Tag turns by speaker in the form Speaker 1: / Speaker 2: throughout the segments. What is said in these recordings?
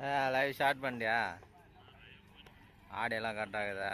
Speaker 1: Live start பண்ணியா? ஆடியெல்லாம் correct ஆகுதா?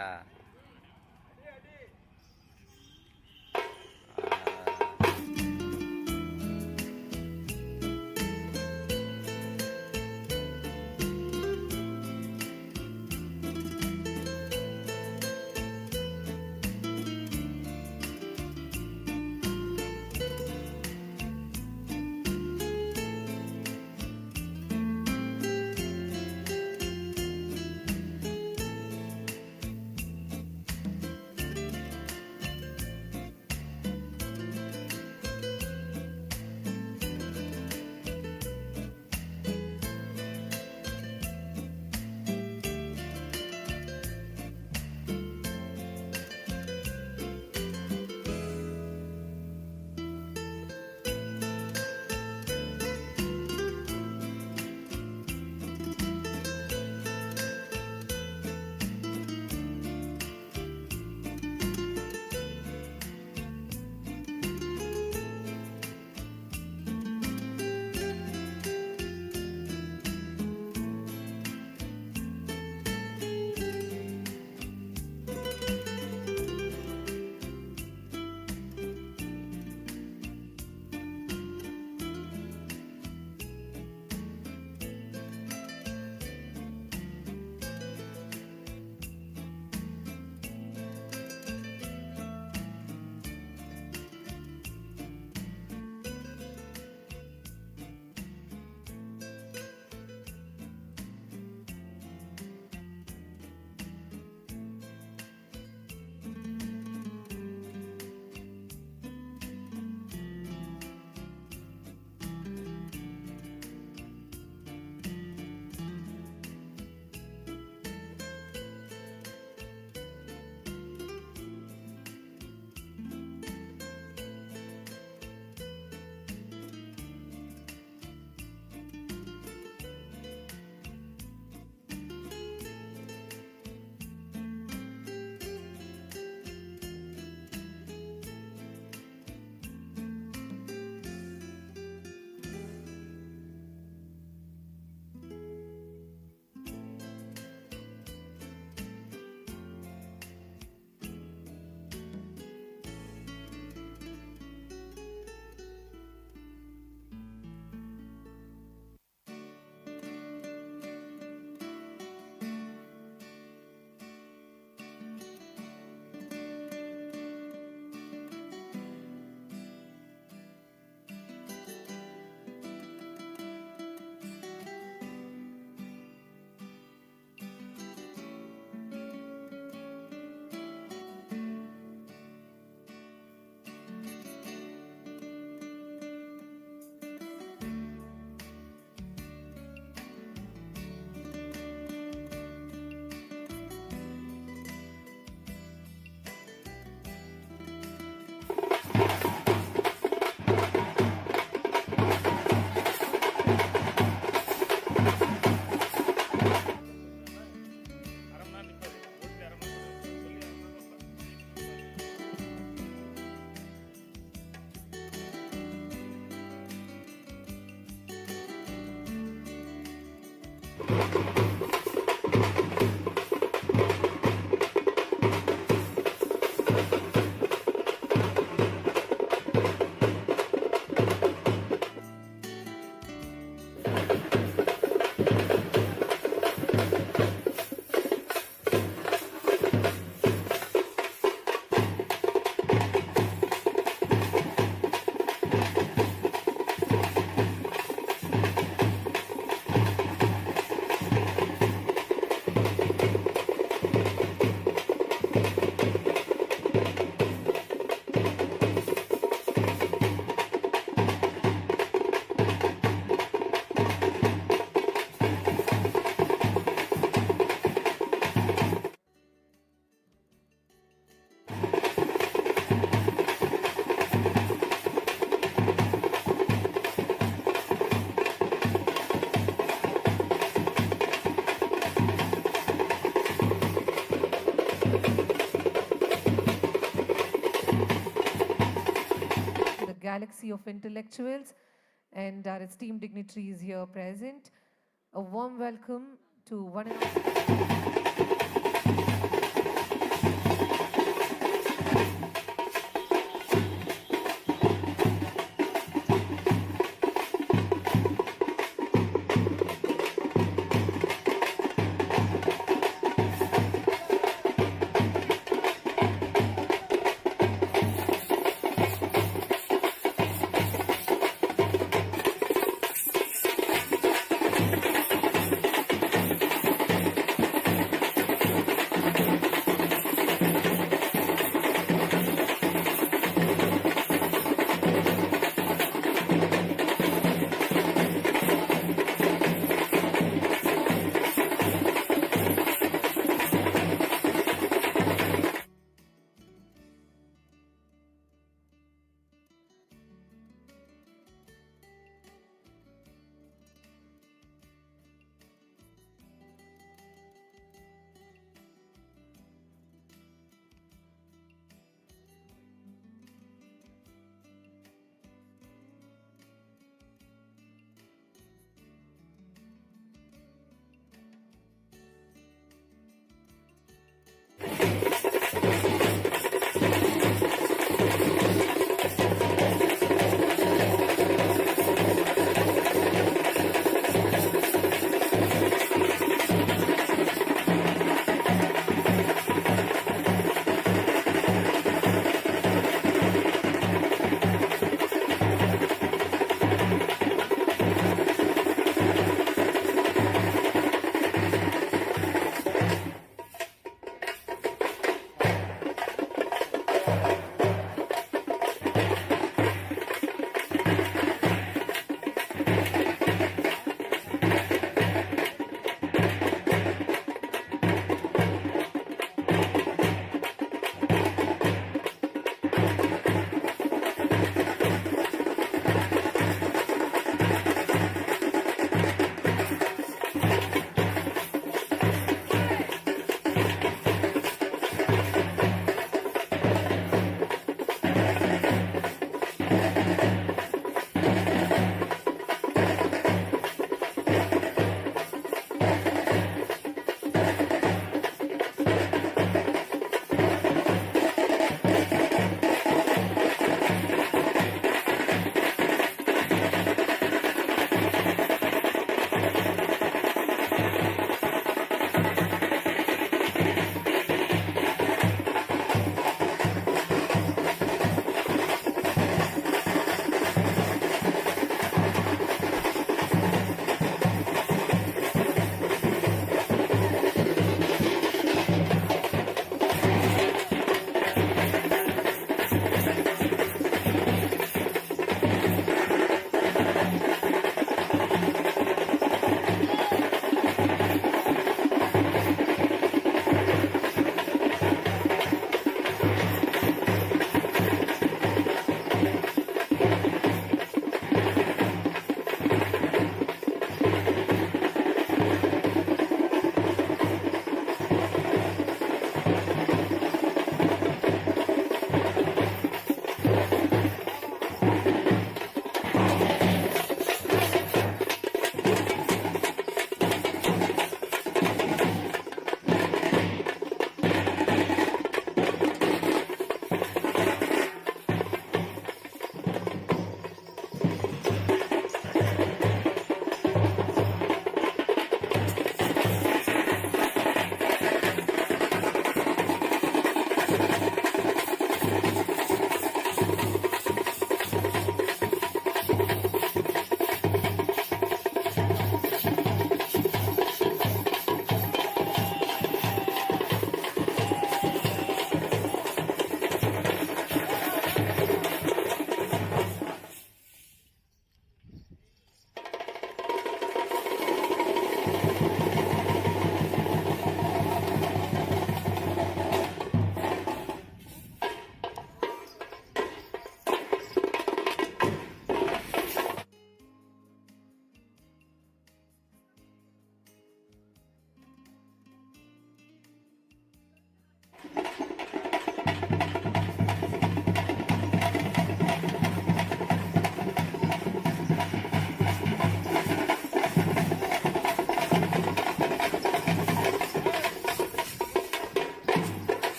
Speaker 2: galaxy of intellectuals and our esteemed dignitaries here present. A warm welcome to one and all.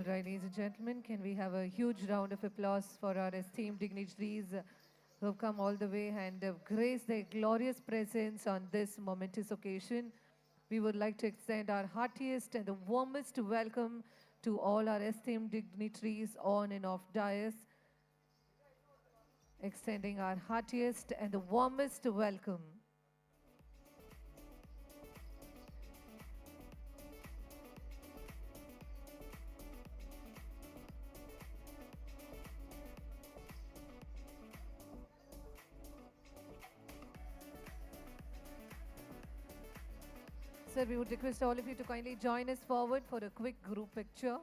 Speaker 2: right, ladies and gentlemen, can we have a huge round of applause for our esteemed dignitaries who have come all the way and have graced their glorious presence on this momentous occasion. We would like to extend our heartiest and the warmest welcome to all our esteemed dignitaries on and off dais, extending our heartiest and the warmest welcome. Sir, we would request all of you to kindly join us forward for a quick group picture.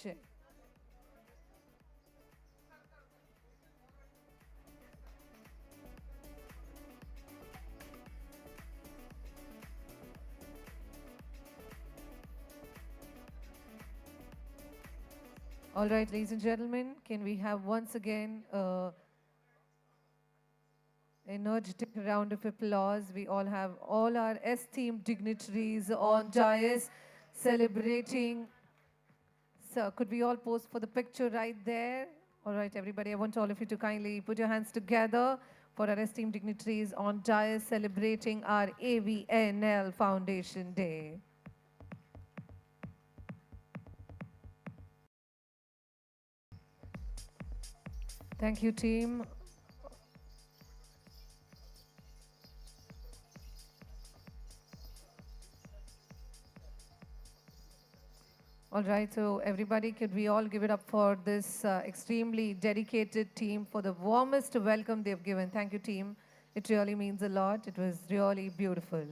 Speaker 2: Check. All right, ladies and gentlemen, can we have once again energetic round of applause. We all have all our esteemed dignitaries on dais celebrating. So could we all pose for the picture right there? All right, everybody, I want all of you to kindly put your hands together for our esteemed dignitaries on dais celebrating our AVNL Foundation Day. Thank you, team. All right, so everybody, could we all give it up for this extremely dedicated team for the warmest welcome they've given. Thank you, team. It really means a lot. It was really beautiful.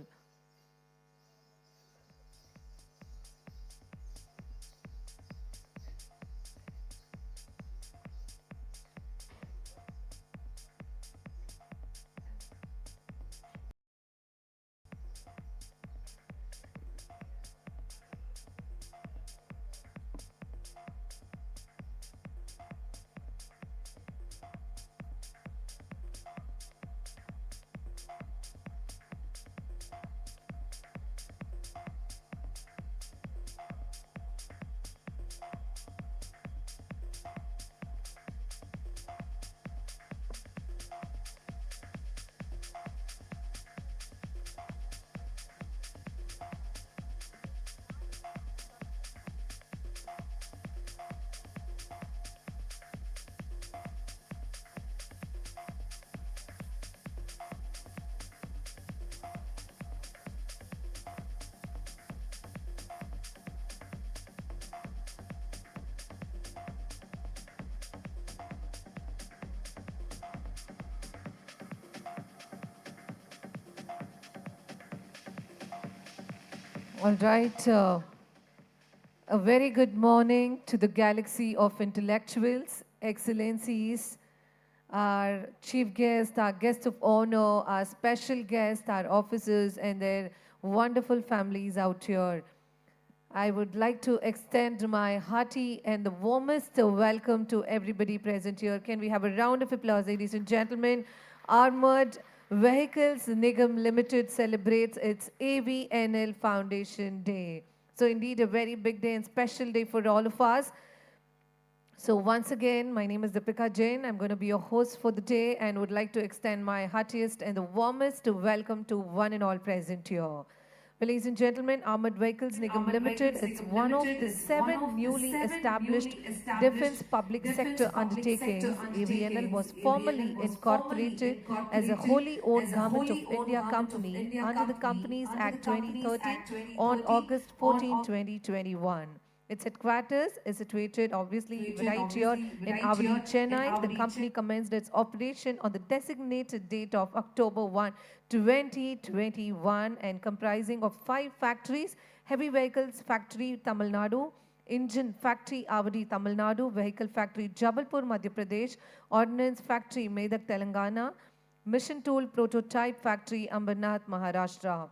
Speaker 2: All right. A very good morning to the galaxy of intellectuals, excellencies, our chief guest, our guest of honor, our special guest, our officers, and their wonderful families out here. I would like to extend my hearty and the warmest welcome to everybody present here. Can we have a round of applause, ladies and gentlemen? Armored Vehicles Nigam Limited celebrates its AVNL Foundation Day. So indeed, a very big day and special day for all of us. So once again, my name is Deepika Jain. I'm going to be your host for the day and would like to extend my heartiest and the warmest welcome to one and all present here. Well, ladies and gentlemen, Armored Vehicles Nigam Limited, it's one of the seven newly established defense public sector undertakings. AVNL was formally incorporated as a wholly owned Government of India company under the Companies Act 2013 on August 14, 2021. Its headquarters is situated obviously right here in Avadi, Chennai. The company commenced its operation on the designated date of October 1, 2021 and comprising of 5 factories: Heavy Vehicles Factory, Tamil Nadu; Engine Factory, Avadi, Tamil Nadu; Vehicle Factory, Jabalpur, Madhya Pradesh; Ordnance Factory, Medak, Telangana; Mission Tool Prototype Factory, Ambernath, Maharashtra.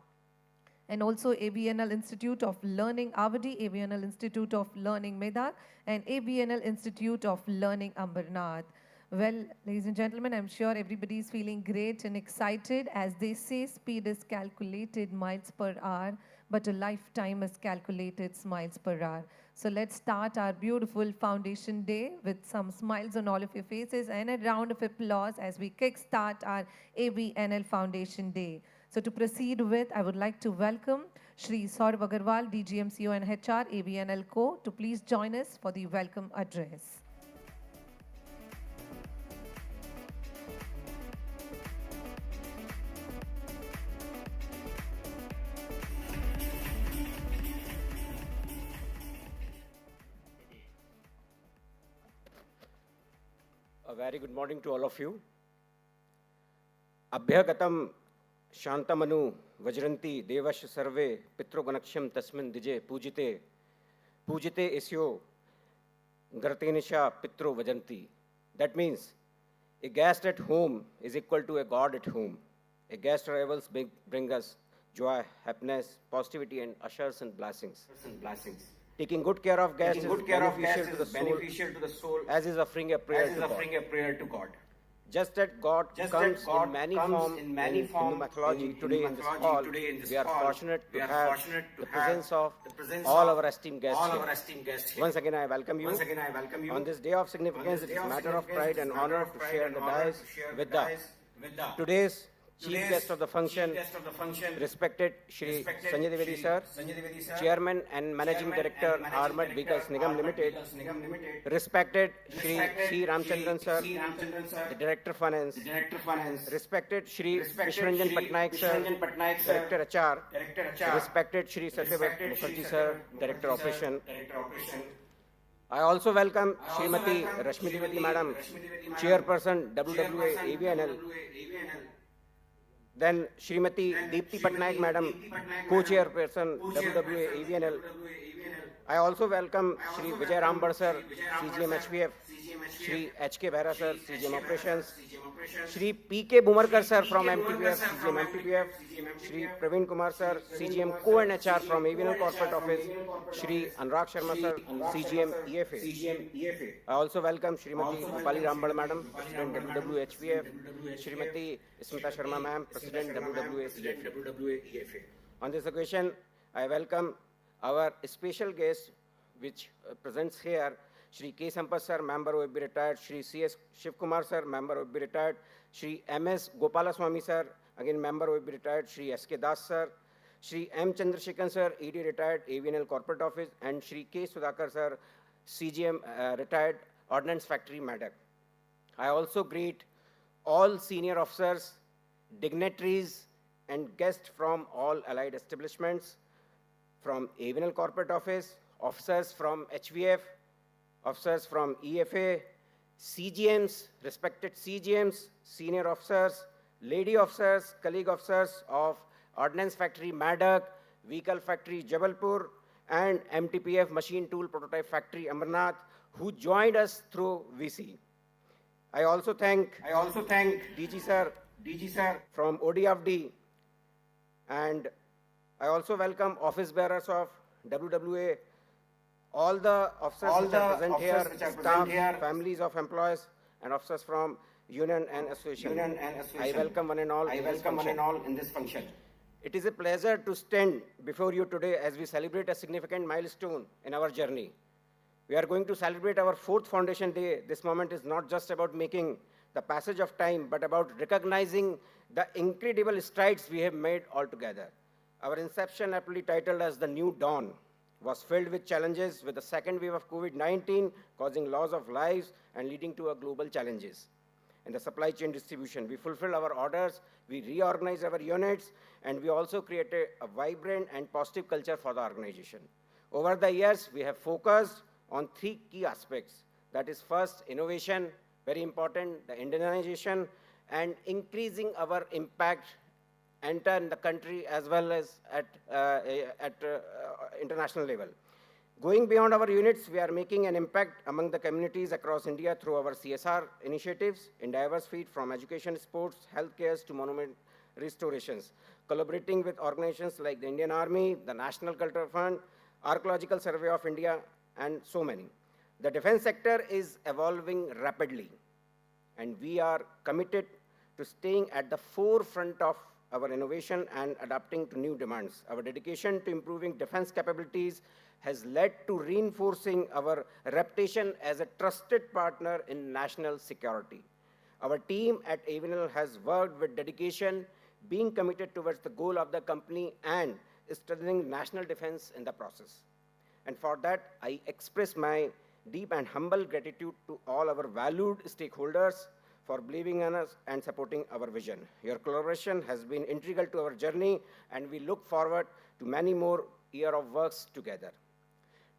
Speaker 2: And also AVNL Institute of Learning Avadi, AVNL Institute of Learning Medak, and AVNL Institute of Learning Ambernath. Well, ladies and gentlemen, I'm sure everybody is feeling great and excited. As they say, speed is calculated miles per hour, but a lifetime is calculated miles per hour. So let's start our beautiful foundation day with some smiles on all of your faces and a round of applause as we kickstart our AVNL Foundation Day. So to proceed with, I would like to welcome Shri Saurav Agarwal, DGM CEO and HR, AVNL Co. to please join us for the welcome address.
Speaker 3: A very good morning to all of you. Abhyagatam shantamanu vajranti devash sarve pitroganaksham tasmin dije pujite isyo gartenisha pitro vajanti. That means a guest at home is equal to a god at home. A guest arrivals bring us joy, happiness, positivity and ushers and blessings. Taking good care of guests is beneficial to the soul, as is offering a prayer to God. Just that God comes in many forms in Hindu mythology. Today in this hall, we are fortunate to have the presence of all our esteemed guests here. Once again, I welcome you. On this day of significance, it is a matter of pride and honor to share the dais with today's Chief Guest of the function, respected Shri Sanjay Dwivedi Sir, Chairman and Managing Director, Armored Vehicles Nigam Limited, respected Shri C. Ramchandran Sir, the Director Finance, respected Shri Vishwaranjan Patnaik Sir, Director HR, respected Shri Satyabhat Mukherjee Sir, Director Operation. I also welcome Srimati Rashmi Dwivedi Madam, Chairperson WWA-AVNL. Then Srimati Deepti Patnaik Madam, Co-Chairperson WWA-AVNL. I also welcome Shri Vijay Rambhad Sir, CGM HPF, Shri H.K. Behra Sir, CGM Operations, Shri P.K. Bumarkar Sir from MTPF, CGM MTPF, Shri Praveen Kumar Sir, CGM Co and HR from AVNL Corporate Office, Shri Anurag Sharma Sir, CGM EFA. I also welcome Srimati Upali Rambhad Madam, President WWHPF, Srimati Smita Sharma Ma'am, President WWA-EFA. On this occasion, I welcome our special guest, which presents here, Shri K. Sampath Sir, Member OAB retired, Shri C.S. Shiv Kumar Sir, Member OAB retired, Shri M.S. Gopalaswamy Sir, again Member OAB retired, Shri S.K. Das Sir, Shri M. Chandrasekhan Sir, ED retired, AVNL Corporate Office, and Shri K. Sudhakar Sir, CGM retired, Ordnance Factory, Madak. I also greet all senior officers, dignitaries, and guests from all allied establishments, from AVNL Corporate Office, officers from HVF, officers from EFA, CGMs, respected CGMs, senior officers, lady officers, colleague officers of Ordnance Factory, Madak, Vehicle Factory, Jabalpur, and MTPF Machine Tool Prototype Factory, Amarnath, who joined us through VC. I also thank DG Sir from ODFD, and I also welcome office bearers of WWA, all the officers which are present here, staff, families of employees, and officers from union and association. I welcome one and all in this function. It is a pleasure to stand before you today as we celebrate a significant milestone in our journey. We are going to celebrate our 4th Foundation Day. This moment is not just about making the passage of time, but about recognizing the incredible strides we have made altogether. Our inception, aptly titled as The New Dawn, was filled with challenges, with the second wave of COVID-19 causing loss of lives and leading to a global challenges. In the supply chain distribution, we fulfilled our orders, we reorganized our units, and we also created a vibrant and positive culture for the organization. Over the years, we have focused on 3 key aspects. That is, first, innovation, very important, the Indianization, and increasing our impact enter in the country as well as at international level. Going beyond our units, we are making an impact among the communities across India through our CSR initiatives in diverse fields, from education, sports, healthcare to monument restorations, collaborating with organizations like the Indian Army, the National Culture Fund, Archaeological Survey of India, and so many. The defense sector is evolving rapidly, and we are committed to staying at the forefront of our innovation and adapting to new demands. Our dedication to improving defense capabilities has led to reinforcing our reputation as a trusted partner in national security. Our team at AVNL has worked with dedication, being committed towards the goal of the company and strengthening national defense in the process. And for that, I express my deep and humble gratitude to all our valued stakeholders for believing in us and supporting our vision. Your collaboration has been integral to our journey, and we look forward to many more years of works together.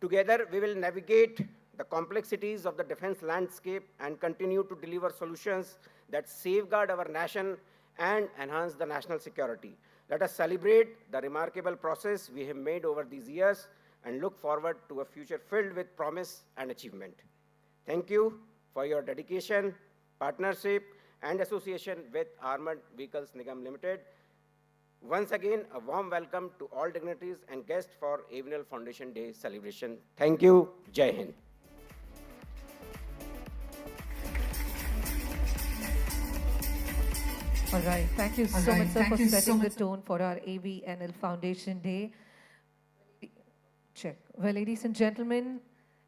Speaker 3: Together, we will navigate the complexities of the defense landscape and continue to deliver solutions that safeguard our nation and enhance the national security. Let us celebrate the remarkable progress we have made over these years and look forward to a future filled with promise and achievement. Thank you for your dedication, partnership, and association with Armored Vehicles Nigam Limited. Once again, a warm welcome to all dignitaries and guests for AVNL Foundation Day celebration. Thank you. Jai Hind.
Speaker 2: All right. Thank you so much, sir, for setting the tone for our AVNL Foundation Day. Check. Well, ladies and gentlemen,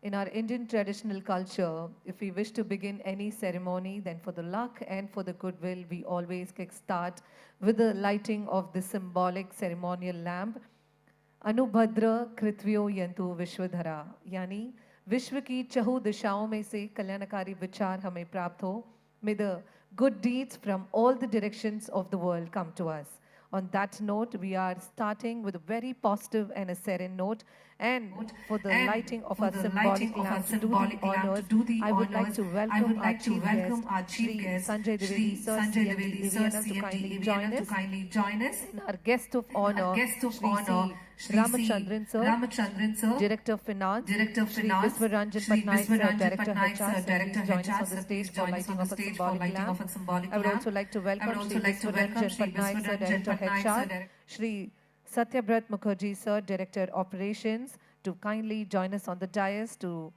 Speaker 2: in our Indian traditional culture, if we wish to begin any ceremony, then for the luck and for the goodwill, we always kickstart with the lighting of the symbolic ceremonial lamp. Anubhadra Kritvyo Yantu Vishwadhara, यानी विश्व की चहु दिशाओं में से कल्याणकारी विचार हमें प्राप्त हो. May the good deeds from all the directions of the world come to us. On that note, we are starting with a very positive and a serene note. And for the lighting of our symbolic lamp to do the honors, I would like to welcome our chief guest, Sanjay Dwivedi, Sir, CMD-AVNL, to kindly join us. And our guest of honor, Shri Ramachandran Sir, Director of Finance, Shri Viswaranjan Patnaik Sir, Director HR, join us on the stage for lighting of a symbolic lamp. I would also like to welcome Shri Viswaranjan Patnaik Sir, Director HR, Shri Satyabrat Mukherjee Sir, Director Operations, to kindly join us on the dais to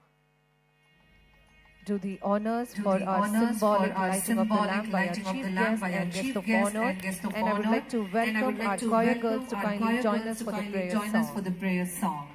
Speaker 2: do the honors for our symbolic lighting of the lamp by our chief guest and guest of honor. And I would like to welcome our choir girls to kindly join us for the prayer song.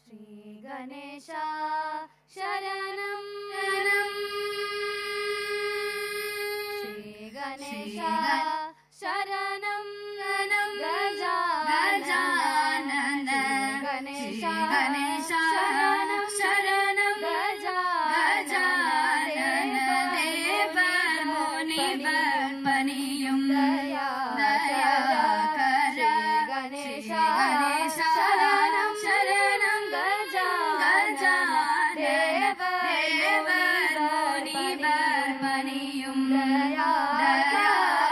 Speaker 4: Shri Ganesha Sharanam Shri Ganesha Sharanam Gajanana Ganesha Sharanam Gajanana Devar Munivar Paniyum Daya Kara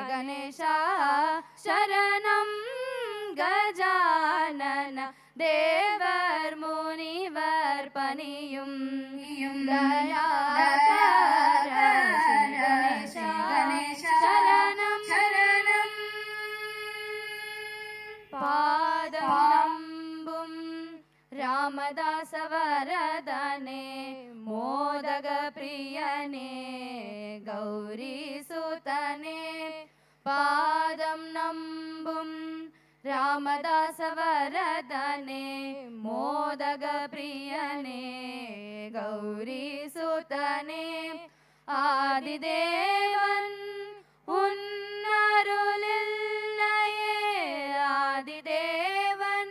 Speaker 4: Ganesha Sharanam Sharanam Gajanana Devar Munivar Paniyum Dayakara Ganesha Sharanam Padam Ramadasa Varadane Modaga Priyane Gauri Sutane Padam Nambum Ramadasa Varadane Modaga Priyane Gauri Sutane Adidevan Unnarulillaye Adidevan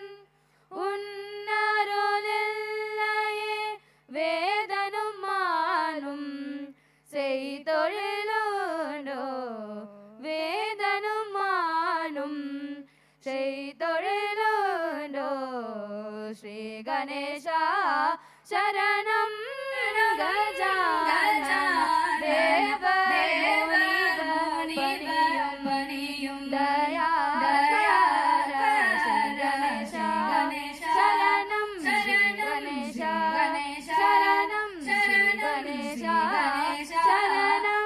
Speaker 4: Unnarulillaye Vedanum Manum Seitolilundu ತೊರೆಲೋನು Shri Ganesha ಶರಣಂ ಗಜಾನನ ದೇವ ಮುನಿಗಣಪತಿಯಂ ದಯಾಕರ ಶ್ರೀ ಗಣೇಶ ಶರಣಂ ಶ್ರೀ ಗಣೇಶ ಶರಣಂ ಶ್ರೀ ಗಣೇಶ ಶರಣಂ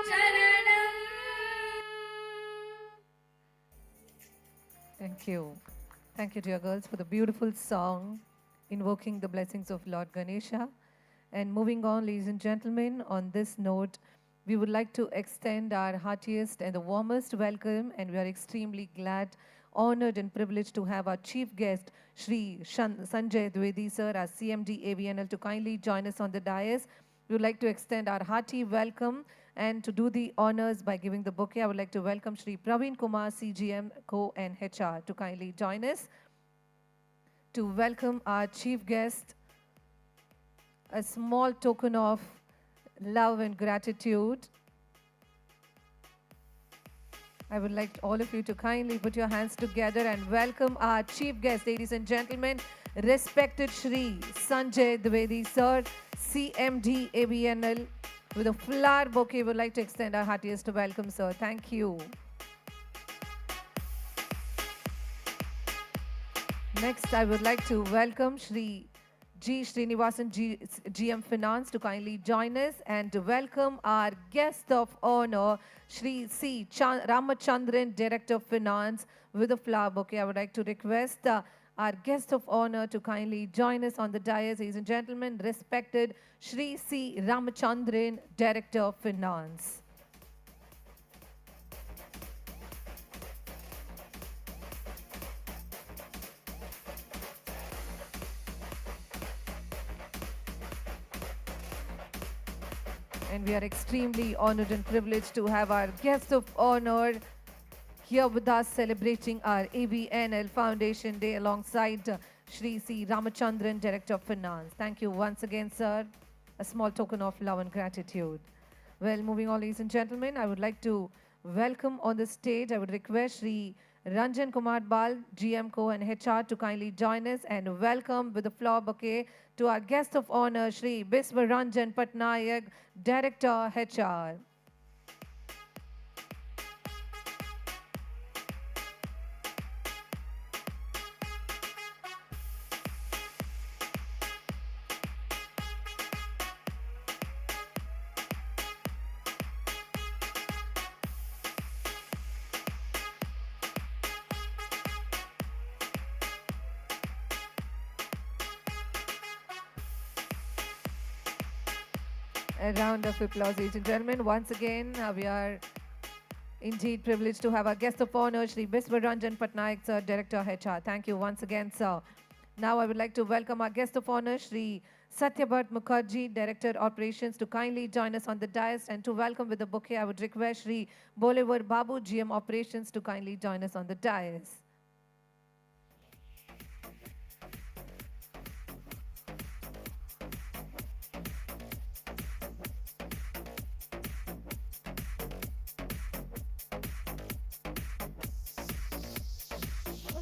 Speaker 2: Thank you. Thank you, dear girls, for the beautiful song invoking the blessings of Lord Ganesha. And moving on, ladies and gentlemen, on this note, we would like to extend our heartiest and the warmest welcome, and we are extremely glad, honored and privileged to have our chief guest, Shri Sanjay Dwivedi sir, our CMD AVNL, to kindly join us on the dais. We would like to extend our hearty welcome, and to do the honors by giving the bouquet, I would like to welcome Shri Praveen Kumar, CGM, Co and HR, to kindly join us. To welcome our chief guest, a small token of love and gratitude. I would like all of you to kindly put your hands together and welcome our chief guest, ladies and gentlemen, respected Shri Sanjay Dwivedi sir, CMD AVNL. With a flower bouquet, we would like to extend our heartiest welcome, sir. Thank you. Next, I would like to welcome Shri G. Srinivasan GM Finance to kindly join us, and to welcome our guest of honor, Shri C. Ramachandran, Director of Finance, with a flower bouquet. I would like to request our guest of honor to kindly join us on the dais. Ladies and gentlemen, respected Shri C. Ramachandran, Director of Finance. And we are extremely honored and privileged to have our guest of honor here with us celebrating our AVNL Foundation Day alongside Shri C. Ramachandran, Director of Finance. Thank you once again, sir. A small token of love and gratitude. Well, moving on, ladies and gentlemen, I would like to welcome on the stage, I would request Shri Ranjan Kumar Bal, GM Co and HR, to kindly join us and welcome with a flower bouquet to our guest of honor, Shri Biswaranjan Patnaik, Director HR. A round of applause, ladies and gentlemen. Once again, we are indeed privileged to have our guest of honor, Shri Biswaranjan Patnaik, sir, Director HR. Thank you once again, sir. Now I would like to welcome our guest of honor, Shri Satyabhat Mukherjee, Director Operations, to kindly join us on the dais, and to welcome with a bouquet, I would request Shri Bolivar Babu, GM Operations, to kindly join us on the dais.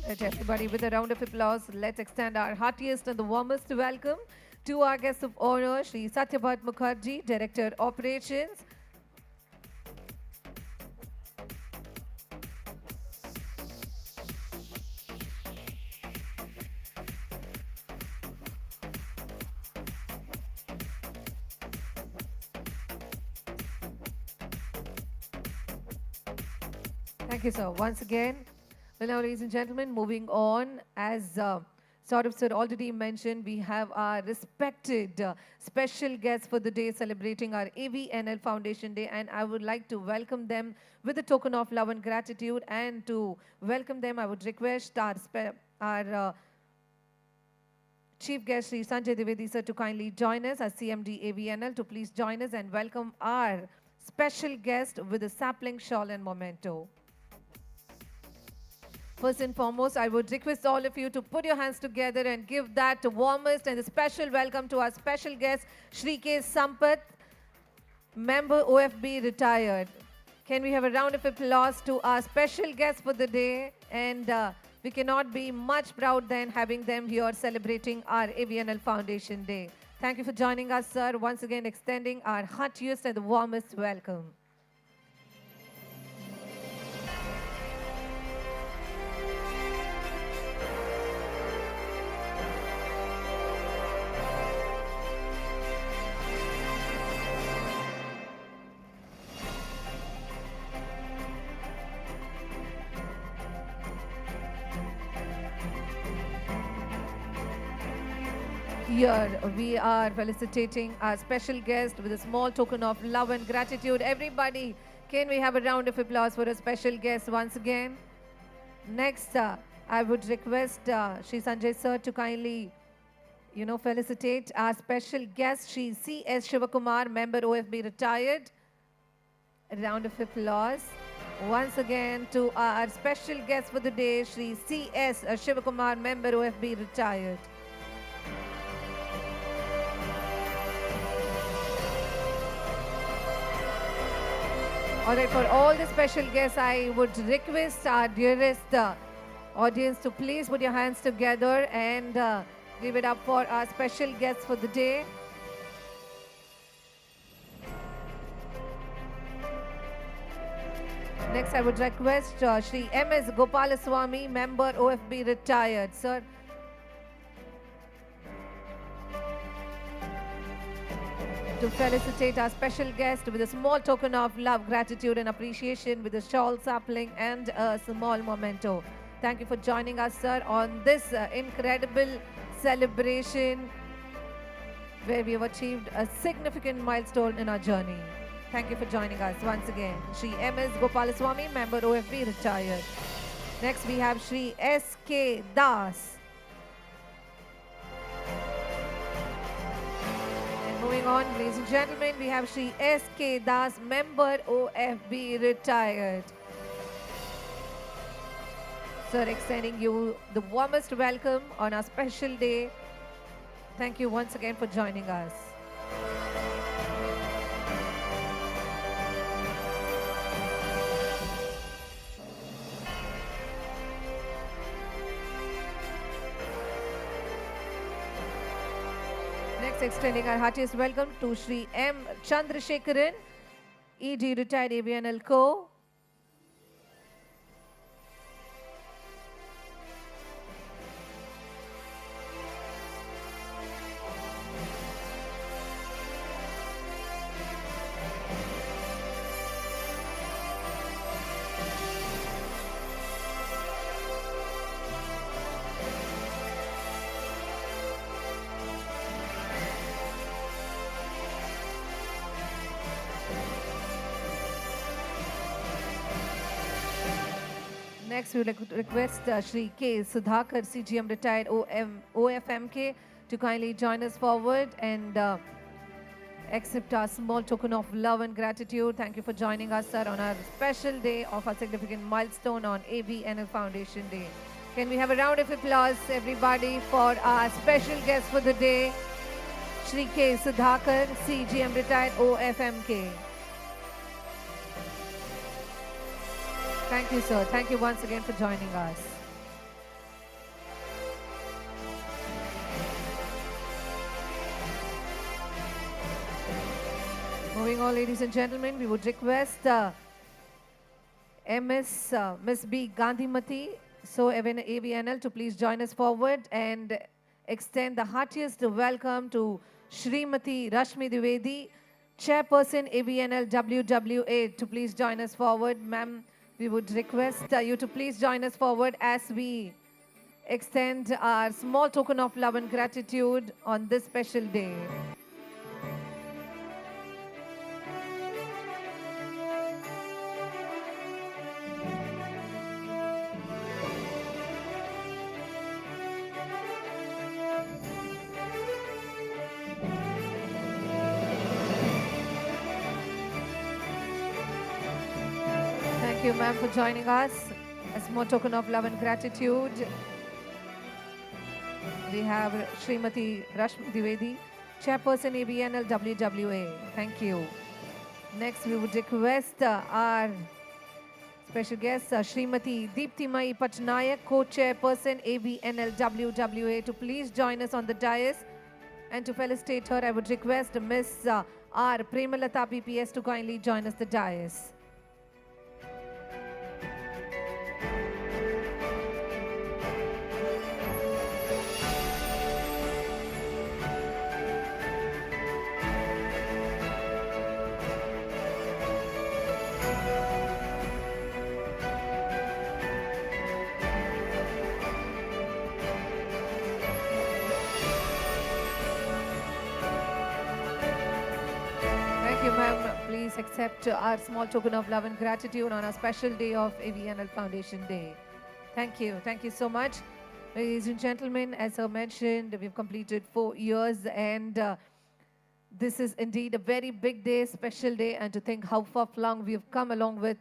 Speaker 2: Let everybody with a round of applause, let's extend our heartiest and the warmest welcome to our guest of honor, Shri Satyabhat Mukherjee, Director Operations. Thank you, sir. Once again. Well, now, ladies and gentlemen, moving on, as Saurabh sir already mentioned, we have our respected special guests for the day celebrating our AVNL Foundation Day, and I would like to welcome them with a token of love and gratitude. And to welcome them, I would request our Chief Guest, Shri Sanjay Dwivedi sir, to kindly join us, our CMD AVNL, to please join us and welcome our special guest with a sapling shawl and memento. First and foremost, I would request all of you to put your hands together and give that warmest and special welcome to our special guest, Shri K. Sampath, member OFB retired. Can we have a round of applause to our special guest for the day? And We cannot be much proud than having them here celebrating our AVNL Foundation Day. Thank you for joining us, sir. Once again, extending our heartiest and the warmest welcome. Here we are felicitating our special guest with a small token of love and gratitude. Everybody, can we have a round of applause for a special guest once again? Next, I would request Shri Sanjay sir to kindly, felicitate our special guest, Shri C.S. Shivakumar, member OFB retired. A round of applause. Once again to our special guest for the day, Shri C.S. Shivakumar, member OFB retired. All right, for all the special guests, I would request our dearest audience to please put your hands together and give it up for our special guests for the day. Next, I would request Shri M.S. Gopalaswamy, member OFB retired. Sir, to felicitate our special guest with a small token of love, gratitude and appreciation with a shawl sapling and a small memento. Thank you for joining us, sir, on this incredible celebration where we have achieved a significant milestone in our journey. Thank you for joining us once again. Shri M.S. Gopalaswamy, member OFB retired. Next we have Shri S.K. Das. Moving on, ladies and gentlemen, we have Shri S.K. Das, member OFB retired. Sir, extending you the warmest welcome on our special day. Thank you once again for joining us. Next, extending our heartiest welcome to Shri M. Chandrasekharan, ED retired AVNL Co. Next, we would request Shri K. Sudhakar, CGM retired OFMK, to kindly join us forward and accept our small token of love and gratitude. Thank you for joining us, sir, on our special day of our significant milestone on AVNL Foundation Day. Can we have a round of applause, everybody, for our special guest for the day, Shri K. Sudhakar, CGM retired OFMK. Thank you, sir. Thank you once again for joining us. Moving on, ladies and gentlemen, we would request Miss B. Gandhimati, so AVNL, to please join us forward and extend the heartiest welcome to Srimati Rashmi Dwivedi, Chairperson AVNL WWA, to please join us forward. Ma'am, we would request you to please join us forward as we extend our small token of love and gratitude on this special day. Thank you, ma'am, for joining us. A small token of love and gratitude. We have Srimati Rashmi Dwivedi, Chairperson AVNL WWA. Thank you. Next, we would request our Special guest, Srimati Deeptimai Patnaik, co-chairperson AVNL WWA, to please join us on the dais. And to felicitate her, I would request Miss R. Premalata PPS to kindly join us the dais. Thank you, ma'am. Please accept our small token of love and gratitude on our special day of AVNL Foundation Day. Thank you. Thank you so much. Ladies and gentlemen, as I mentioned, we've completed 4 years, and this is indeed a very big day, special day, and to think how far flung we've come along with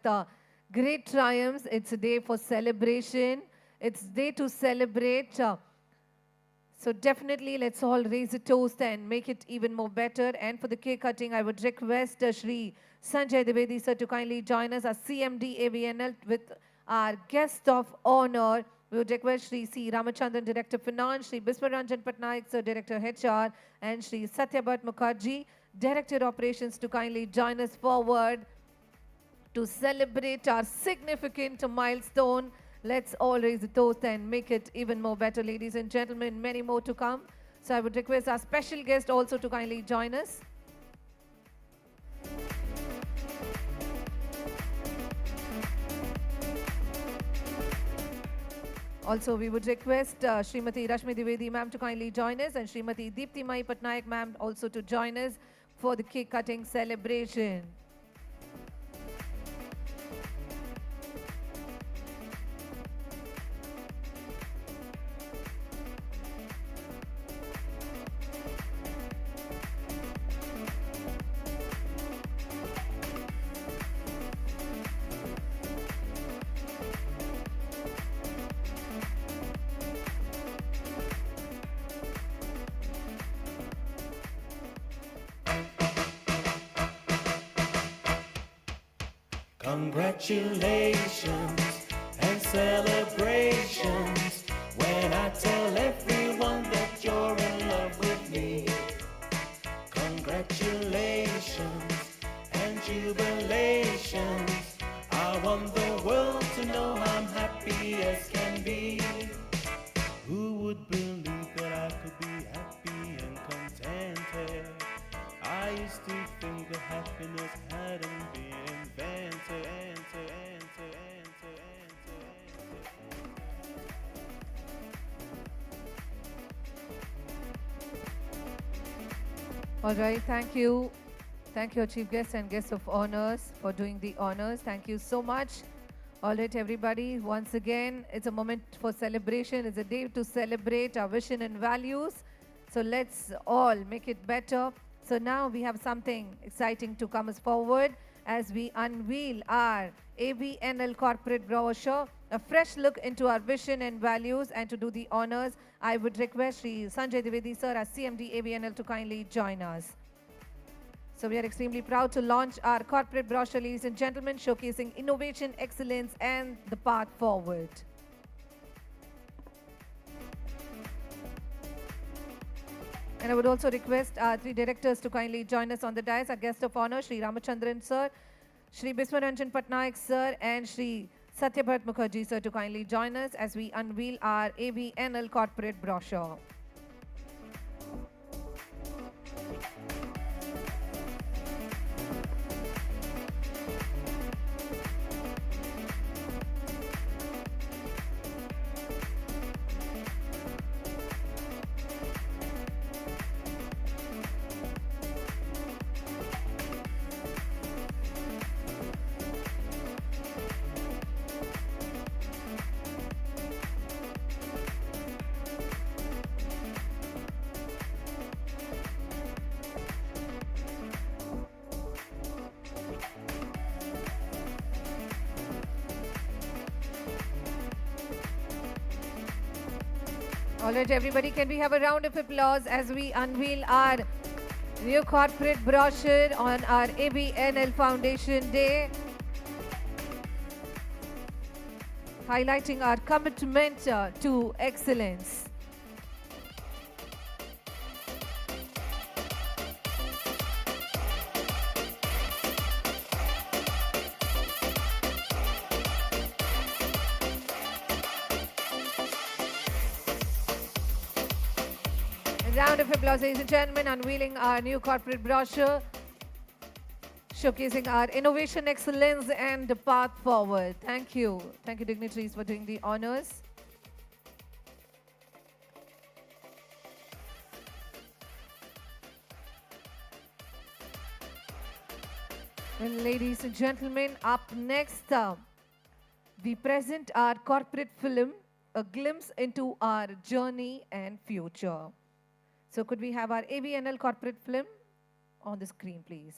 Speaker 2: great triumphs. It's a day for celebration. It's a day to celebrate. So definitely, let's all raise a toast and make it even more better. And for the cake cutting, I would request Shri Sanjay Dwivedi sir to kindly join us as CMD AVNL with our guest of honor. We would request Shri C. Ramachandran, Director Finance, Shri Biswaranjan Patnaik sir, Director HR, and Shri Satyabhat Mukherjee, Director Operations, to kindly join us forward to celebrate our significant milestone. Let's all raise a toast and make it even more better, ladies and gentlemen. Many more to come. So I would request our special guest also to kindly join us. Also, we would request Srimati Rashmi Dwivedi ma'am to kindly join us, and Srimati Deeptimai Patnaik ma'am also to join us for the cake cutting celebration.
Speaker 5: Congratulations and celebrations when I tell everyone that you're in love with me. Congratulations and jubilations. I want the world to know I'm happy as can be. Who would believe that I could be happy and contented? I used to think that happiness hadn't been invented.
Speaker 2: All right, thank you. Thank you, Chief Guest and Guests of Honors, for doing the honors. Thank you so much. All right, everybody, once again, it's a moment for celebration. It's a day to celebrate our vision and values. So let's all make it better. So now we have something exciting to come us forward as we unveil our AVNL corporate brochure, a fresh look into our vision and values. And to do the honors, I would request Shri Sanjay Dwivedi sir as CMD AVNL to kindly join us. So we are extremely proud to launch our corporate brochure, ladies and gentlemen, showcasing innovation, excellence, and the path forward. And I would also request our 3 directors to kindly join us on the dais. Our guest of honor, Shri Ramachandran sir, Shri Biswaranjan Patnaik sir, and Shri Satyabhat Mukherjee sir to kindly join us as we unveil our AVNL corporate brochure. All right, everybody, can we have a round of applause as we unveil our new corporate brochure on our AVNL Foundation Day? highlighting our commitment to excellence. A round of applause, ladies and gentlemen, unveiling our new corporate brochure, showcasing our innovation excellence and the path forward. Thank you. Thank you, dignitaries, for doing the honors. Well, ladies and gentlemen, up next, we present our corporate film, A Glimpse into Our Journey and Future. So could we have our AVNL corporate film on the screen, please?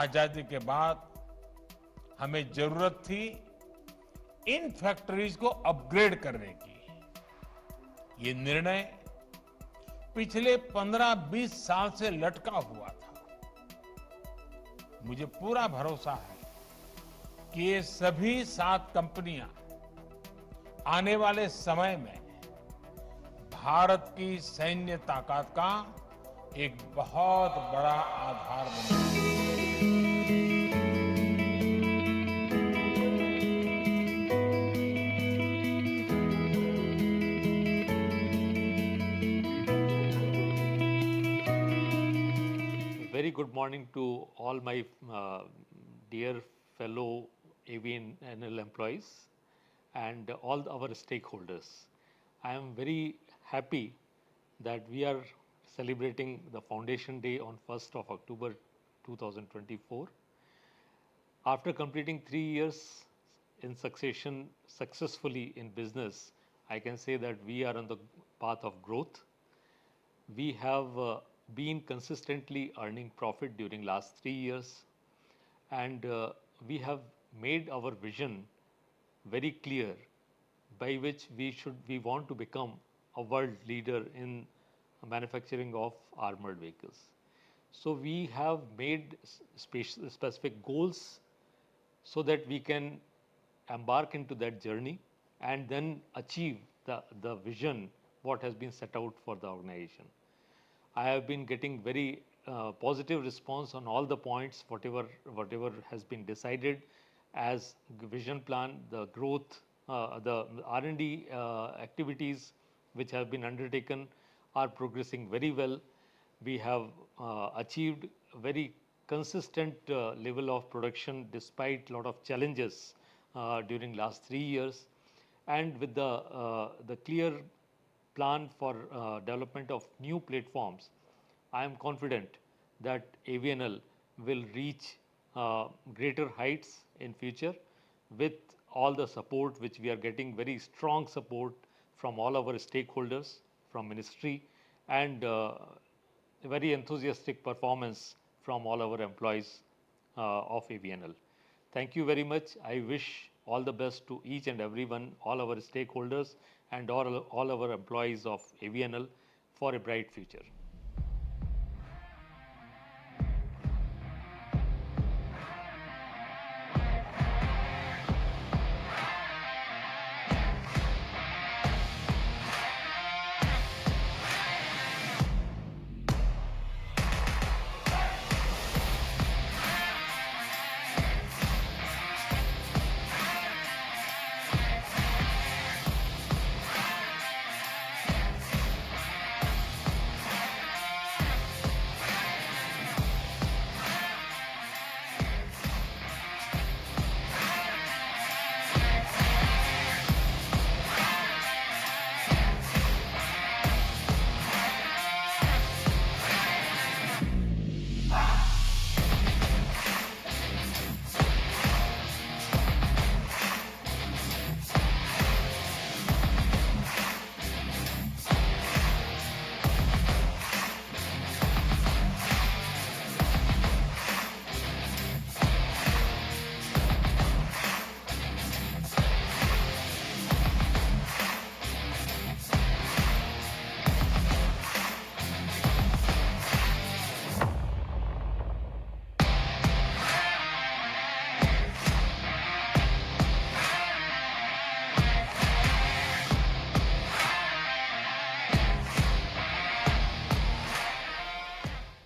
Speaker 6: आजादी के बाद हमें जरूरत थी in factories को upgrade करने की। ये निर्णय पिछले 15-20 साल से लटका हुआ था। मुझे पूरा भरोसा है कि ये सभी 7 कंपनियां आने वाले समय में भारत की सैन्य ताकत का एक बहुत बड़ा आधार बनेगी।
Speaker 7: Very good morning to all my dear fellow AVNL employees and all our stakeholders. I am very happy that we are celebrating the Foundation Day on 1st of October 2024. After completing 3 years in succession successfully in business, I can say that we are on the path of growth. We have been consistently earning profit during last 3 years, and we have made our vision very clear, by which we want to become a world leader in manufacturing of armored vehicles. So we have made specific goals so that we can embark into that journey and then achieve the vision what has been set out for the organization. I have been getting very positive response on all the points, whatever has been decided as vision plan, the growth, the R&D activities which have been undertaken are progressing very well. We have achieved very consistent level of production despite lot of challenges during last 3 years, and with the clear plan for development of new platforms, I am confident that AVNL will reach greater heights in future with all the support which we are getting, very strong support from all our stakeholders, from ministry, and very enthusiastic performance from all our employees of AVNL. Thank you very much. I wish all the best to each and everyone, all our stakeholders and all our employees of AVNL for a bright future.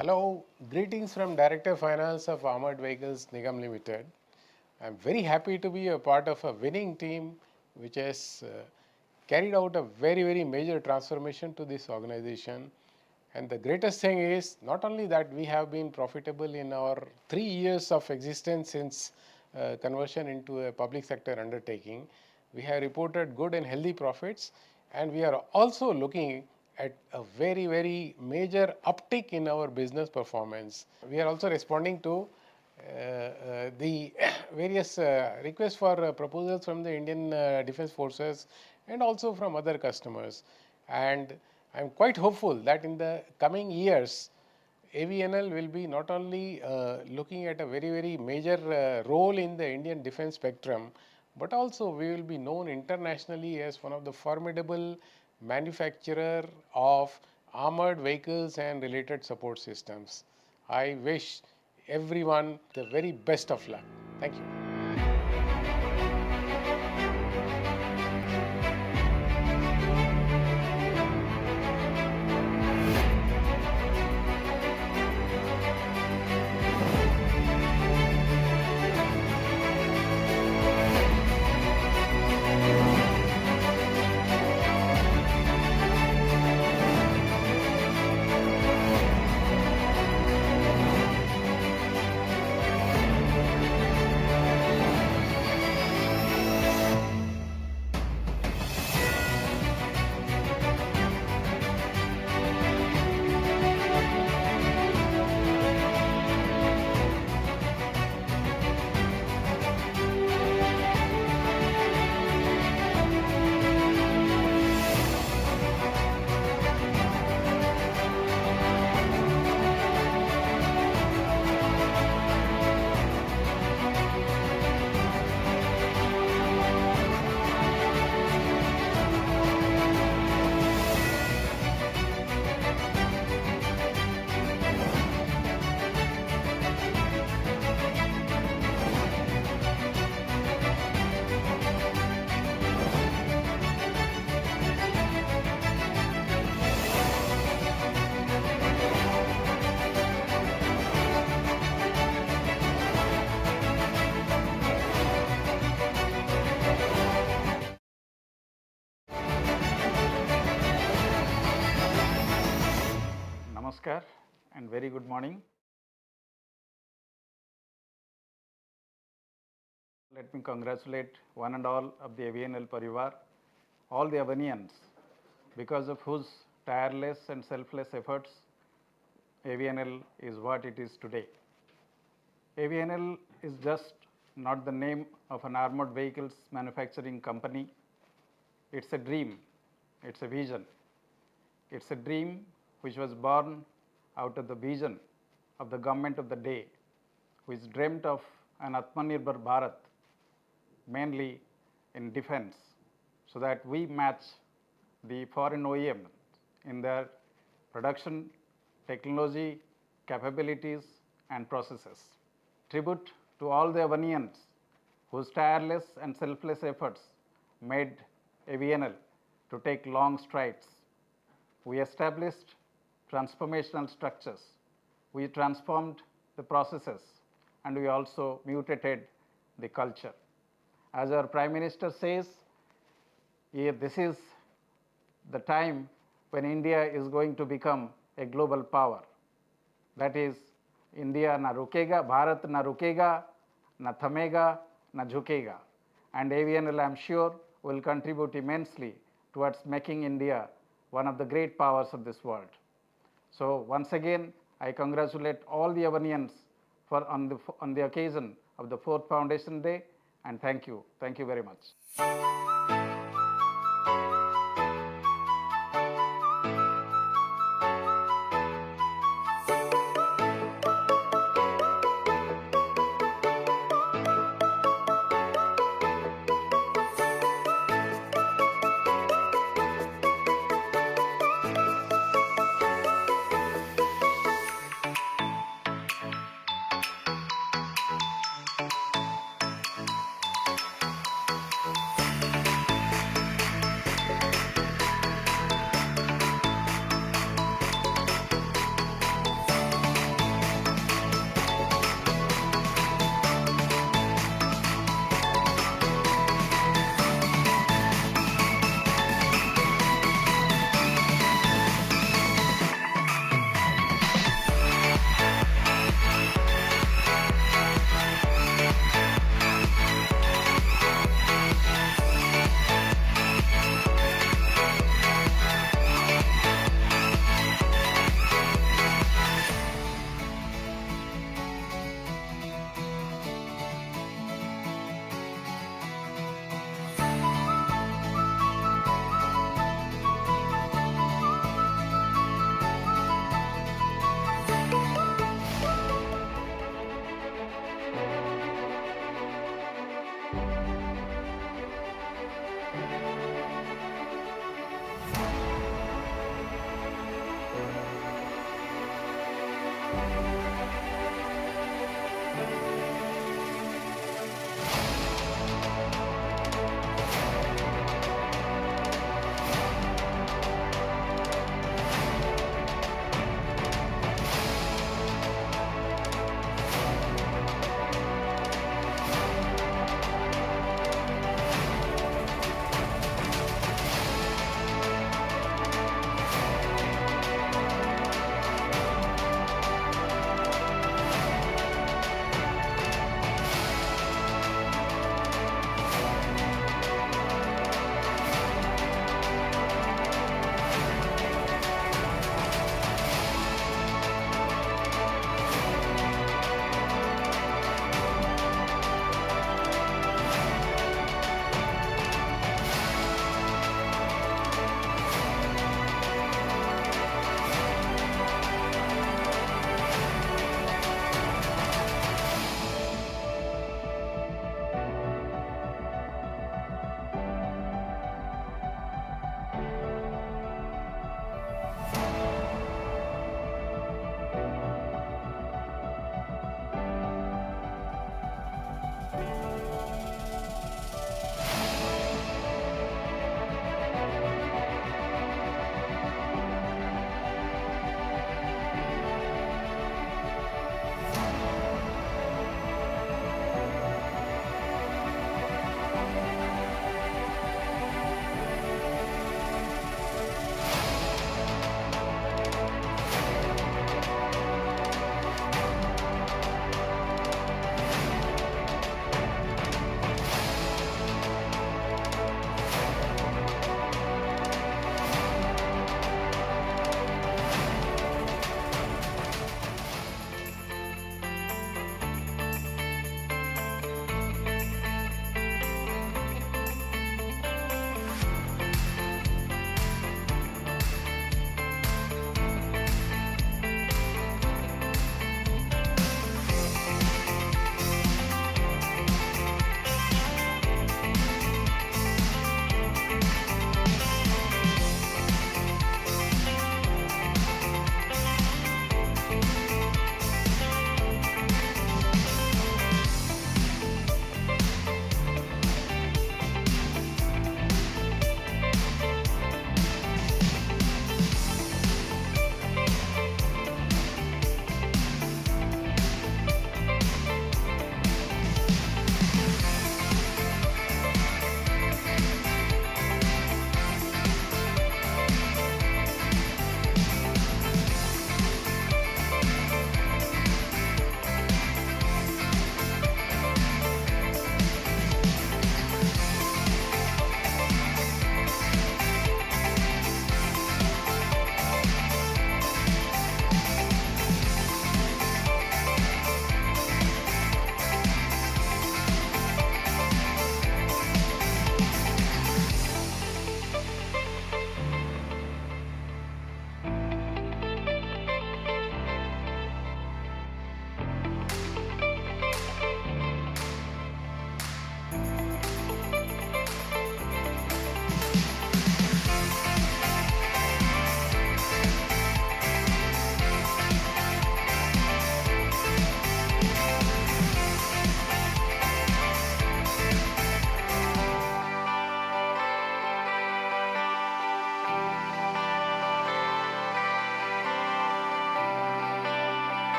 Speaker 8: Hello, greetings from Director Finance of Armored Vehicles Nigam Limited. I'm very happy to be a part of a winning team which has carried out a very major transformation to this organization. And the greatest thing is not only that we have been profitable in our 3 years of existence since conversion into a public sector undertaking, we have reported good and healthy profits, and we are also looking at a very major uptick in our business performance. We are also responding to the various requests for proposals from the Indian Defence Forces and also from other customers. And I'm quite hopeful that in the coming years, AVNL will be not only looking at a very major role in the Indian defense spectrum, but also we will be known internationally as one of the formidable manufacturer of armored vehicles and related support systems. I wish everyone the very best of luck. Thank you.
Speaker 9: Namaskar and very good morning. Let me congratulate one and all of the AVNL Parivar, all the Avanians, because of whose tireless and selfless efforts AVNL is what it is today. AVNL is just not the name of an armored vehicles manufacturing company. It's a dream, it's a vision. It's a dream which was born out of the vision of the government of the day, which dreamt of an Atmanirbhar Bharat, mainly in defense, so that we match the foreign OEM in their production, technology, capabilities and processes. Tribute to all the Avanians whose tireless and selfless efforts made AVNL to take long strides. We established transformational structures. We transformed the processes and we also mutated the culture. As our Prime Minister says, this is the time when India is going to become a global power. That is, India na rukega, Bharat na rukega, na thamega, na jhukega. And AVNL, I am sure, will contribute immensely towards making India one of the great powers of this world. So once again, I congratulate all the Avanians on the occasion of the 4th Foundation Day, and thank you very much.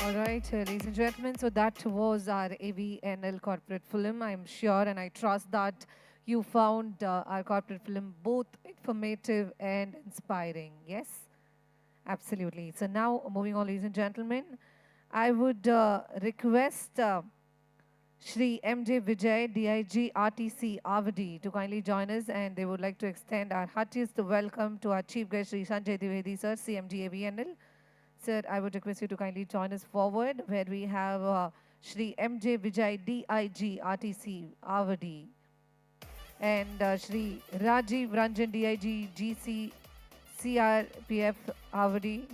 Speaker 2: All right, ladies and gentlemen, so that was our AVNL corporate film. I'm sure and I trust that you found our corporate film both informative and inspiring. Yes? Absolutely. So now, moving on, ladies and gentlemen, I would request Shri MJ Vijay, DIG RTC Avadi, to kindly join us, and they would like to extend our heartiest welcome to our chief guest, Shri Sanjay Dwivedi, sir, CMD AVNL. Sir, I would request you to kindly join us forward, where we have Shri MJ Vijay, DIG RTC Avadi. and Shri Rajiv Ranjan DIG GC CRPF Avadi.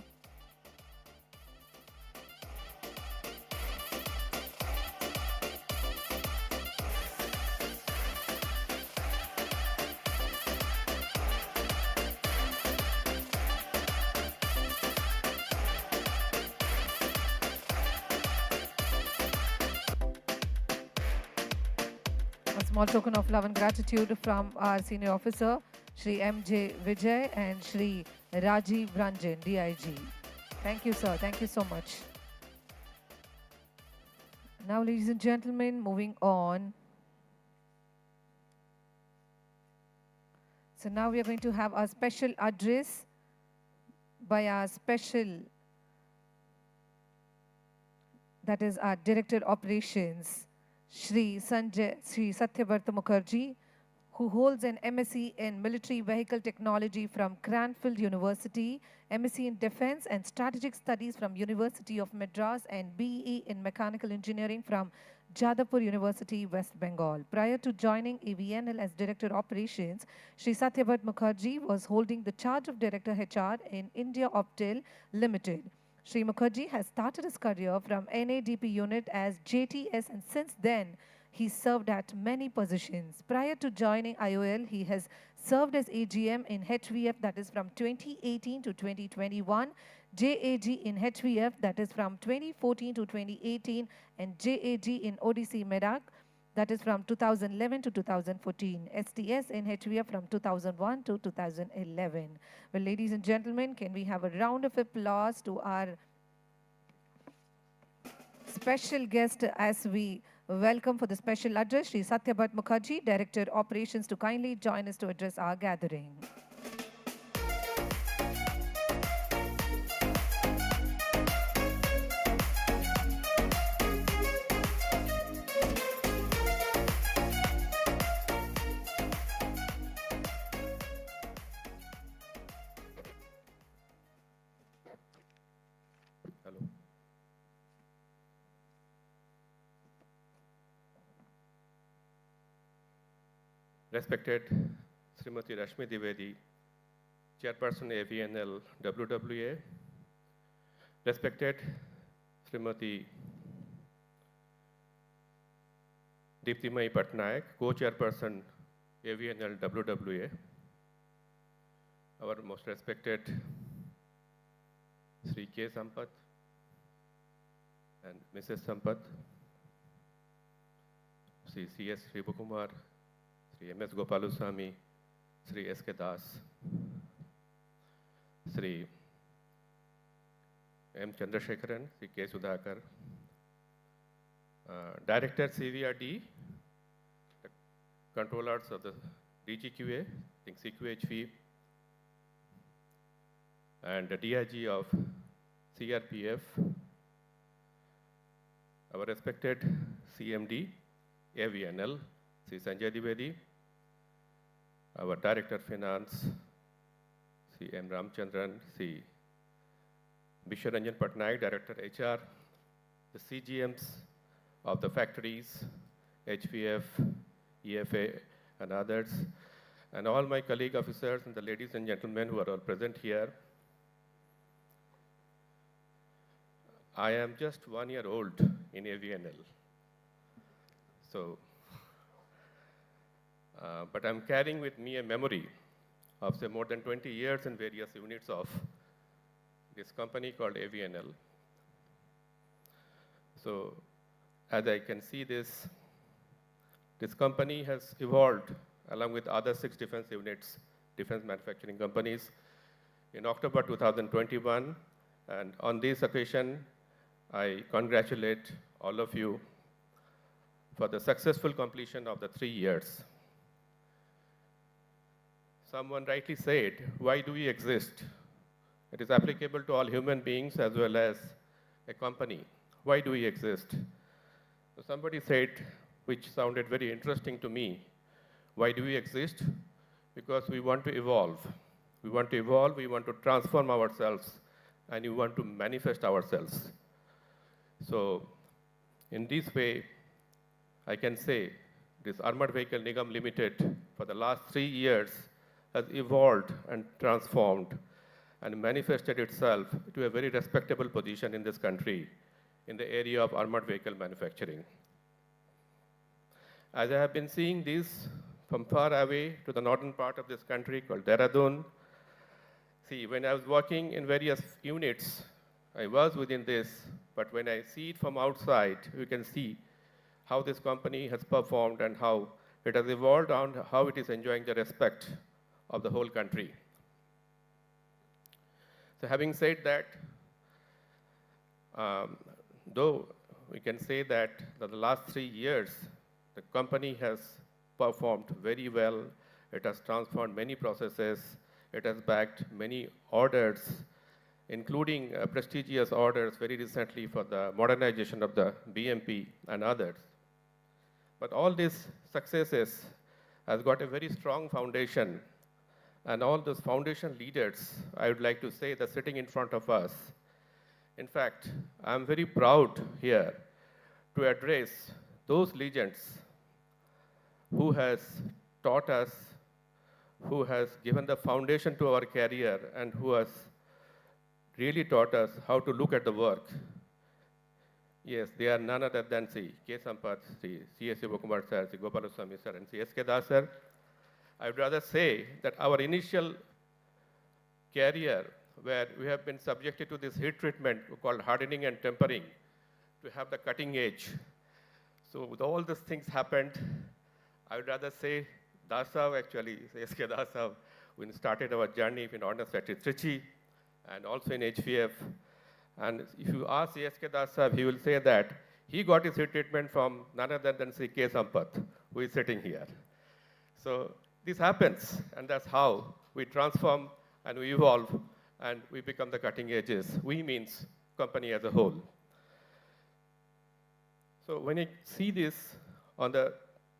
Speaker 2: A small token of love and gratitude from our senior officer, Shri M.J. Vijay and Shri Rajiv Ranjan, DIG. Thank you, sir. Thank you so much. Now, ladies and gentlemen, moving on. So now we are going to have our special address by our special, that is our Director Operations, Shri Satyavarta Mukherjee, who holds an MSc in Military Vehicle Technology from Cranfield University, MSc in Defense and Strategic Studies from University of Madras, and BE in Mechanical Engineering from Jadavpur University, West Bengal. Prior to joining AVNL as Director Operations, Shri Satyavarta Mukherjee was holding the charge of Director HR in India Optel Limited. Shri Mukherjee has started his career from NADP unit as JTS, and since then, he served at many positions. Prior to joining IOL, he has served as AGM in HVF, that is from 2018 to 2021, JAG in HVF, that is from 2014 to 2018, and JAG in ODC Medak, that is from 2011 to 2014, STS in HVF from 2001 to 2011. Well, ladies and gentlemen, can we have a round of applause to our special guest as we welcome for the special address, Shri Satyavarta Mukherjee, Director Operations, to kindly join us to address our gathering.
Speaker 10: Hello. Respected Srimati Rashmi Dwivedi, Chairperson AVNL WWA, respected Srimati Deeptimai Patnaik, Co-Chairperson AVNL WWA, our most respected Sri K. Sampath and Mrs. Sampath, Sri C.S. Sribukumar, Sri M.S. Gopaluswamy, Sri S.K. Das, Sri M. Chandrasekharan, Sri K. Sudhakar, Director CVRD, the controllers of the DGQA, I think CQHV, and the DIG of CRPF, our respected CMD, AVNL, Sri Sanjay Dwivedi, our Director Finance, Sri M. Ramchandran, Sri Vishwaranjan Patnaik, Director HR, the CGMs of the factories, HVF, EFA, and others, and all my colleague officers and the ladies and gentlemen who are all present here. I am just 1 year old in AVNL. So, but I'm carrying with me a memory of say more than 20 years in various units of this company called AVNL. So, as I can see this company has evolved along with other 6 defense units, defense manufacturing companies, in October 2021. And on this occasion, I congratulate all of you for the successful completion of the 3 years. Someone rightly said, why do we exist? It is applicable to all human beings as well as a company. Why do we exist? So somebody said, which sounded very interesting to me, why do we exist? Because we want to evolve. We want to evolve, we want to transform ourselves, and we want to manifest ourselves. So in this way, I can say this Armored Vehicle Nigam Limited for the last 3 years has evolved and transformed and manifested itself to a very respectable position in this country in the area of armored vehicle manufacturing. As I have been seeing this from far away to the northern part of this country called Dehradun, see, when I was working in various units, I was within this, but when I see it from outside, you can see how this company has performed and how it has evolved and how it is enjoying the respect of the whole country. So having said that, though we can say that the last 3 years, the company has performed very well. It has transformed many processes. It has backed many orders, including prestigious orders very recently for the modernization of the BMP and others. But all these successes has got a very strong foundation, and all those foundation leaders, I would like to say, that sitting in front of us. In fact, I'm very proud here to address those legends who has taught us, who has given the foundation to our career, and who has really taught us how to look at the work. Yes, they are none other than K. Sampath, C.S. Sivakumar sir, C. Gopalaswamy sir, and C.S.K. Das sir. I would rather say that our initial career, where we have been subjected to this heat treatment called hardening and tempering to have the cutting edge. So with all these things happened, I would rather say Dasav, actually, C.S.K. Dasav, we started our journey in Ordnance Factory Trichy and also in HVF. And if you ask C.S.K. Dasav, he will say that he got his heat treatment from none other than C.K. Sampath, who is sitting here. So this happens, and that's how we transform and we evolve and we become the cutting edges. We means company as a whole. So when you see this on the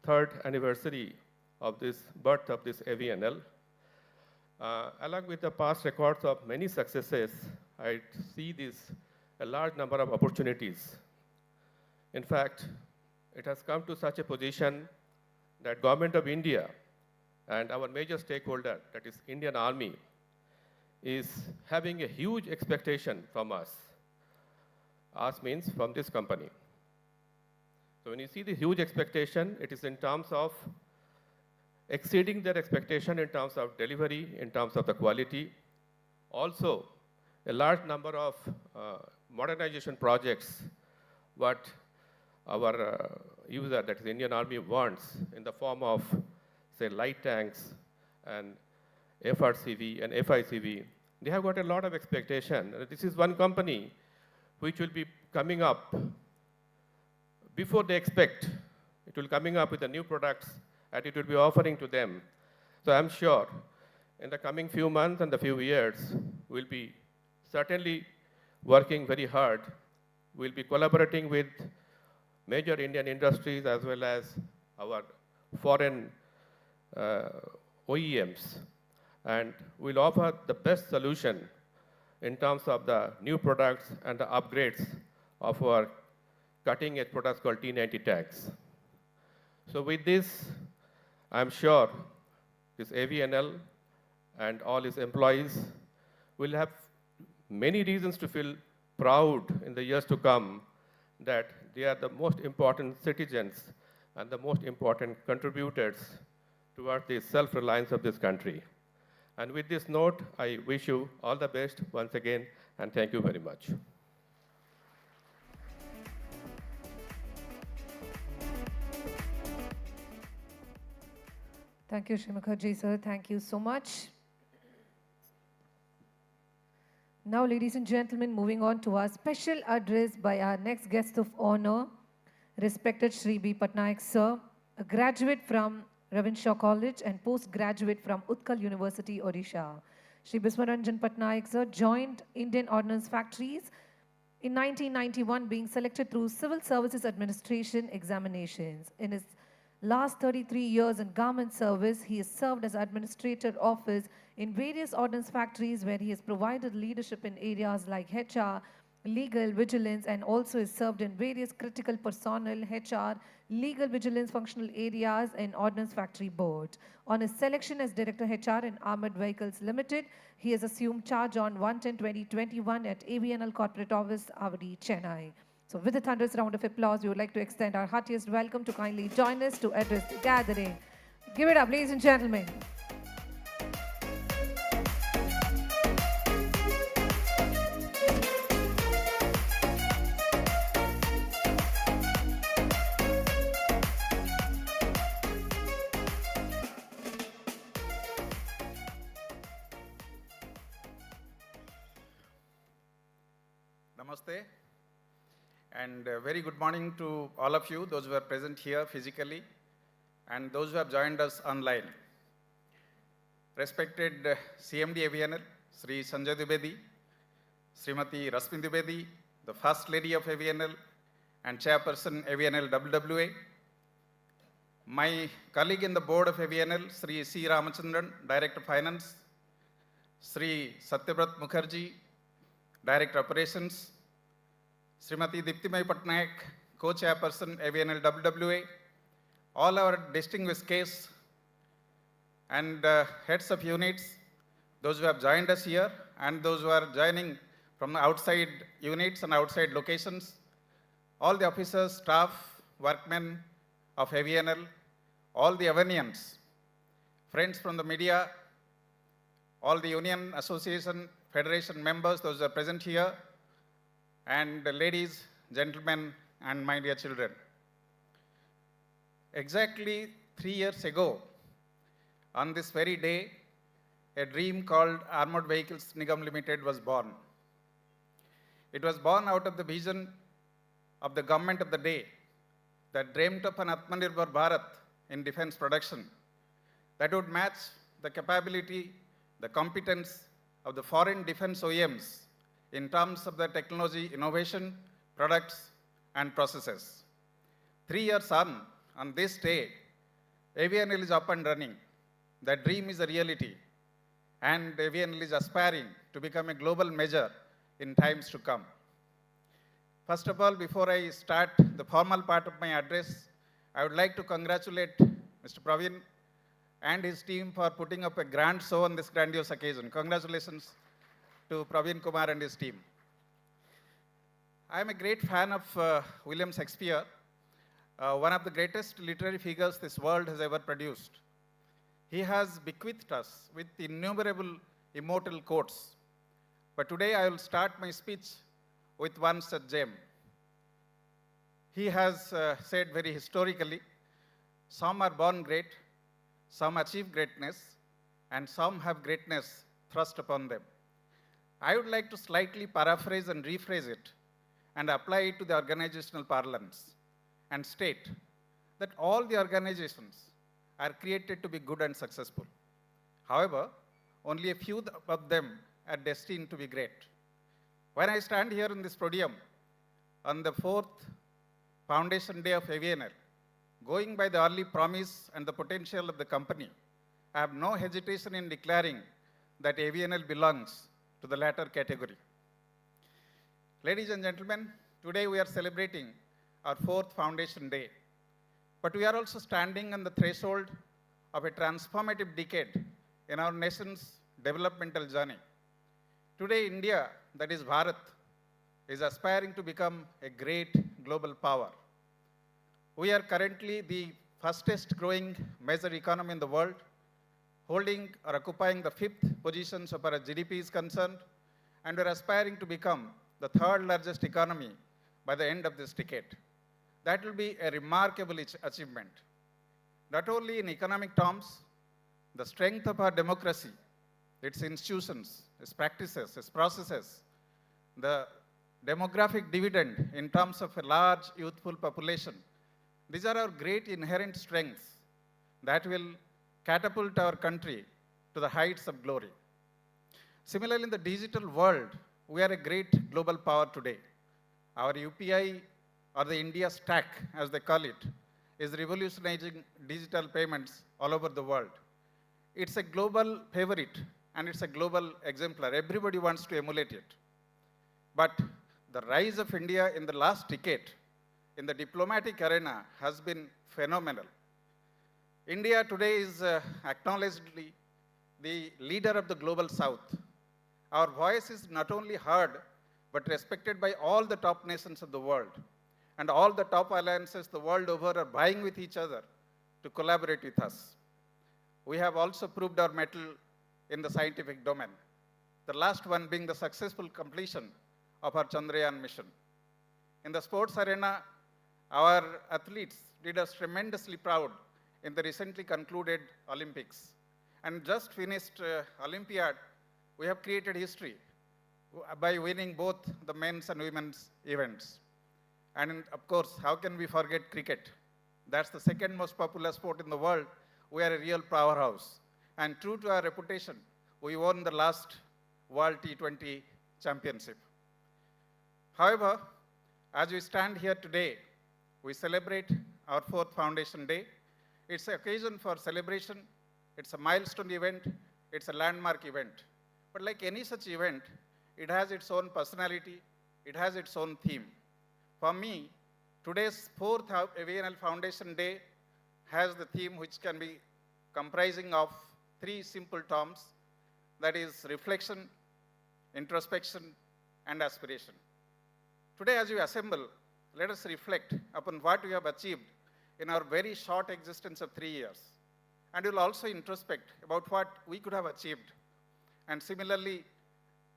Speaker 10: 3rd anniversary of this birth of this AVNL, along with the past records of many successes, I see this a large number of opportunities. In fact, it has come to such a position that Government of India and our major stakeholder, that is Indian Army, is having a huge expectation from us. Us means from this company. So when you see the huge expectation, it is in terms of exceeding their expectation in terms of delivery, in terms of the quality. Also, a large number of modernization projects, what our user, that is Indian Army, wants in the form of, say, light tanks and FRCV and FICV. They have got a lot of expectation. This is one company which will be coming up before they expect. It will coming up with the new products and it will be offering to them. So I'm sure in the coming few months and the few years, we'll be certainly working very hard. We'll be collaborating with major Indian industries as well as our foreign OEMs. And we'll offer the best solution in terms of the new products and the upgrades of our cutting-edge products called T90 tanks. So with this, I'm sure this AVNL and all its employees will have many reasons to feel proud in the years to come that they are the most important citizens and the most important contributors towards the self-reliance of this country. And with this note, I wish you all the best once again, and thank you very much.
Speaker 2: Thank you, Shri Mukherjee, sir. Thank you so much. Now, ladies and gentlemen, moving on to our special address by our next guest of honor, respected Shri B. Patnaik, sir, a graduate from Ravinshaw College and postgraduate from Utkal University, Odisha. Shri Biswaranjan Patnaik, sir, joined Indian Ordnance Factories in 1991, being selected through Civil Services Administration examinations. In his last 33 years in government service, he has served as administrator office in various ordnance factories where he has provided leadership in areas like HR, legal, vigilance, and also has served in various critical personnel, HR, Legal Vigilance Functional Areas and Ordnance Factory Board. On his selection as Director HR in Armored Vehicles Limited, he has assumed charge on 1/10/2021 at AVNL Corporate Office, Avadi, Chennai. So with a thunderous round of applause, we would like to extend our heartiest welcome to kindly join us to address the gathering. Give it up, ladies and gentlemen.
Speaker 9: Namaste, and very good morning to all of you, those who are present here physically, and those who have joined us online. Respected CMD AVNL, Sri Sanjay Dwivedi, Srimati Rasmi Dwivedi, the First Lady of AVNL, and Chairperson AVNL WWA, my colleague in the board of AVNL, Sri C. Ramachandran, Director Finance, Sri Satyabrat Mukherjee, Director Operations, Srimati Diptimai Patnaik, Co-Chairperson AVNL WWA, all our distinguished guests and heads of units, those who have joined us here and those who are joining from the outside units and outside locations, all the officers, staff, workmen of AVNL, all the Avanians, friends from the media, all the union, association, federation members, those who are present here, and ladies, gentlemen, and my dear children. Exactly 3 years ago, on this very day, a dream called Armored Vehicles Nigam Limited was born. It was born out of the vision of the government of the day that dreamt of an Atmanirbhar Bharat in defense production that would match the capability, the competence of the foreign defense OEMs in terms of the technology, innovation, products, and processes. 3 years on this day, AVNL is up and running. That dream is a reality, and AVNL is aspiring to become a global major in times to come. First of all, before I start the formal part of my address, I would like to congratulate Mr. Praveen and his team for putting up a grand show on this grandiose occasion. Congratulations to Praveen Kumar and his team. I am a great fan of William Shakespeare, one of the greatest literary figures this world has ever produced. He has bequeathed us with innumerable immortal quotes. But today I will start my speech with one such gem. He has said very historically, some are born great, some achieve greatness, and some have greatness thrust upon them. I would like to slightly paraphrase and rephrase it and apply it to the organizational parlance and state that all the organizations are created to be good and successful. However, only a few of them are destined to be great. When I stand here in this podium on the 4th foundation day of AVNL, going by the early promise and the potential of the company, I have no hesitation in declaring that AVNL belongs to the latter category. Ladies and gentlemen, today we are celebrating our 4th foundation day, but we are also standing on the threshold of a transformative decade in our nation's developmental journey. Today, India, that is Bharat, is aspiring to become a great global power. We are currently the fastest growing major economy in the world, holding or occupying the 5th position so far as GDP is concerned, and we are aspiring to become the 3rd largest economy by the end of this decade. That will be a remarkable achievement. Not only in economic terms, the strength of our democracy, its institutions, its practices, its processes, the demographic dividend in terms of a large youthful population, these are our great inherent strengths that will catapult our country to the heights of glory. Similarly, in the digital world, we are a great global power today. Our UPI, or the India stack, as they call it, is revolutionizing digital payments all over the world. It's a global favorite, and it's a global exemplar. Everybody wants to emulate it. But the rise of India in the last decade in the diplomatic arena has been phenomenal. India today is acknowledgedly the leader of the global south. Our voice is not only heard, but respected by all the top nations of the world. And all the top alliances the world over are vying with each other to collaborate with us. We have also proved our mettle in the scientific domain, the last one being the successful completion of our Chandrayaan mission. In the sports arena, our athletes did us tremendously proud in the recently concluded Olympics. And just finished Olympiad, we have created history by winning both the men's and women's events. And of course, how can we forget cricket? That's the second most popular sport in the world. We are a real powerhouse. And true to our reputation, we won the last World T20 Championship. However, as we stand here today, we celebrate our 4th Foundation Day. It's an occasion for celebration. It's a milestone event. It's a landmark event. But like any such event, it has its own personality. It has its own theme. For me, today's 4th AVNL Foundation Day has the theme which can be comprising of 3 simple terms, that is reflection, introspection, and aspiration. Today, as we assemble, let us reflect upon what we have achieved in our very short existence of 3 years. And we'll also introspect about what we could have achieved. And similarly,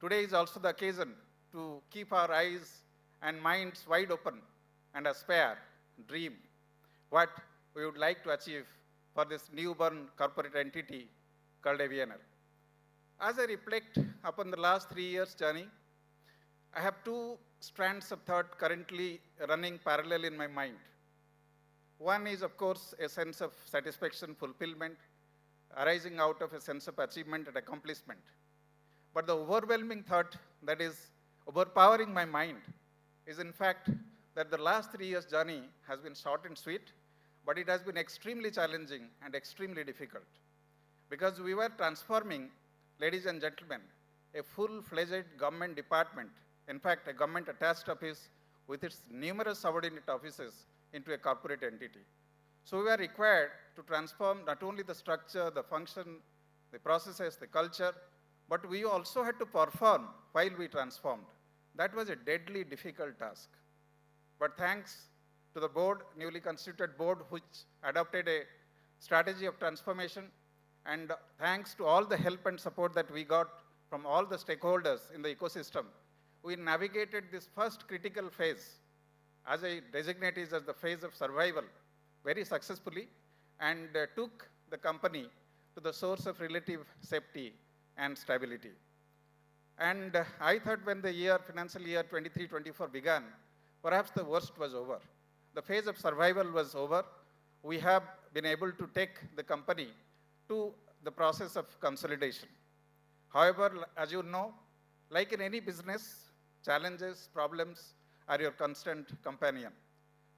Speaker 9: today is also the occasion to keep our eyes and minds wide open and aspire, dream what we would like to achieve for this newborn corporate entity called AVNL. As I reflect upon the last 3 years' journey, I have 2 strands of thought currently running parallel in my mind. One is, of course, a sense of satisfaction, fulfillment, arising out of a sense of achievement and accomplishment. But the overwhelming thought that is overpowering my mind is, in fact, that the last 3 years' journey has been short and sweet, but it has been extremely challenging and extremely difficult. Because we were transforming, ladies and gentlemen, a full-fledged government department, in fact, a government-attached office with its numerous subordinate offices into a corporate entity. So we were required to transform not only the structure, the function, the processes, the culture, but we also had to perform while we transformed. That was a deadly difficult task. But thanks to the board, newly constituted board, which adopted a strategy of transformation, and thanks to all the help and support that we got from all the stakeholders in the ecosystem, we navigated this first critical phase, as I designate it as the phase of survival, very successfully, and took the company to the source of relative safety and stability. And I thought when the financial year 23-24 began, perhaps the worst was over. The phase of survival was over. We have been able to take the company to the process of consolidation. However, as you know, like in any business, challenges, problems are your constant companion.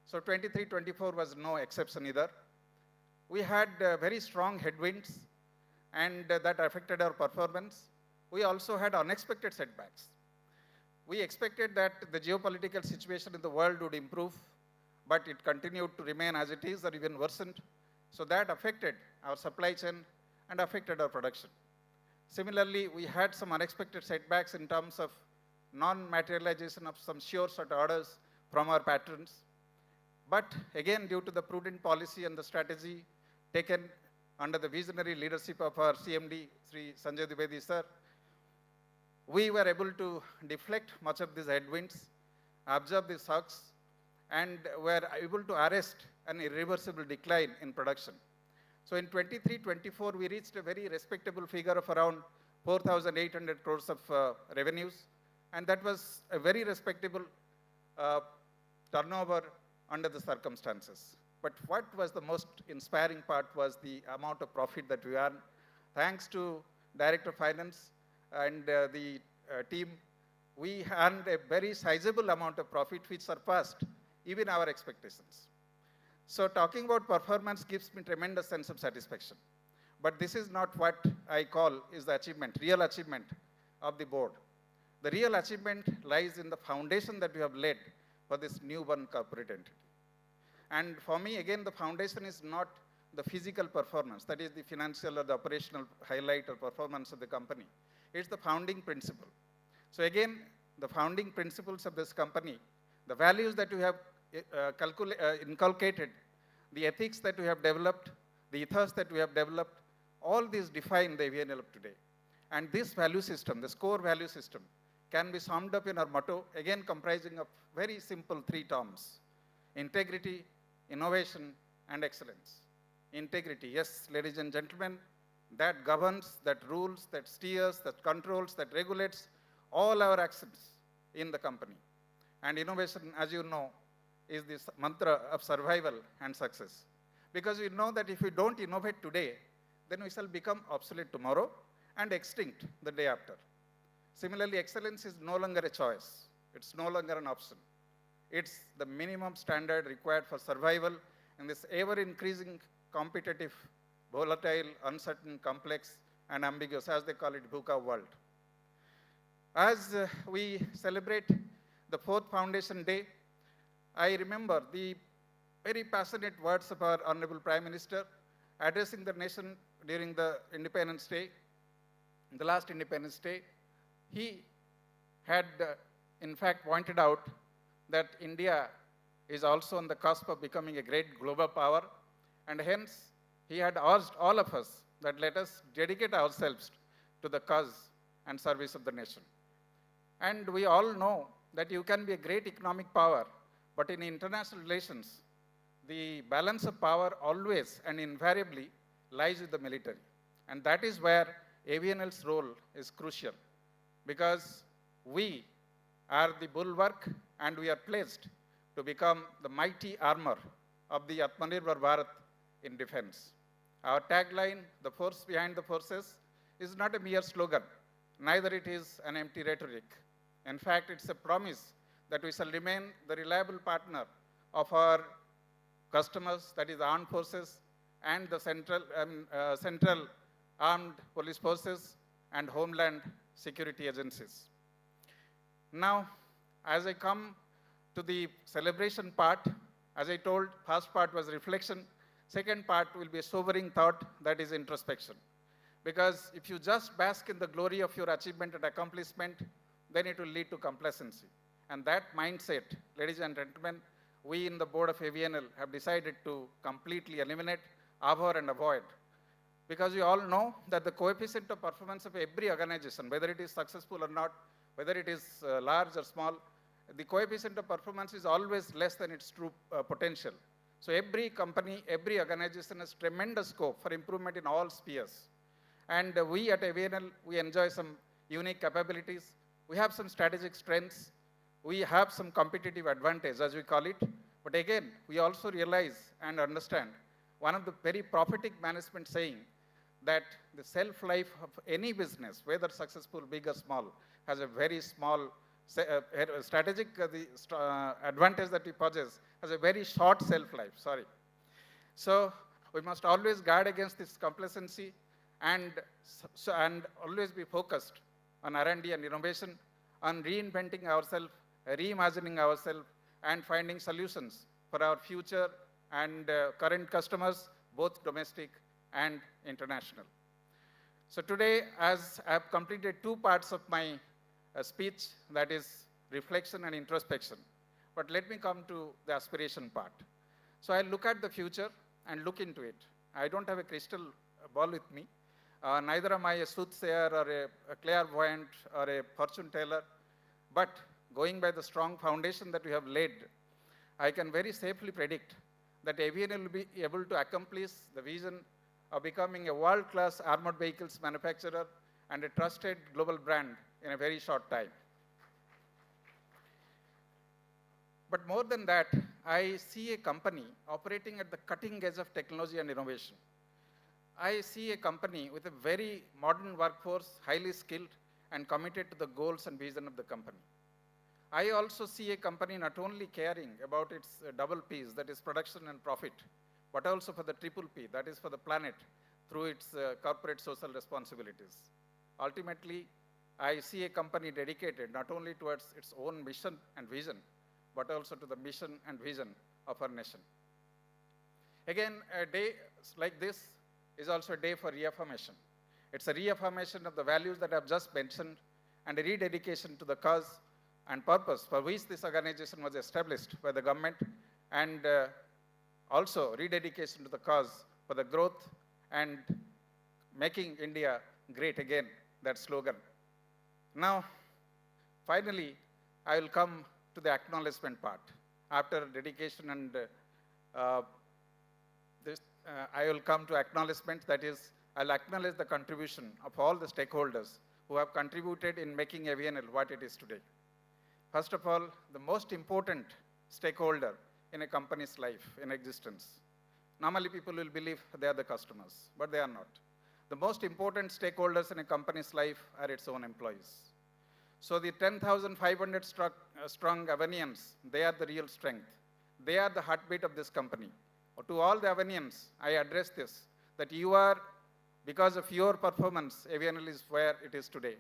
Speaker 9: So 23-24 was no exception either. We had very strong headwinds, and that affected our performance. We also had unexpected setbacks. We expected that the geopolitical situation in the world would improve, but it continued to remain as it is or even worsened. So that affected our supply chain and affected our production. Similarly, we had some unexpected setbacks in terms of non-materialization of some sure sort orders from our patrons. But again, due to the prudent policy and the strategy taken under the visionary leadership of our CMD, Sri Sanjay Dwivedi sir, we were able to deflect much of these headwinds, absorb these shocks, and were able to arrest an irreversible decline in production. So in 23-24, we reached a very respectable figure of around 4,800 crores of revenues, and that was a very respectable turnover under the circumstances. But what was the most inspiring part was the amount of profit that we earned. Thanks to Director of Finance and the team, we earned a very sizable amount of profit which surpassed even our expectations. So talking about performance gives me tremendous sense of satisfaction. But this is not what I call is the achievement, real achievement of the board. The real achievement lies in the foundation that we have laid for this newborn corporate entity. And for me, again, the foundation is not the physical performance, that is the financial or the operational highlight or performance of the company. It's the founding principle. So again, the founding principles of this company, the values that we have inculcated, the ethics that we have developed, the ethos that we have developed, all these define the AVNL of today. And this value system, this core value system, can be summed up in our motto, again comprising of very simple 3 terms: integrity, innovation, and excellence. Integrity, yes, ladies and gentlemen, that governs, that rules, that steers, that controls, that regulates all our actions in the company. And innovation, as you know, is this mantra of survival and success. Because we know that if we don't innovate today, then we shall become obsolete tomorrow and extinct the day after. Similarly, excellence is no longer a choice. It's no longer an option. It's the minimum standard required for survival in this ever-increasing, competitive, volatile, uncertain, complex, and ambiguous, as they call it, VUCA world. As we celebrate the 4th Foundation Day, I remember the very passionate words of our Honorable Prime Minister addressing the nation during the Independence Day, the last Independence Day. He had, in fact, pointed out that India is also on the cusp of becoming a great global power, and hence he had urged all of us that let us dedicate ourselves to the cause and service of the nation. And we all know that you can be a great economic power, but in international relations, the balance of power always and invariably lies with the military. And that is where AVNL's role is crucial, because we are the bulwark and we are placed to become the mighty armor of the Atmanirbhar Bharat in defense. Our tagline, the force behind the forces, is not a mere slogan, neither it is an empty rhetoric. In fact, it's a promise that we shall remain the reliable partner of our customers, that is the armed forces and the central armed police forces and homeland security agencies. Now, as I come to the celebration part, as I told, first part was reflection, second part will be a sobering thought, that is introspection. Because if you just bask in the glory of your achievement and accomplishment, then it will lead to complacency. And that mindset, ladies and gentlemen, we in the board of AVNL have decided to completely eliminate, abhor and avoid. Because we all know that the coefficient of performance of every organization, whether it is successful or not, whether it is large or small, the coefficient of performance is always less than its true potential. So every company, every organization has tremendous scope for improvement in all spheres. And we at AVNL, we enjoy some unique capabilities. We have some strategic strengths. We have some competitive advantage, as we call it. But again, we also realize and understand one of the very prophetic management saying that the shelf life of any business, whether successful, big or small, has a very small strategic advantage that we possess has a very short shelf life, So we must always guard against this complacency and always be focused on R&D and innovation, on reinventing ourselves, reimagining ourselves, and finding solutions for our future and current customers, both domestic and international. So today, as I have completed 2 parts of my speech, that is reflection and introspection. But let me come to the aspiration part. So I look at the future and look into it. I don't have a crystal ball with me. Neither am I a soothsayer or a clairvoyant or a fortune teller. But going by the strong foundation that we have laid, I can very safely predict that AVNL will be able to accomplish the vision of becoming a world-class armored vehicles manufacturer and a trusted global brand in a very short time. But more than that, I see a company operating at the cutting edge of technology and innovation. I see a company with a very modern workforce, highly skilled and committed to the goals and vision of the company. I also see a company not only caring about its double Ps, that is production and profit, but also for the triple P, that is for the planet, through its corporate social responsibilities. Ultimately, I see a company dedicated not only towards its own mission and vision, but also to the mission and vision of our nation. Again, a day like this is also a day for reaffirmation. It's a reaffirmation of the values that I've just mentioned and a rededication to the cause and purpose for which this organization was established by the government, and also rededication to the cause for the growth and making India great again, that slogan. Now, finally, I will come to the acknowledgement part. After dedication and I will come to acknowledgement, that is, I'll acknowledge the contribution of all the stakeholders who have contributed in making AVNL what it is today. First of all, the most important stakeholder in a company's life, in existence. Normally people will believe they are the customers, but they are not. The most important stakeholders in a company's life are its own employees. So the 10,500 strong Avanians, they are the real strength. They are the heartbeat of this company. To all the Avanians, I address this, that you are, because of your performance, AVNL is where it is today.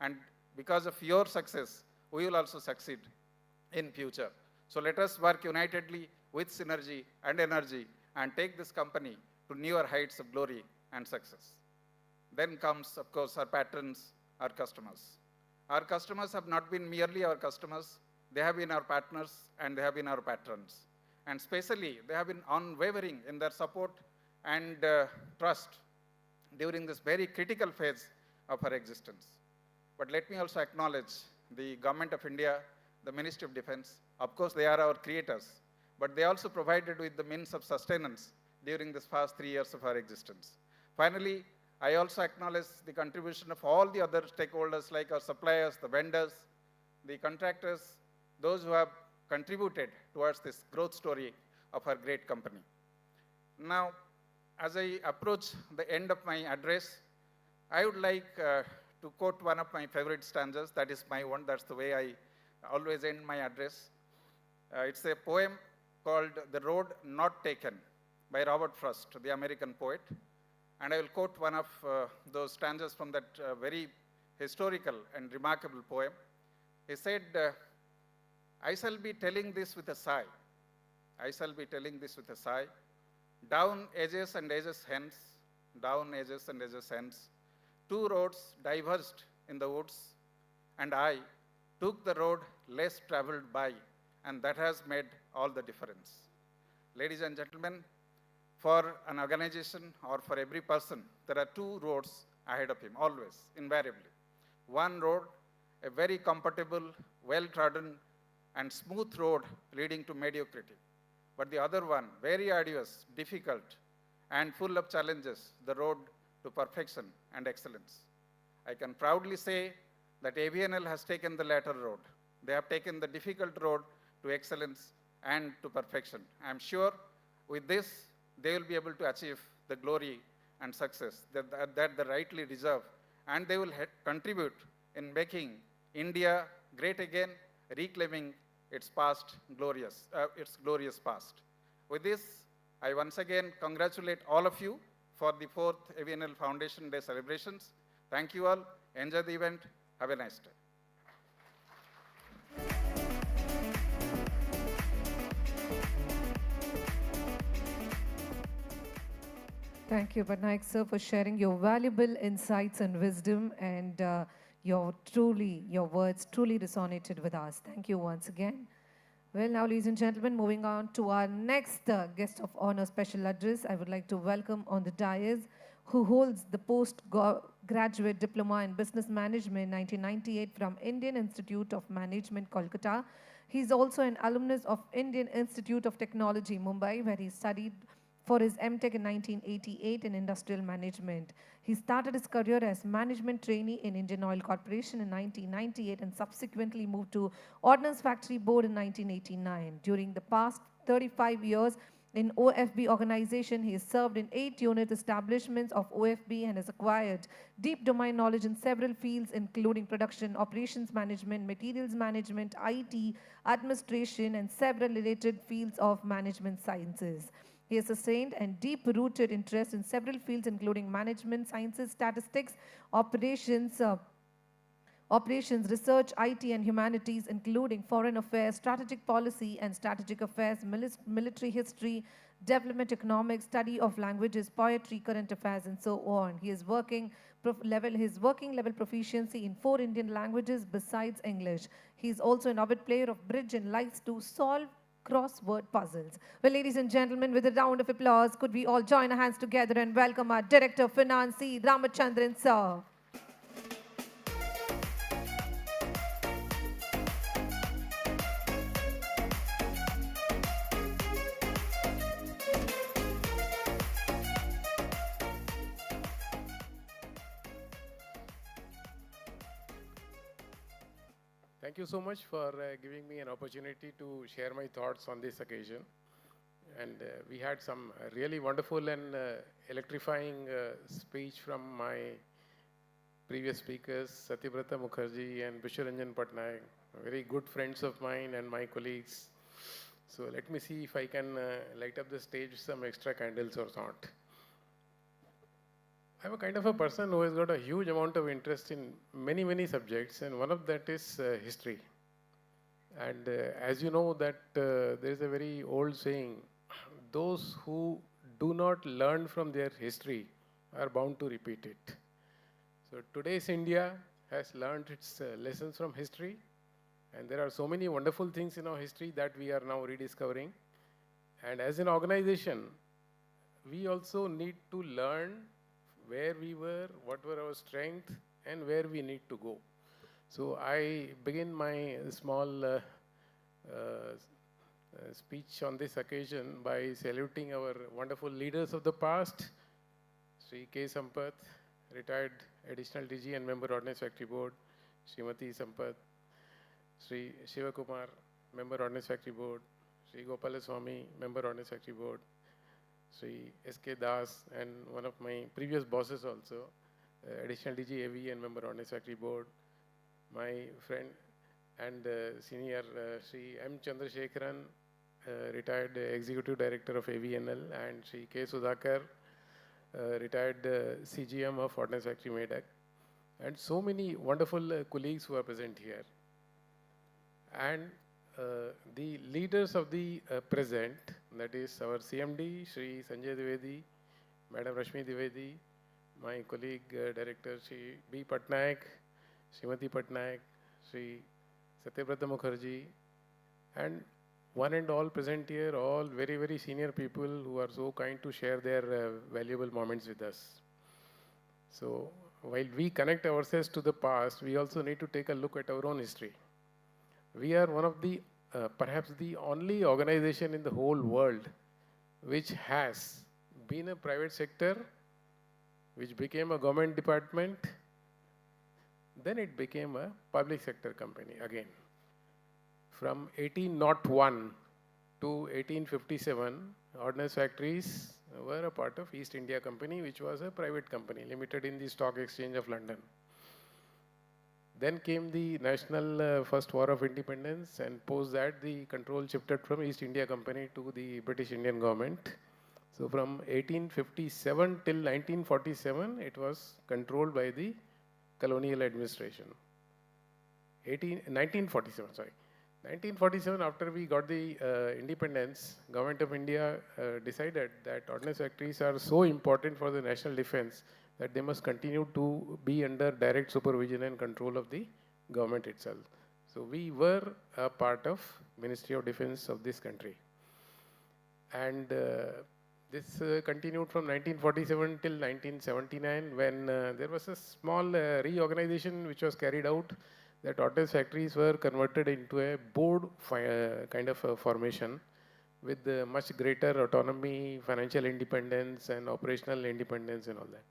Speaker 9: And because of your success, we will also succeed in future. So let us work unitedly with synergy and energy and take this company to newer heights of glory and success. Then comes, of course, our patrons, our customers. Our customers have not been merely our customers, they have been our partners and they have been our patrons. And especially, they have been unwavering in their support and trust during this very critical phase of our existence. But let me also acknowledge the Government of India, the Ministry of Defense. Of course, they are our creators, but they also provided with the means of sustenance during this past 3 years of our existence. Finally, I also acknowledge the contribution of all the other stakeholders like our suppliers, the vendors, the contractors, those who have contributed towards this growth story of our great company. Now, as I approach the end of my address, I would like to quote one of my favorite stanzas. That is my one, that's the way I always end my address. It's a poem called The Road Not Taken by Robert Frost, the American poet. And I will quote one of those stanzas from that very historical and remarkable poem. He said, I shall be telling this with a sigh. I shall be telling this with a sigh. Down ages and ages hence, down ages and ages hence, two roads diverged in the woods, and I took the road less traveled by, and that has made all the difference. Ladies and gentlemen, for an organization or for every person, there are two roads ahead of him, always, invariably. One road, a very comfortable, well-trodden, and smooth road leading to mediocrity. But the other one, very arduous, difficult, and full of challenges, the road to perfection and excellence. I can proudly say that AVNL has taken the latter road. They have taken the difficult road to excellence and to perfection. I am sure with this, they will be able to achieve the glory and success that they rightly deserve. And they will contribute in making India great again, reclaiming its glorious past. With this, I once again congratulate all of you for the 4th AVNL Foundation Day celebrations. Thank you all. Enjoy the event. Have a nice day.
Speaker 2: Thank you, Patnaik sir, for sharing your valuable insights and wisdom, and your words truly resonated with us. Thank you once again. Well, now, ladies and gentlemen, moving on to our next guest of honor special address, I would like to welcome on the dais, who holds the postgraduate diploma in business management 1998 from Indian Institute of Management, Kolkata. He is also an alumnus of Indian Institute of Technology, Mumbai, where he studied for his MTech in 1988 in industrial management. He started his career as management trainee in Indian Oil Corporation in 1998 and subsequently moved to Ordnance Factory Board in 1989. During the past 35 years in OFB organization, he has served in 8 unit establishments of OFB and has acquired deep domain knowledge in several fields, including production, operations management, materials management, IT, administration, and several related fields of management sciences. He has sustained and deep-rooted interest in several fields, including management sciences, statistics, operations, research, IT, and humanities, including foreign affairs, strategic policy, and strategic affairs, military history, development economics, study of languages, poetry, current affairs, and so on. He is his working level proficiency in 4 Indian languages besides English. He is also an avid player of bridge and likes to solve crossword puzzles. Well, ladies and gentlemen, with a round of applause, could we all join our hands together and welcome our Director of Finance, C. Ramachandran, sir.
Speaker 8: Thank you so much for giving me an opportunity to share my thoughts on this occasion. And we had some really wonderful and electrifying speech from my previous speakers, Satyabrata Mukherjee and Vishwaranjan Patnaik, very good friends of mine and my colleagues. So let me see if I can light up the stage with some extra candles or not. I'm a kind of a person who has got a huge amount of interest in many, many subjects, and one of that is history. And as you know that there is a very old saying, those who do not learn from their history are bound to repeat it. So today's India has learned its lessons from history, and there are so many wonderful things in our history that we are now rediscovering. And as an organization, we also need to learn where we were, what were our strengths, and where we need to go. So I begin my small speech on this occasion by saluting our wonderful leaders of the past, Sri K. Sampath, retired Additional DG and Member Ordnance Factory Board, Srimati Sampath, Sri Shivakumar, Member Ordnance Factory Board, Sri Gopalaswamy, Member Ordnance Factory Board, Sri S.K. Das, and one of my previous bosses also, Additional DG AV and Member Ordnance Factory Board, my friend and senior Sri M. Chandrasekharan, retired Executive Director of AVNL, and Sri K. Sudhakar, retired CGM of Ordnance Factory Medak, and so many wonderful colleagues who are present here. And the leaders of the present, that is our CMD, Sri Sanjay Dwivedi, Madam Rashmi Dwivedi, my colleague Director Sri B. Patnaik, Srimati Patnaik, Sri Satyabrata Mukherjee, and one and all present here, all very, very senior people who are so kind to share their valuable moments with us. So while we connect ourselves to the past, we also need to take a look at our own history. We are one of the, perhaps the only organization in the whole world which has been a private sector, which became a government department, then it became a public sector company again. From 1801 to 1857, Ordnance Factories were a part of East India Company, which was a private company, limited in the Stock Exchange of London. Then came the National First War of Independence, and post that the control shifted from East India Company to the British Indian government. So from 1857 till 1947, it was controlled by the colonial administration. 1947, sorry. 1947, after we got the independence, Government of India decided that ordnance factories are so important for the national defense that they must continue to be under direct supervision and control of the government itself. So we were a part of Ministry of Defense of this country. And this continued from 1947 till 1979, when there was a small reorganization which was carried out, that ordnance factories were converted into a board kind of a formation with much greater autonomy, financial independence, and operational independence and all that.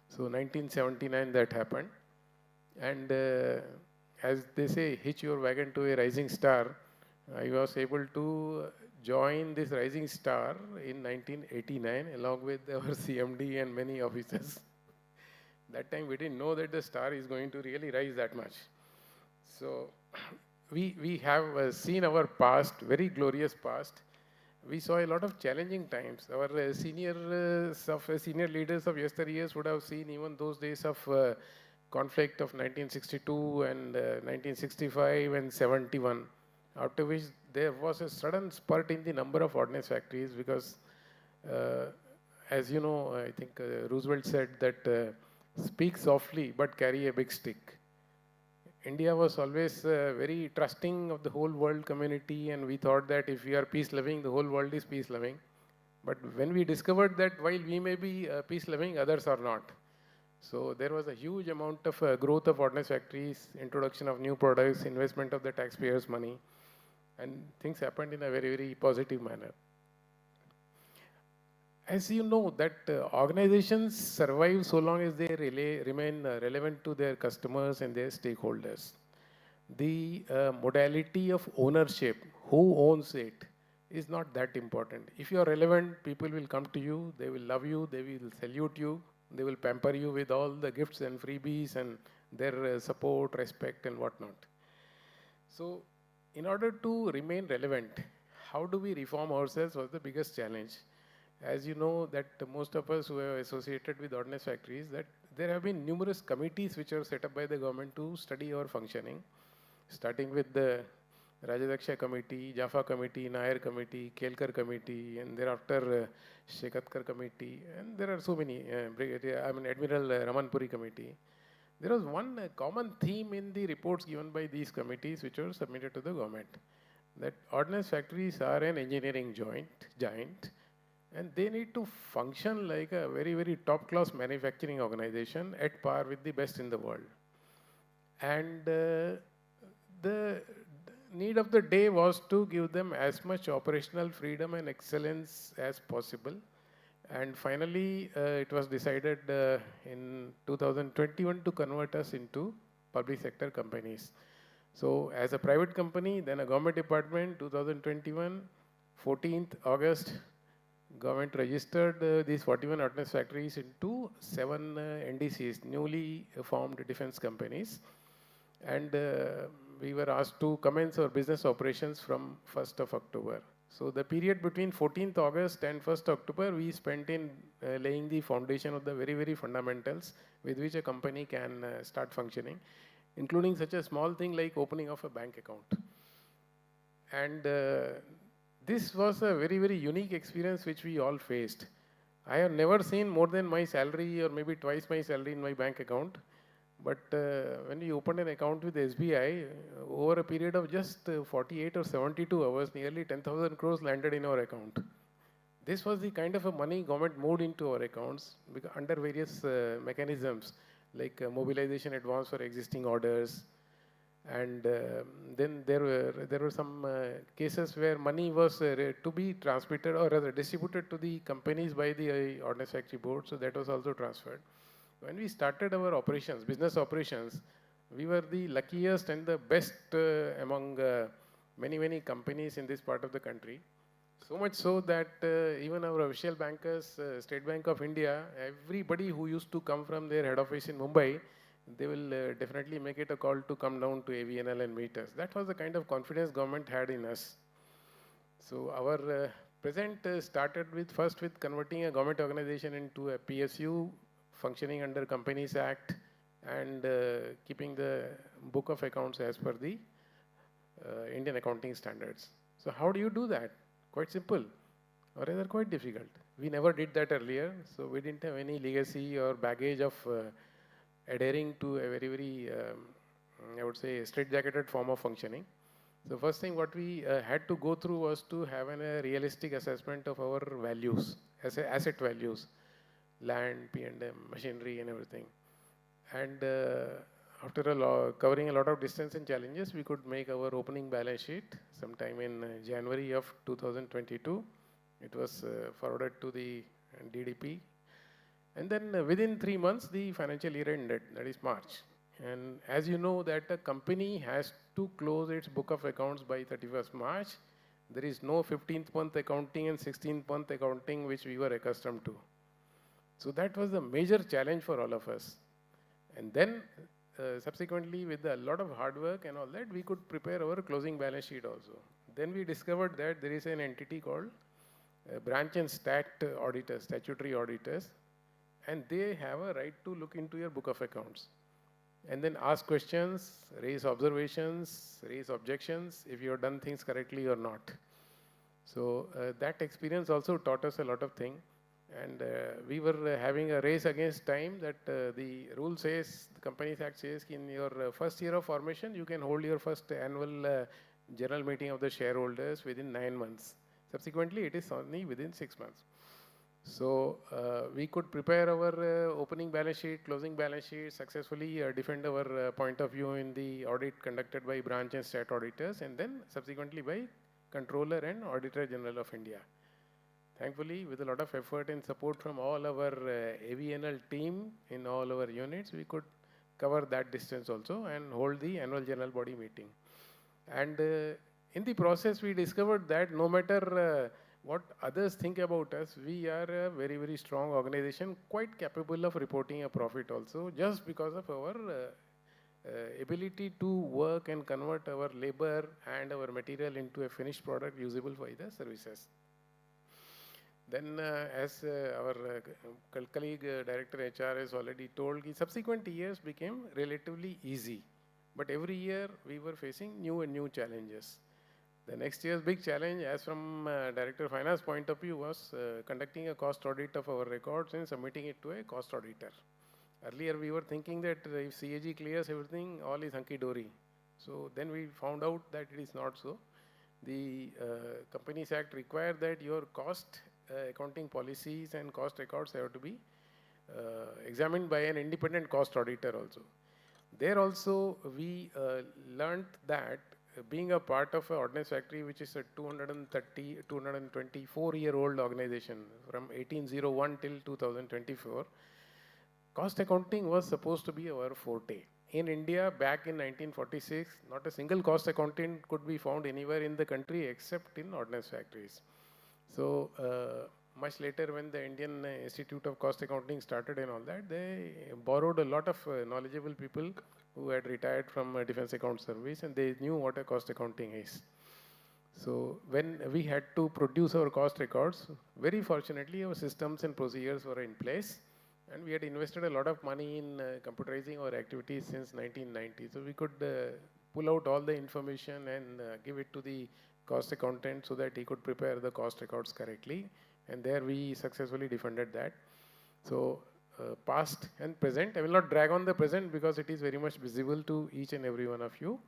Speaker 8: So 1979 that happened. And as they say, hitch your wagon to a rising star. I was able to join this rising star in 1989 along with our CMD and many officers. That time we didn't know that the star is going to really rise that much. So we have seen our past, very glorious past. We saw a lot of challenging times. Our senior leaders of yesteryears would have seen even those days of conflict of 1962 and 1965 and 71, after which there was a sudden spurt in the number of ordnance factories, because Uh, as you know, I think Roosevelt said that speak softly but carry a big stick. India was always very trusting of the whole world community, and we thought that if we are peace loving, the whole world is peace loving. But when we discovered that while we may be peace loving, others are not. So there was a huge amount of growth of ordnance factories, introduction of new products, investment of the taxpayers' money, and things happened in a very, very positive manner. As you know, that organizations survive so long as they remain relevant to their customers and their stakeholders. The modality of ownership, who owns it, is not that important. If you are relevant, people will come to you, they will love you, they will salute you, they will pamper you with all the gifts and freebies and their support, respect, and whatnot. So, in order to remain relevant, how do we reform ourselves was the biggest challenge. As you know, that most of us who are associated with ordnance factories, that there have been numerous committees which are set up by the government to study our functioning, starting with the Rajadaksha Committee, Jaffa Committee, Nair Committee, Kelkar Committee, and thereafter Shekatkar Committee, and there are so many, Admiral Ramanpuri Committee. There was one common theme in the reports given by these committees which were submitted to the government, that ordnance factories are an engineering giant, and they need to function like a very, very top-class manufacturing organization at par with the best in the world. And the need of the day was to give them as much operational freedom and excellence as possible. And finally, it was decided in 2021 to convert us into public sector companies. So as a private company, then a government department, 2021, 14th August, government registered these 41 ordnance factories into 7 NDCs, newly formed defense companies. And we were asked to commence our business operations from 1st of October. So the period between 14th August and 1st October, we spent in laying the foundation of the very, very fundamentals with which a company can start functioning, including such a small thing like opening of a bank account. And this was a very, very unique experience which we all faced. I have never seen more than my salary or maybe twice my salary in my bank account. But when we opened an account with SBI, over a period of just 48 or 72 hours, nearly 10,000 crores landed in our account. This was the kind of a money government moved into our accounts under various mechanisms, like mobilization advance for existing orders. And then there were some cases where money was to be transmitted or rather distributed to the companies by the Ordnance Factory Board, so that was also transferred. When we started our operations, business operations, we were the luckiest and the best among many, many companies in this part of the country. So much so that even our official bankers, State Bank of India, everybody who used to come from their head office in Mumbai, they will definitely make it a call to come down to AVNL and meet us. That was the kind of confidence government had in us. So our present started with first with converting a government organization into a PSU, functioning under Companies Act, and keeping the book of accounts as per the Indian accounting standards. So how do you do that? Quite simple, or rather quite difficult. We never did that earlier, so we didn't have any legacy or baggage of adhering to a very, very, I would say, straight-jacketed form of functioning. So first thing what we had to go through was to have a realistic assessment of our values, asset values, land, P&M, machinery, and everything. And after covering a lot of distance and challenges, we could make our opening balance sheet sometime in January of 2022. It was forwarded to the DDP. And then within 3 months, the financial year ended, that is March. And as you know that a company has to close its book of accounts by 31st March. There is no 15th month accounting and 16th month accounting which we were accustomed to. So that was a major challenge for all of us. And then subsequently with a lot of hard work and all that, we could prepare our closing balance sheet also. Then we discovered that there is an entity called branch and statutory auditors, and they have a right to look into your book of accounts and then ask questions, raise observations, raise objections if you have done things correctly or not. So that experience also taught us a lot of things. And we were having a race against time that the rule says, the Companies Act says, in your first year of formation, you can hold your first annual general meeting of the shareholders within 9 months. Subsequently, it is only within 6 months. So we could prepare our opening balance sheet, closing balance sheet, successfully defend our point of view in the audit conducted by branch and state auditors, and then subsequently by Controller and Auditor General of India. Thankfully, with a lot of effort and support from all our AVNL team in all our units, we could cover that distance also and hold the annual general body meeting. And in the process, we discovered that no matter what others think about us, we are a very, very strong organization, quite capable of reporting a profit also, just because of our ability to work and convert our labor and our material into a finished product usable for the services. Then, as our colleague Director HR has already told, the subsequent years became relatively easy. But every year we were facing new and new challenges. The next year's big challenge, as from Director of Finance point of view, was conducting a cost audit of our records and submitting it to a cost auditor. Earlier we were thinking that if CAG clears everything, all is hunky-dory. So then we found out that it is not so. The Companies Act required that your cost accounting policies and cost records have to be examined by an independent cost auditor also. There also we learned that being a part of an ordnance factory, which is a 224-year-old organization from 1801 till 2024, cost accounting was supposed to be our forte. In India, back in 1946, not a single cost accountant could be found anywhere in the country except in ordnance factories. So much later, when the Indian Institute of Cost Accounting started and all that, they borrowed a lot of knowledgeable people who had retired from Defense Account Service, and they knew what a cost accounting is. So when we had to produce our cost records, very fortunately, our systems and procedures were in place, and we had invested a lot of money in computerizing our activities since 1990. So we could pull out all the information and give it to the cost accountant so that he could prepare the cost records correctly. And there we successfully defended that. So past and present, I will not drag on the present because it is very much visible to each and every one of you.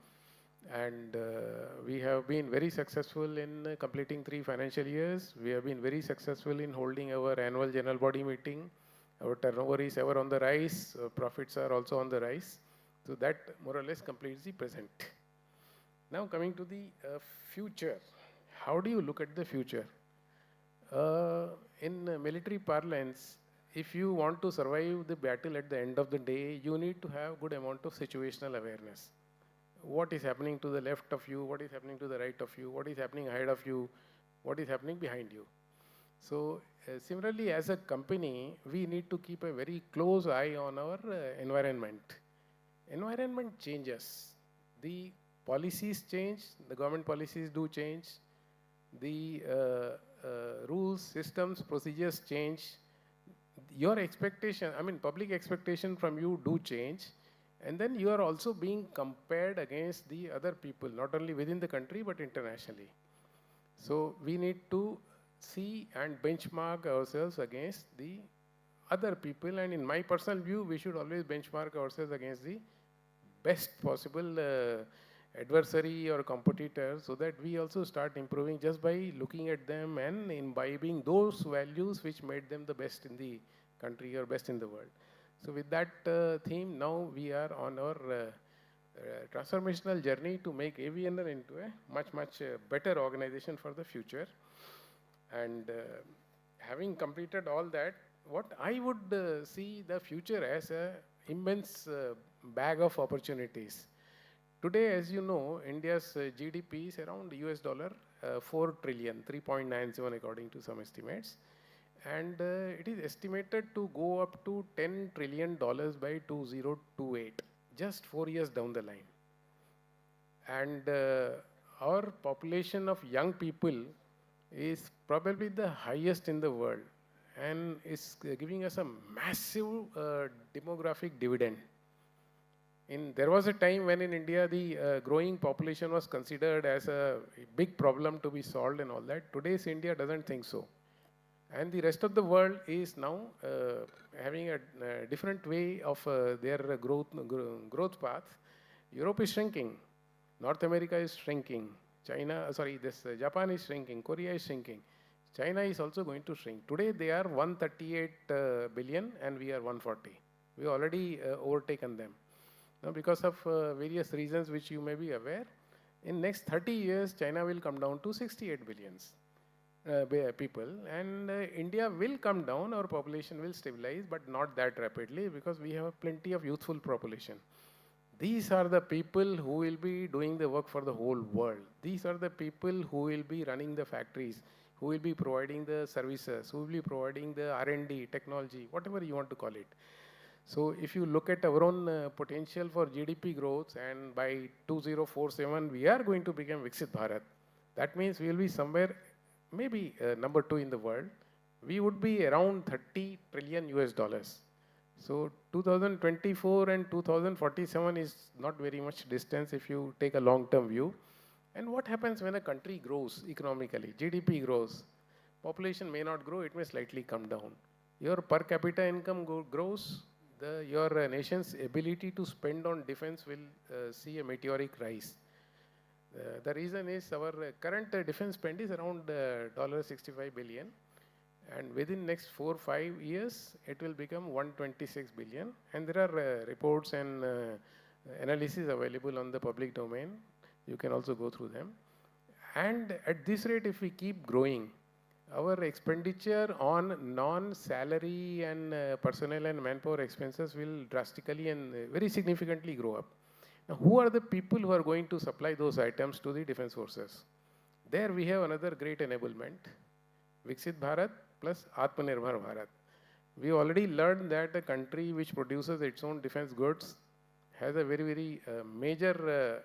Speaker 8: And we have been very successful in completing 3 financial years. We have been very successful in holding our annual general body meeting. Our turnover is ever on the rise. Profits are also on the rise. So that more or less completes the present. Now coming to the future. How do you look at the future? In military parlance, if you want to survive the battle at the end of the day, you need to have good amount of situational awareness. What is happening to the left of you? What is happening to the right of you? What is happening ahead of you? What is happening behind you? So similarly, as a company, we need to keep a very close eye on our environment. Environment changes. The policies change. The government policies do change. The rules, systems, procedures change. Your expectation, I mean, public expectation from you do change. And then you are also being compared against the other people, not only within the country, but internationally. So we need to see and benchmark ourselves against the other people. And in my personal view, we should always benchmark ourselves against the best possible adversary or competitor, so that we also start improving just by looking at them and imbibing those values which made them the best in the country or best in the world. So with that theme, now we are on our transformational journey to make AVNL into a much better organization for the future. And having completed all that, what I would see the future as a immense bag of opportunities. Today, as you know, India's GDP is around US dollar 4 trillion, 3.97 according to some estimates. And it is estimated to go up to $10 trillion by 2028, just 4 years down the line. And our population of young people is probably the highest in the world and is giving us a massive demographic dividend. There was a time when in India the growing population was considered as a big problem to be solved and all that. Today's India doesn't think so. And the rest of the world is now having a different way of their growth path. Europe is shrinking. North America is shrinking. Japan is shrinking. Korea is shrinking. China is also going to shrink. Today they are 138 billion and we are 140. We already overtaken them. Now because of various reasons which you may be aware, in next 30 years China will come down to 68 billions people, and India will come down, our population will stabilize, but not that rapidly because we have plenty of youthful population. These are the people who will be doing the work for the whole world. These are the people who will be running the factories, who will be providing the services, who will be providing the R&D, technology, whatever you want to call it. So if you look at our own potential for GDP growth, and by 2047 we are going to become Viksit Bharat, that means we will be somewhere maybe number 2 in the world. We would be around 30 trillion US dollars. So 2024 and 2047 is not very much distance if you take a long-term view. And what happens when a country grows economically? GDP grows. Population may not grow, it may slightly come down. Your per capita income grows, your nation's ability to spend on defense will see a meteoric rise. The reason is our current defense spend is around $65 billion, and within next 4-5 years it will become 126 billion. And there are reports and analysis available on the public domain. You can also go through them. And at this rate, if we keep growing, our expenditure on non-salary and personnel and manpower expenses will drastically and very significantly grow up. Now, who are the people who are going to supply those items to the defense forces? There we have another great enablement, Viksit Bharat plus Atmanirbhar Bharat. We already learned that a country which produces its own defense goods has a very, very major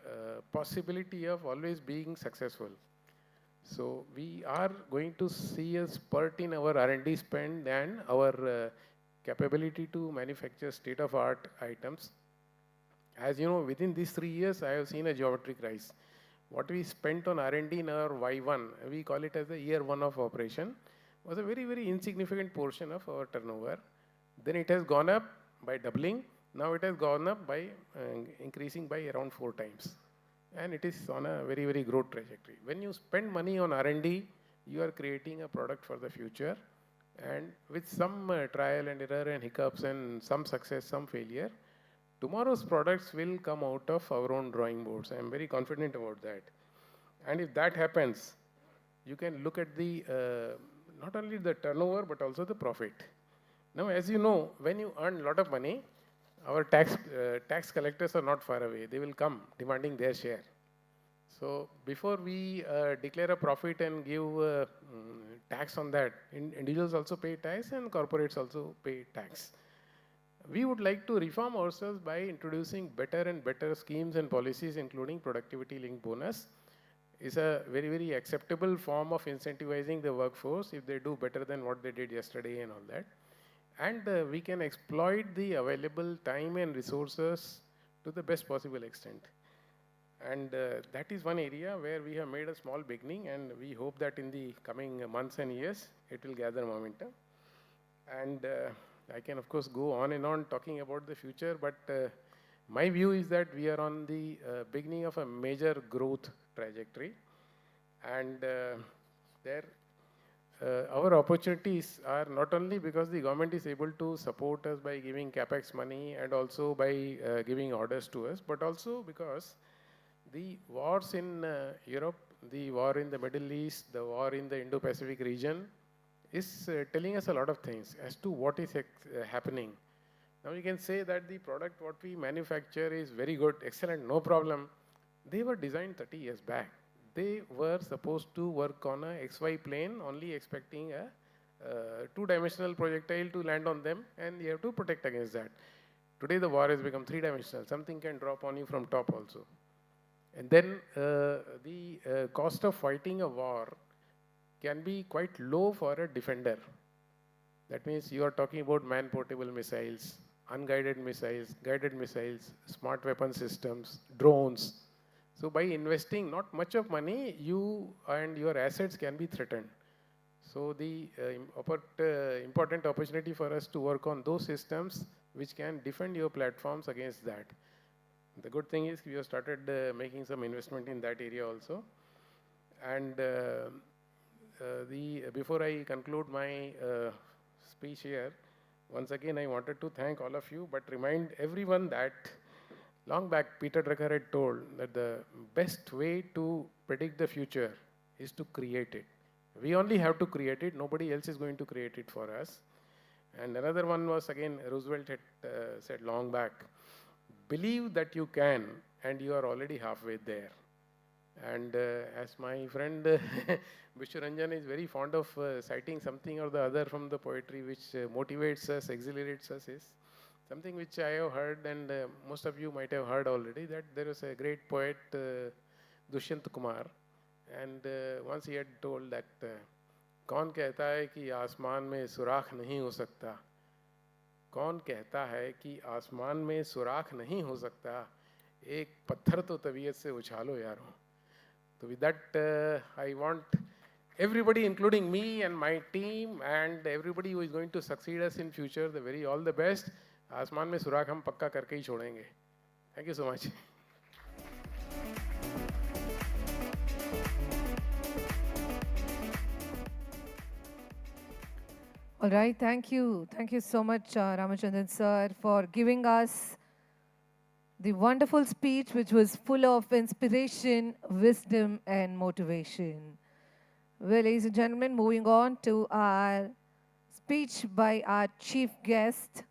Speaker 8: possibility of always being successful. So we are going to see a spurt in our R&D spend and our capability to manufacture state-of-art items. As you know, within these 3 years, I have seen a geometric rise. What we spent on R&D in our Y1, we call it as the year 1 of operation, was a very, very insignificant portion of our turnover. Then it has gone up by doubling. Now it has gone up by increasing by around 4 times. And it is on a very, very growth trajectory. When you spend money on R&D, you are creating a product for the future. And with some trial and error and hiccups and some success, some failure, tomorrow's products will come out of our own drawing boards. I am very confident about that. And if that happens, you can look at the not only the turnover but also the profit. Now, as you know, when you earn a lot of money, our tax collectors are not far away. They will come demanding their share. So before we declare a profit and give tax on that, individuals also pay tax and corporates also pay tax. We would like to reform ourselves by introducing better and better schemes and policies, including productivity-linked bonus. Is a very, very acceptable form of incentivizing the workforce if they do better than what they did yesterday and all that. And we can exploit the available time and resources to the best possible extent. And that is one area where we have made a small beginning, and we hope that in the coming months and years, it will gather momentum. And I can, of course, go on and on talking about the future, but my view is that we are on the beginning of a major growth trajectory. And our opportunities are not only because the government is able to support us by giving capex money and also by giving orders to us, but also because the wars in Europe, the war in the Middle East, the war in the Indo-Pacific region is telling us a lot of things as to what is happening. Now you can say that the product what we manufacture is very good, excellent, no problem. They were designed 30 years back. They were supposed to work on a XY plane, only expecting a two-dimensional projectile to land on them, and you have to protect against that. Today the war has become three-dimensional. Something can drop on you from top also. And then the cost of fighting a war can be quite low for a defender. That means you are talking about man-portable missiles, unguided missiles, guided missiles, smart weapon systems, drones. So by investing not much of money, you and your assets can be threatened. So the important opportunity for us to work on those systems which can defend your platforms against that. The good thing is we have started making some investment in that area also. And before I conclude my speech here, once again I wanted to thank all of you, but remind everyone that long back Peter Drucker had told that the best way to predict the future is to create it. We only have to create it, nobody else is going to create it for us. And another one was again Roosevelt had said long back, believe that you can and you are already halfway there. And as my friend Vishnu Ranjan is very fond of citing something or the other from the poetry which motivates us, exhilarates us, is something which I have heard, and most of you might have heard already, that there was a great poet, Dushyant Kumar, and once he had told that कौन कहता है कि आसमान में सुराख नहीं हो सकता, कौन कहता है कि आसमान में सुराख नहीं हो सकता, एक पत्थर तो तबीयत से उछालो यारों. So with that, I want everybody, including me and my team and everybody who is going to succeed us in future, the very all the best. आसमान में सुराख हम पक्का करके ही छोड़ेंगे. Thank you so much.
Speaker 2: All right, thank you. Thank you so much, Ramachandran sir, for giving us the wonderful speech which was full of inspiration, wisdom, and motivation. Well, ladies and gentlemen, moving on to our speech by our chief guest,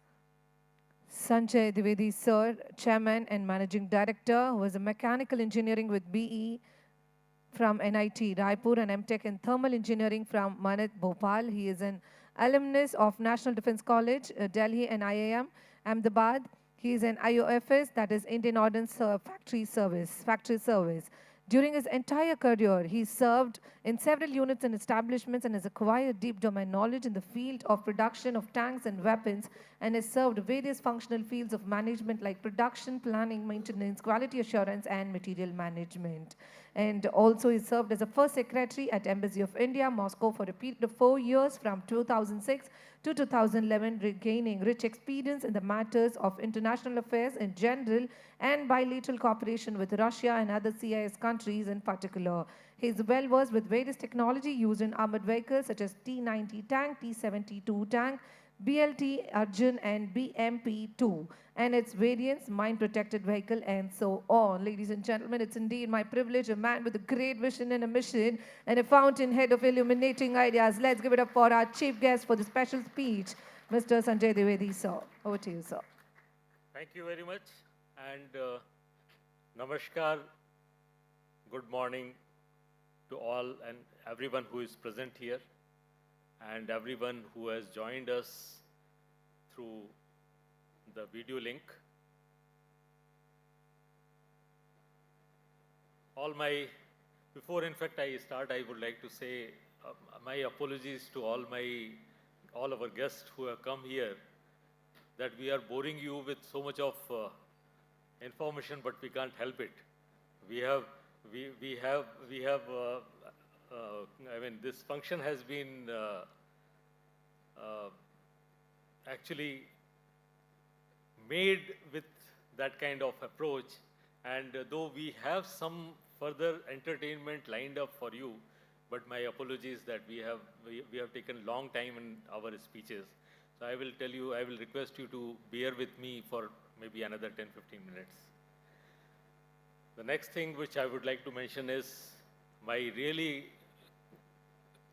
Speaker 2: Sanjay Dwivedi sir, Chairman and Managing Director, who is a mechanical engineering with BE from NIT Raipur and MTech in thermal engineering from Manit Bhopal. He is an alumnus of National Defense College, Delhi and IIM Ahmedabad. He is an IOFS, that is Indian Ordnance Factory Service. During his entire career, he served in several units and establishments and has acquired deep domain knowledge in the field of production of tanks and weapons, and has served various functional fields of management like production, planning, maintenance, quality assurance, and material management. And also he served as a first secretary at Embassy of India, Moscow, for a period of 4 years from 2006 to 2011, gaining rich experience in the matters of international affairs in general and bilateral cooperation with Russia and other CIS countries in particular. He is well versed with various technology used in armored vehicles such as T-90 tank, T-72 tank, BLT Arjun and BMP-2 and its variants, mine-protected vehicle, and so on. Ladies and gentlemen, it's indeed my privilege, a man with a great vision and a mission, and a fountainhead of illuminating ideas. Let's give it up for our chief guest for the special speech, Mr. Sanjay Dwivedi, sir. Over to you, sir.
Speaker 7: Thank you very much, and namaskar, good morning to all and everyone who is present here, and everyone who has joined us through the video link. Before in fact I start, I would like to say my apologies to all our guests who have come here, that we are boring you with so much of information, but we can't help it. I mean, this function has been actually made with that kind of approach, and though we have some further entertainment lined up for you, but my apologies that we have taken long time in our speeches. So I will request you to bear with me for maybe another 10-15 minutes. The next thing which I would like to mention is my really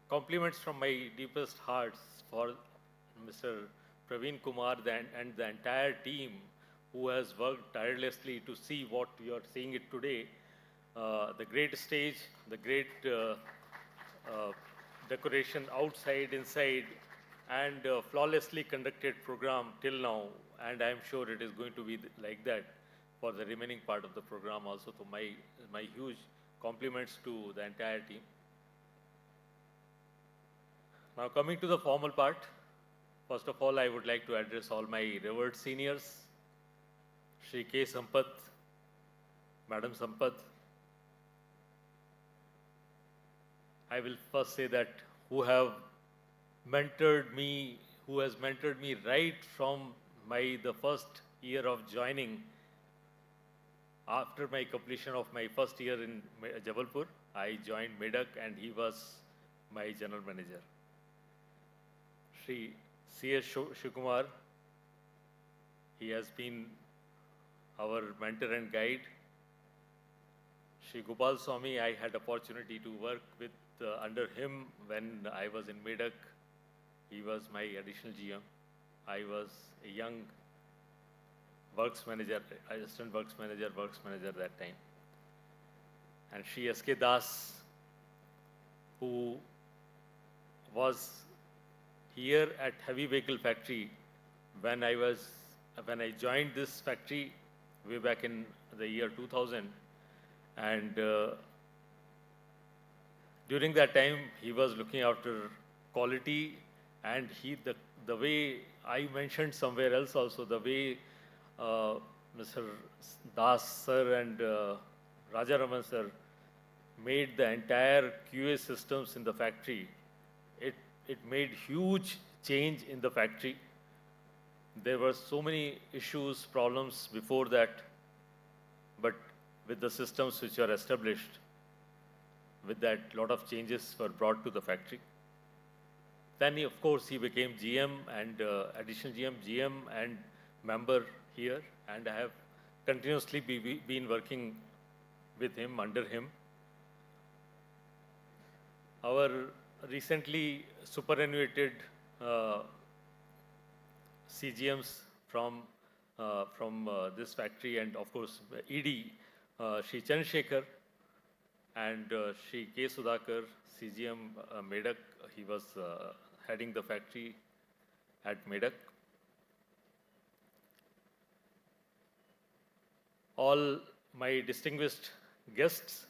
Speaker 7: compliments from my deepest hearts for Mr. Praveen Kumar and the entire team who has worked tirelessly to see what you are seeing it today. The great stage, the great decoration outside, inside, and flawlessly conducted program till now, and I'm sure it is going to be like that for the remaining part of the program also. So my huge compliments to the entire team. Now coming to the formal part, First of all, I would like to address all my revered seniors, Shri K. Sampath, Madam Sampath. I will first say that who have mentored me, who has mentored me right from the first year of joining. After my completion of my first year in Jabalpur, I joined Medak and he was my general manager. Shri C.S. Shukumar, he has been our mentor and guide. Shri Gopal Swami, I had opportunity to work with under him when I was in Medak. He was my additional GM. I was a young works manager, assistant works manager that time. And Shri S.K. Das, who was here at Heavy Vehicle Factory when I joined this factory way back in the year 2000. And during that time, he was looking after quality, and the way I mentioned somewhere else also, the way Mr. Das sir and Rajaraman sir made the entire QA systems in the factory, it made huge change in the factory. There were so many issues, problems before that, but with the systems which are established, with that, lot of changes were brought to the factory. Then, of course, he became GM and additional GM and member here, and I have continuously been working with him, under him. Our recently superannuated CGMs from this factory, and of course ED, Shri Chandrasekhar and Shri K. Sudhakar, CGM Medak, he was heading the factory at Medak. All my distinguished guests,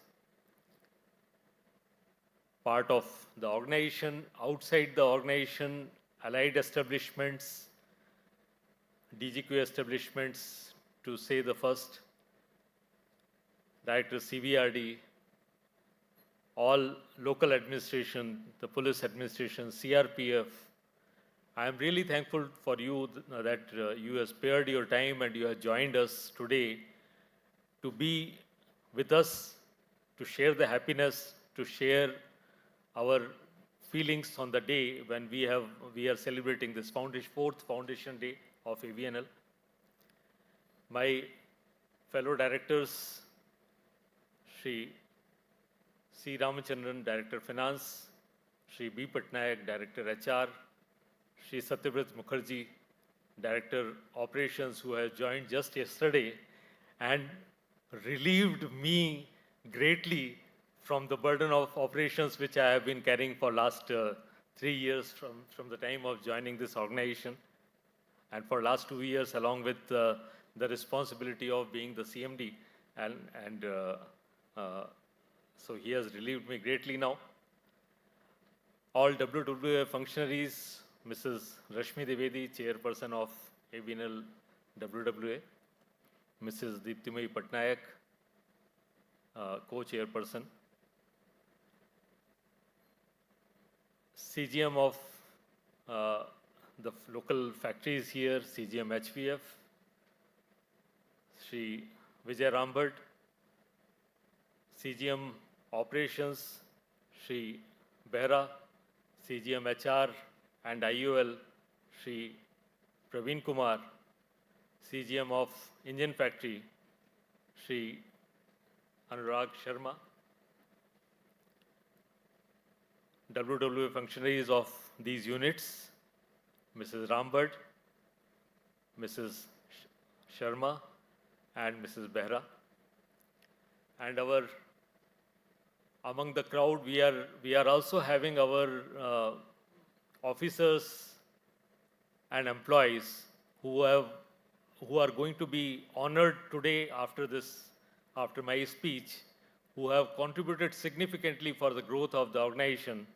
Speaker 7: part of the organization, outside the organization, allied establishments, DGQ establishments, to say the first, Director CVRD, all local administration, the police administration, CRPF. I am really thankful for you that you have spared your time and you have joined us today to be with us, to share the happiness, to share our feelings on the day when we are celebrating this fourth foundation day of AVNL. My fellow directors, Shri C. Ramachandran, Director Finance, Shri B. Patnaik, Director HR, Shri Satyavrat Mukherjee, Director Operations, who has joined just yesterday and relieved me greatly from the burden of operations which I have been carrying for last 3 years from the time of joining this organization, and for last 2 years along with the responsibility of being the CMD, and so he has relieved me greatly now. All WWA functionaries, Mrs. Rashmi Devedi, Chairperson of AVNL WWA, Mrs. Deeptimayi Patnaik, Co-Chairperson, CGM of the local factories here, CGM HVF, Shri Vijay Rambhat, CGM Operations, Shri Behra, CGM HR and IOL, Shri Praveen Kumar, CGM of Engine Factory, Shri Anurag Sharma, WWA functionaries of these units, Mrs. Rambhat, Mrs. Sharma, and Mrs. Behra. And among the crowd, we are also having our officers and employees who are going to be honored today after my speech, who have contributed significantly for the growth of the organization.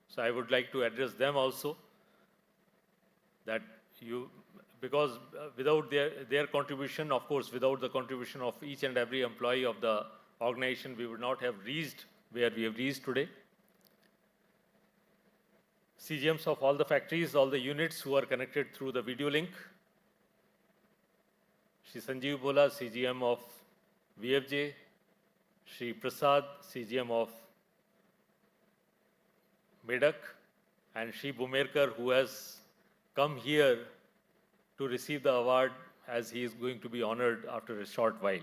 Speaker 7: So I would like to address them also. that you, because without their contribution, of course, without the contribution of each and every employee of the organization, we would not have reached where we have reached today. CGMs of all the factories, all the units who are connected through the video link. Shri Sanjeev Bola, CGM of VFJ. Shri Prasad, CGM of Medak. And Shri Bumerkar, who has come here to receive the award as he is going to be honored after a short while.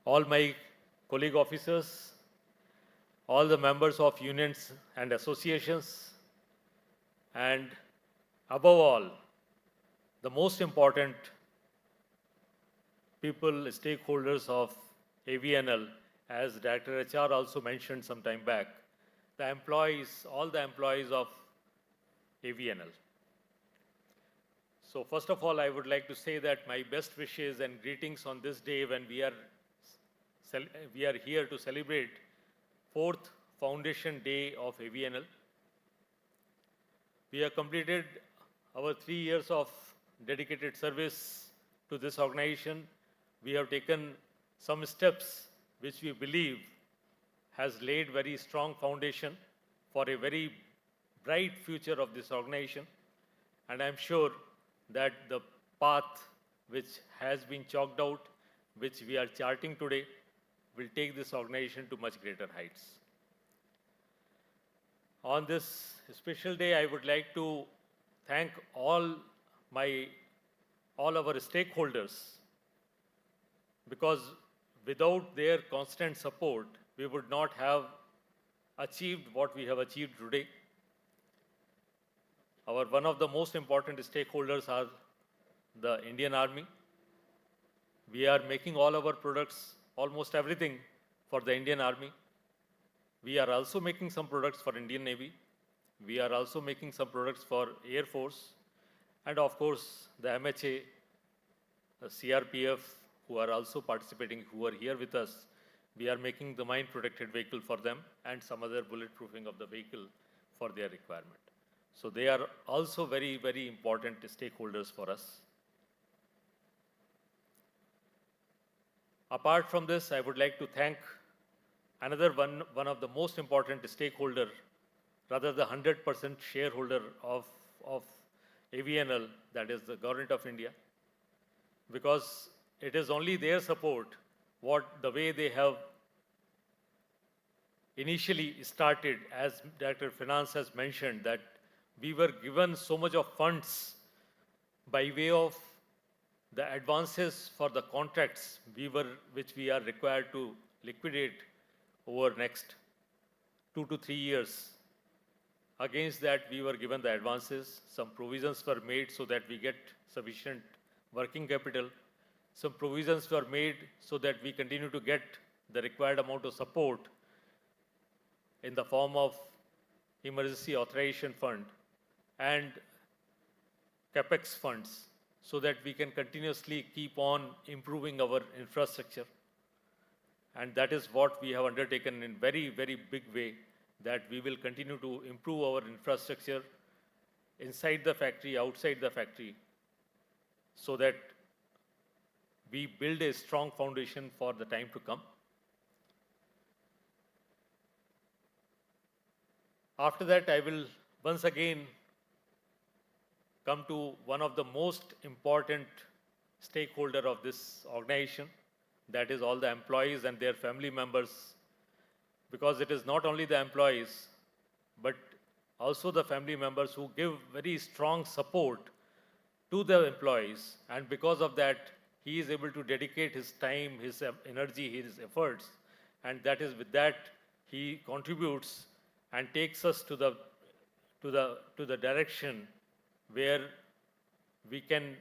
Speaker 7: All my colleague officers, all the members of unions and associations, and above all, the most important people, stakeholders of AVNL, as Director HR also mentioned some time back, the employees, all the employees of AVNL. So first of all, I would like to say that my best wishes and greetings on this day when we are here to celebrate 4th Foundation Day of AVNL. We have completed our 3 years of dedicated service to this organization. We have taken some steps which we believe has laid very strong foundation for a very bright future of this organization. And I'm sure that the path which has been chalked out, which we are charting today, will take this organization to much greater heights. On this special day, I would like to thank all our stakeholders, because without their constant support, we would not have achieved what we have achieved today. One of the most important stakeholders are the Indian Army. We are making all our products, almost everything, for the Indian Army. We are also making some products for Indian Navy. We are also making some products for Air Force. And of course, the MHA, the CRPF, who are also participating, who are here with us. We are making the mine-protected vehicle for them and some other bulletproofing of the vehicle for their requirement. So they are also very, very important stakeholders for us. Apart from this, I would like to thank another one of the most important stakeholder, rather the 100% shareholder of AVNL, that is the Government of India, because it is only their support, the way they have initially started, as Director of Finance has mentioned, that we were given so much of funds by way of the advances for the contracts which we are required to liquidate over next 2 to 3 years. Against that, we were given the advances. Some provisions were made so that we get sufficient working capital. Some provisions were made so that we continue to get the required amount of support in the form of emergency authorization fund and capex funds, so that we can continuously keep on improving our infrastructure. And that is what we have undertaken in very, very big way, that we will continue to improve our infrastructure inside the factory, outside the factory, so that we build a strong foundation for the time to come. After that, I will once again come to one of the most important stakeholder of this organization, that is all the employees and their family members, because it is not only the employees, but also the family members who give very strong support to the employees, and because of that, he is able to dedicate his time, his energy, his efforts, and that is with that he contributes and takes us to the direction where we can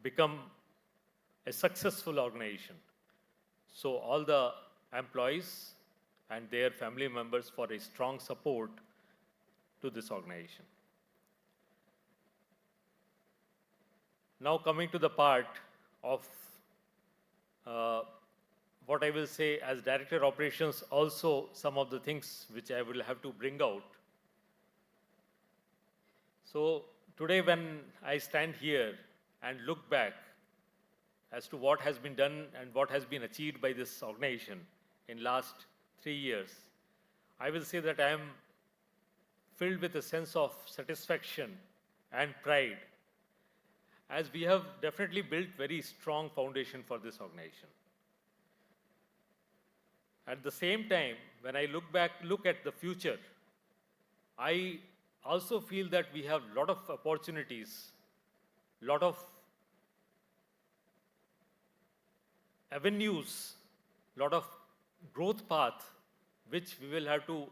Speaker 7: become a successful organization. So all the employees and their family members for a strong support to this organization. Now coming to the part of what I will say as Director of Operations, also some of the things which I will have to bring out. So today when I stand here and look back as to what has been done and what has been achieved by this organization in last 3 years, I will say that I am filled with a sense of satisfaction and pride, as we have definitely built very strong foundation for this organization. At the same time, when I look at the future, I also feel that we have a lot of opportunities, lot of avenues, lot of growth path, which we will have to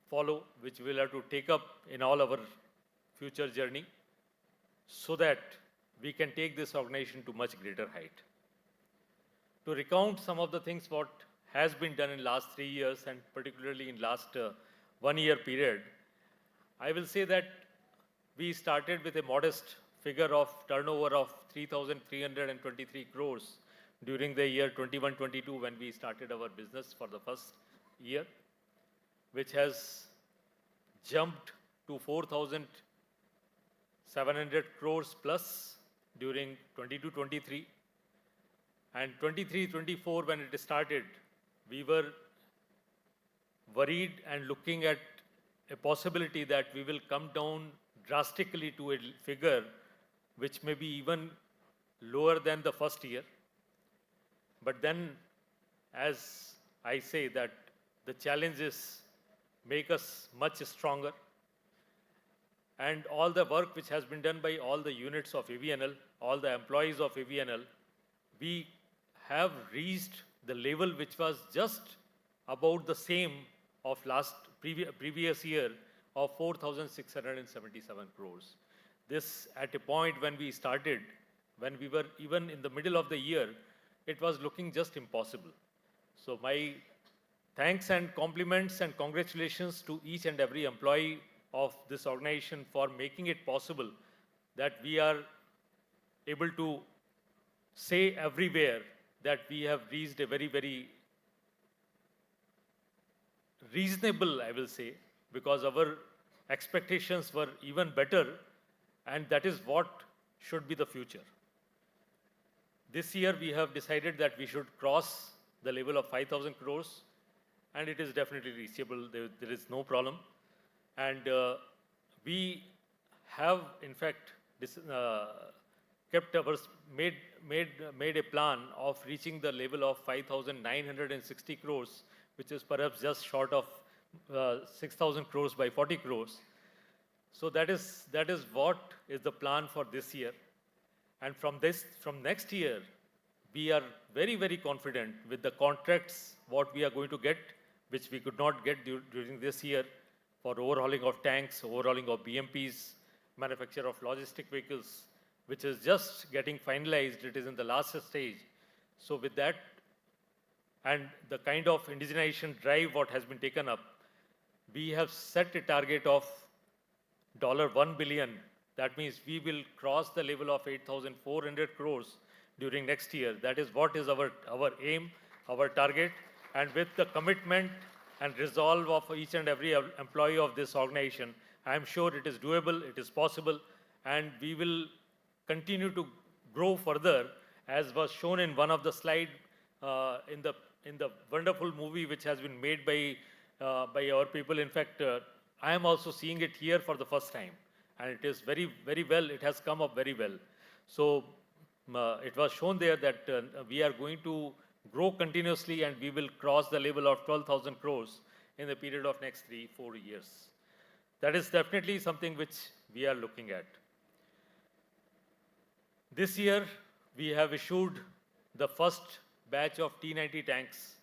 Speaker 7: follow, which we will have to take up in all our future journey, so that we can take this organization to much greater height. To recount some of the things what has been done in last 3 years and particularly in last 1 year period, I will say that we started with a modest figure of turnover of 3,323 crores during the year 21-22 when we started our business for the first year, which has jumped to 4,700 crores plus during 22-23. And 23-24, when it started, we were worried and looking at a possibility that we will come down drastically to a figure which may be even lower than the first year. But then, as I say, that the challenges make us much stronger. And all the work which has been done by all the units of AVNL, all the employees of AVNL, we have reached the level which was just about the same of previous year of 4,677 crores. This at a point when we started, when we were even in the middle of the year, it was looking just impossible. So my thanks and compliments and congratulations to each and every employee of this organization for making it possible that we are able to say everywhere that we have reached a very, very reasonable, I will say, because our expectations were even better, and that is what should be the future. This year we have decided that we should cross the level of 5,000 crores, and it is definitely reachable. There is no problem. And we have, in fact, kept our made a plan of reaching the level of 5,960 crores, which is perhaps just short of 6,000 crores by 40 crores. So that is what is the plan for this year. And from next year, we are very, very confident with the contracts what we are going to get, which we could not get during this year, for overhauling of tanks, overhauling of BMPs, manufacture of logistic vehicles, which is just getting finalized. It is in the last stage. So with that, and the kind of indigenization drive what has been taken up, we have set a target of $1 billion. That means we will cross the level of 8,400 crores during next year. That is what is our aim, our target. And with the commitment and resolve of each and every employee of this organization, I am sure it is doable, it is possible, and we will continue to grow further, as was shown in one of the slides in the wonderful movie which has been made by our people. In fact, I am also seeing it here for the first time, and it is very, very well. It has come up very well. So it was shown there that we are going to grow continuously, and we will cross the level of 12,000 crores in the period of next 3-4 years. That is definitely something which we are looking at. This year, we have issued the first batch of T90 tanks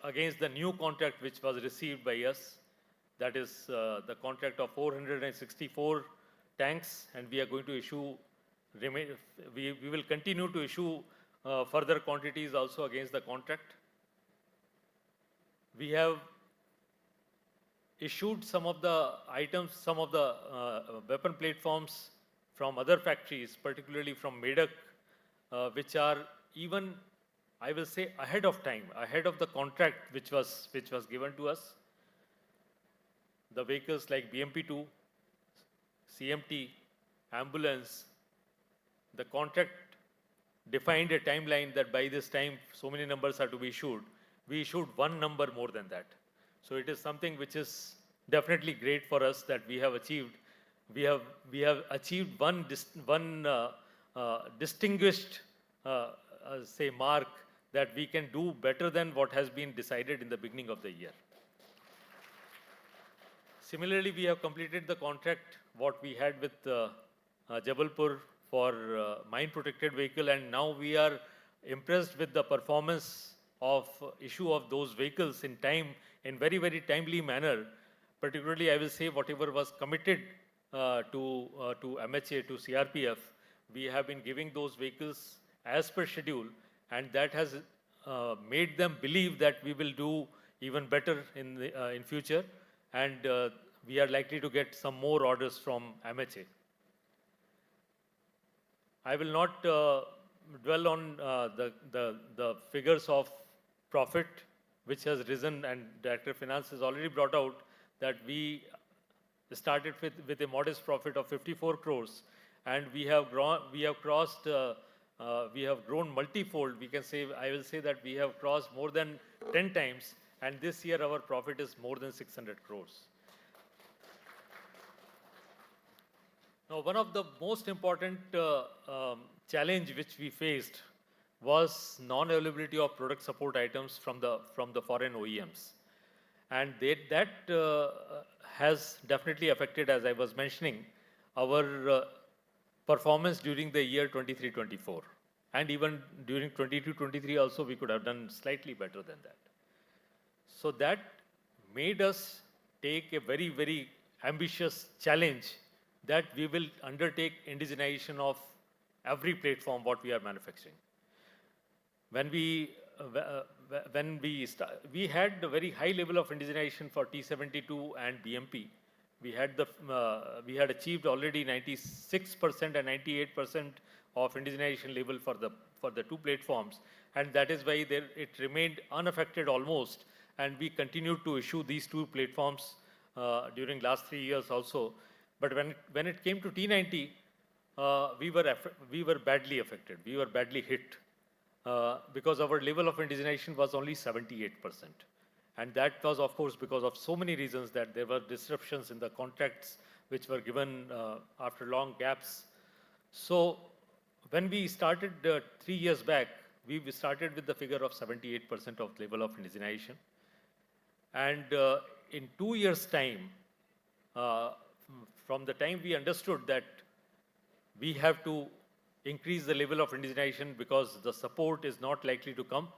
Speaker 7: against the new contract which was received by us. That is the contract of 464 tanks, and we are going to issue, we will continue to issue further quantities also against the contract. We have issued some of the items, some of the weapon platforms from other factories, particularly from Medak, which are even, I will say, ahead of time, ahead of the contract which was given to us. The vehicles like BMP-2, CMT, ambulance, the contract defined a timeline that by this time so many numbers are to be issued. We issued one number more than that. So it is something which is definitely great for us that we have achieved. We have achieved one distinguished say mark that we can do better than what has been decided in the beginning of the year. Similarly, we have completed the contract what we had with Jabalpur for mine protected vehicle, and now we are impressed with the performance of issue of those vehicles in time, in very timely manner. Particularly, I will say whatever was committed to MHA, to CRPF, we have been giving those vehicles as per schedule, and that has made them believe that we will do even better in future, and we are likely to get some more orders from MHA. I will not dwell on the figures of profit which has risen, and Director of Finance has already brought out that we started with a modest profit of 54 crores, and we have grown multifold. We can say, I will say that we have crossed more than 10 times, and this year our profit is more than 600 crores. Now, one of the most important challenge which we faced was non-availability of product support items from the foreign OEMs, and that has definitely affected, as I was mentioning, our performance during the year 23-24, and even during 22-23 also we could have done slightly better than that. So that made us take a very ambitious challenge that we will undertake indigenization of every platform what we are manufacturing. When we had a very high level of indigenization for T72 and BMP. We had achieved already 96% and 98% of indigenization level for the two platforms, and that is why it remained unaffected almost, and we continued to issue these two platforms during last 3 years also. But when it came to T90, we were badly affected. We were badly hit because our level of indigenization was only 78%. And that was, of course, because of so many reasons, that there were disruptions in the contracts which were given after long gaps. So when we started 3 years back, we started with the figure of 78% of level of indigenization. And in 2 years' time, from the time we understood that we have to increase the level of indigenization because the support is not likely to come,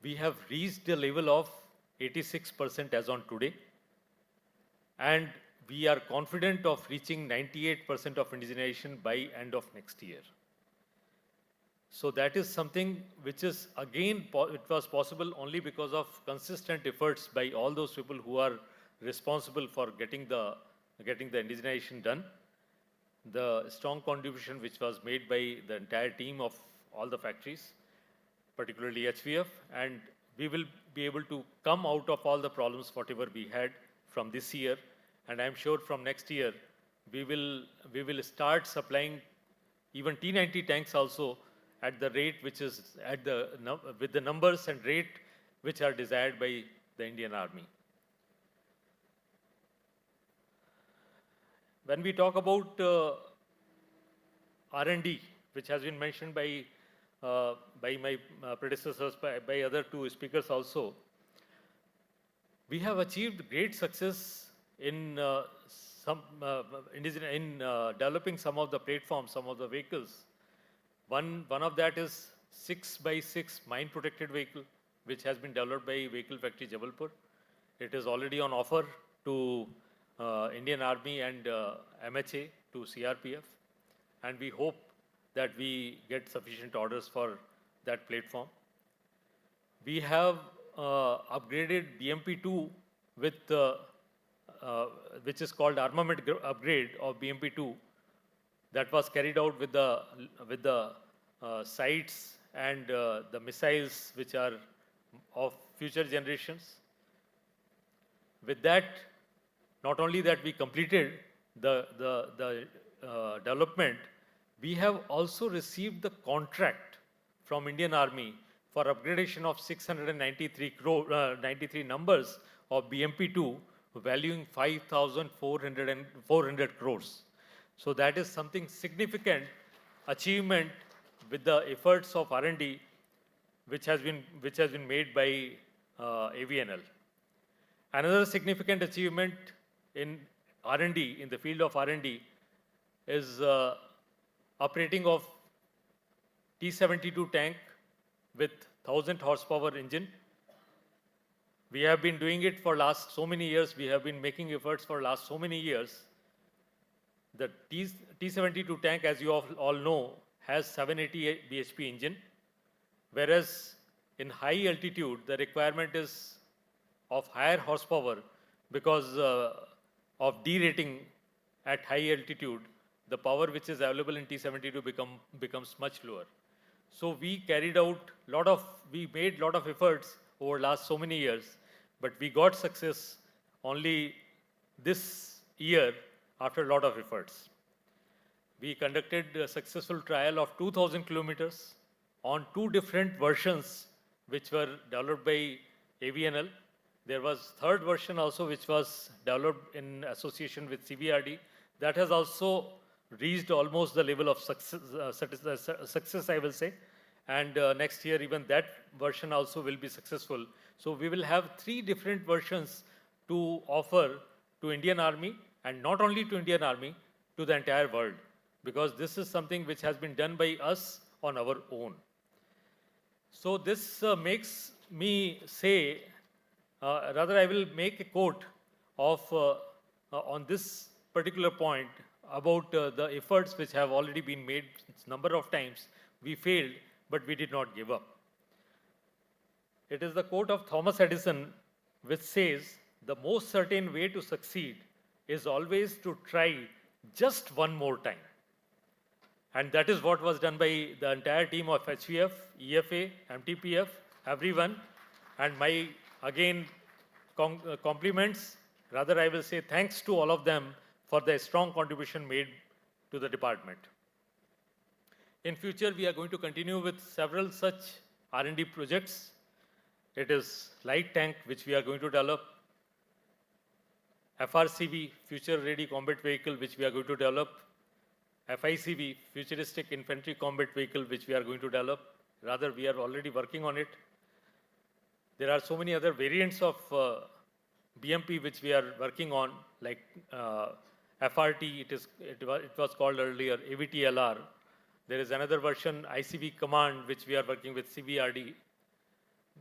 Speaker 7: we have reached a level of 86% as on today. And we are confident of reaching 98% of indigenization by end of next year. So that is something which is, again, it was possible only because of consistent efforts by all those people who are responsible for getting the indigenization done. The strong contribution which was made by the entire team of all the factories, particularly HVF, and we will be able to come out of all the problems whatever we had from this year, and I'm sure from next year we will start supplying even T90 tanks also at the rate which is with the numbers and rate which are desired by the Indian Army. When we talk about R&D, which has been mentioned by my predecessors, by other two speakers also, we have achieved great success in developing some of the platforms, some of the vehicles. One of that is 6x6 mine protected vehicle, which has been developed by Vehicle Factory Jabalpur. It is already on offer to Indian Army and MHA, to CRPF, and we hope that we get sufficient orders for that platform. We have upgraded BMP-2 with which is called armament upgrade of BMP-2, that was carried out with the sights and the missiles which are of future generations. With that, not only that we completed, the development, we have also received the contract from Indian Army for upgradation of 93 numbers of BMP-2, valuing 5,400 crores. So that is something significant achievement with the efforts of R&D which has been made by AVNL. Another significant achievement in R&D, in the field of R&D, is operating of T-72 tank with 1,000 horsepower engine. We have been doing it for last so many years. We have been making efforts for last so many years. The T-72 tank, as you all know, has 780 bhp engine, whereas in high altitude, the requirement is of higher horsepower because of derating at high altitude. The power which is available in T-72 becomes much lower. So we made lot of efforts over last so many years, but we got success only this year after a lot of efforts. We conducted a successful trial of 2,000 kilometers on 2 different versions which were developed by AVNL. There was third version also which was developed in association with CVRD. That has also reached almost the level of success, I will say. And next year even that version also will be successful. So we will have 3 different versions to offer to Indian Army, and not only to Indian Army, to the entire world, because this is something which has been done by us on our own. So this makes me say, rather I will make a quote of on this particular point about the efforts which have already been made number of times. We failed, but we did not give up. It is the quote of Thomas Edison which says, "The most certain way to succeed is always to try just one more time." And that is what was done by the entire team of HVF, EFA, MTPF, everyone. And my, again, compliments, rather I will say thanks to all of them for their strong contribution made to the department. In future, we are going to continue with several such R&D projects. It is light tank, which we are going to develop. FRCV, Future Ready Combat Vehicle, which we are going to develop. FICV, Futuristic Infantry Combat Vehicle, which we are going to develop. Rather, we are already working on it. There are so many other variants of BMP which we are working on, like FRT, it was called earlier AVTLR. There is another version, ICV Command, which we are working with CVRD.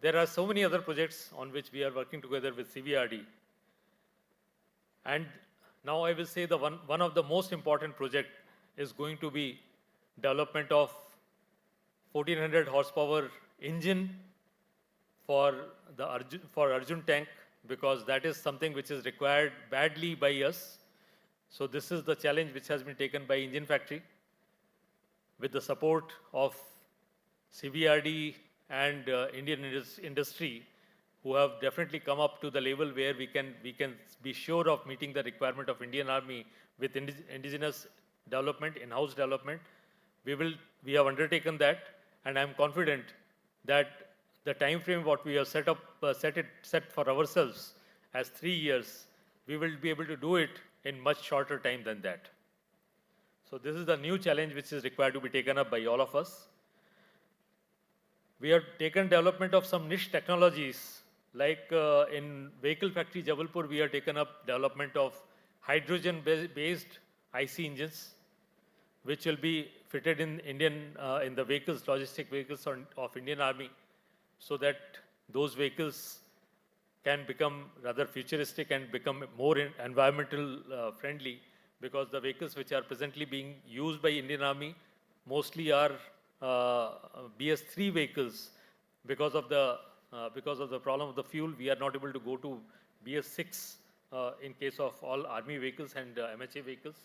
Speaker 7: There are so many other projects on which we are working together with CVRD. And now I will say the one of the most important project is going to be development of 1400 horsepower engine for Arjun tank, because that is something which is required badly by us. So this is the challenge which has been taken by Engine Factory with the support of CVRD and Indian industry, who have definitely come up to the level where we can be sure of meeting the requirement of Indian Army with indigenous development, in-house development. We have undertaken that, and I'm confident that the time frame what we have set for ourselves as 3 years, we will be able to do it in much shorter time than that. So this is the new challenge which is required to be taken up by all of us. We have taken development of some niche technologies, like in Vehicle Factory Jabalpur, we have taken up development of hydrogen-based IC engines, which will be fitted in the vehicles, logistic vehicles of Indian Army, so that those vehicles can become rather futuristic and become more environmental friendly, because the vehicles which are presently being used by Indian Army mostly are BS3 vehicles. Because of the problem of the fuel, we are not able to go to BS6 in case of all Army vehicles and MHA vehicles.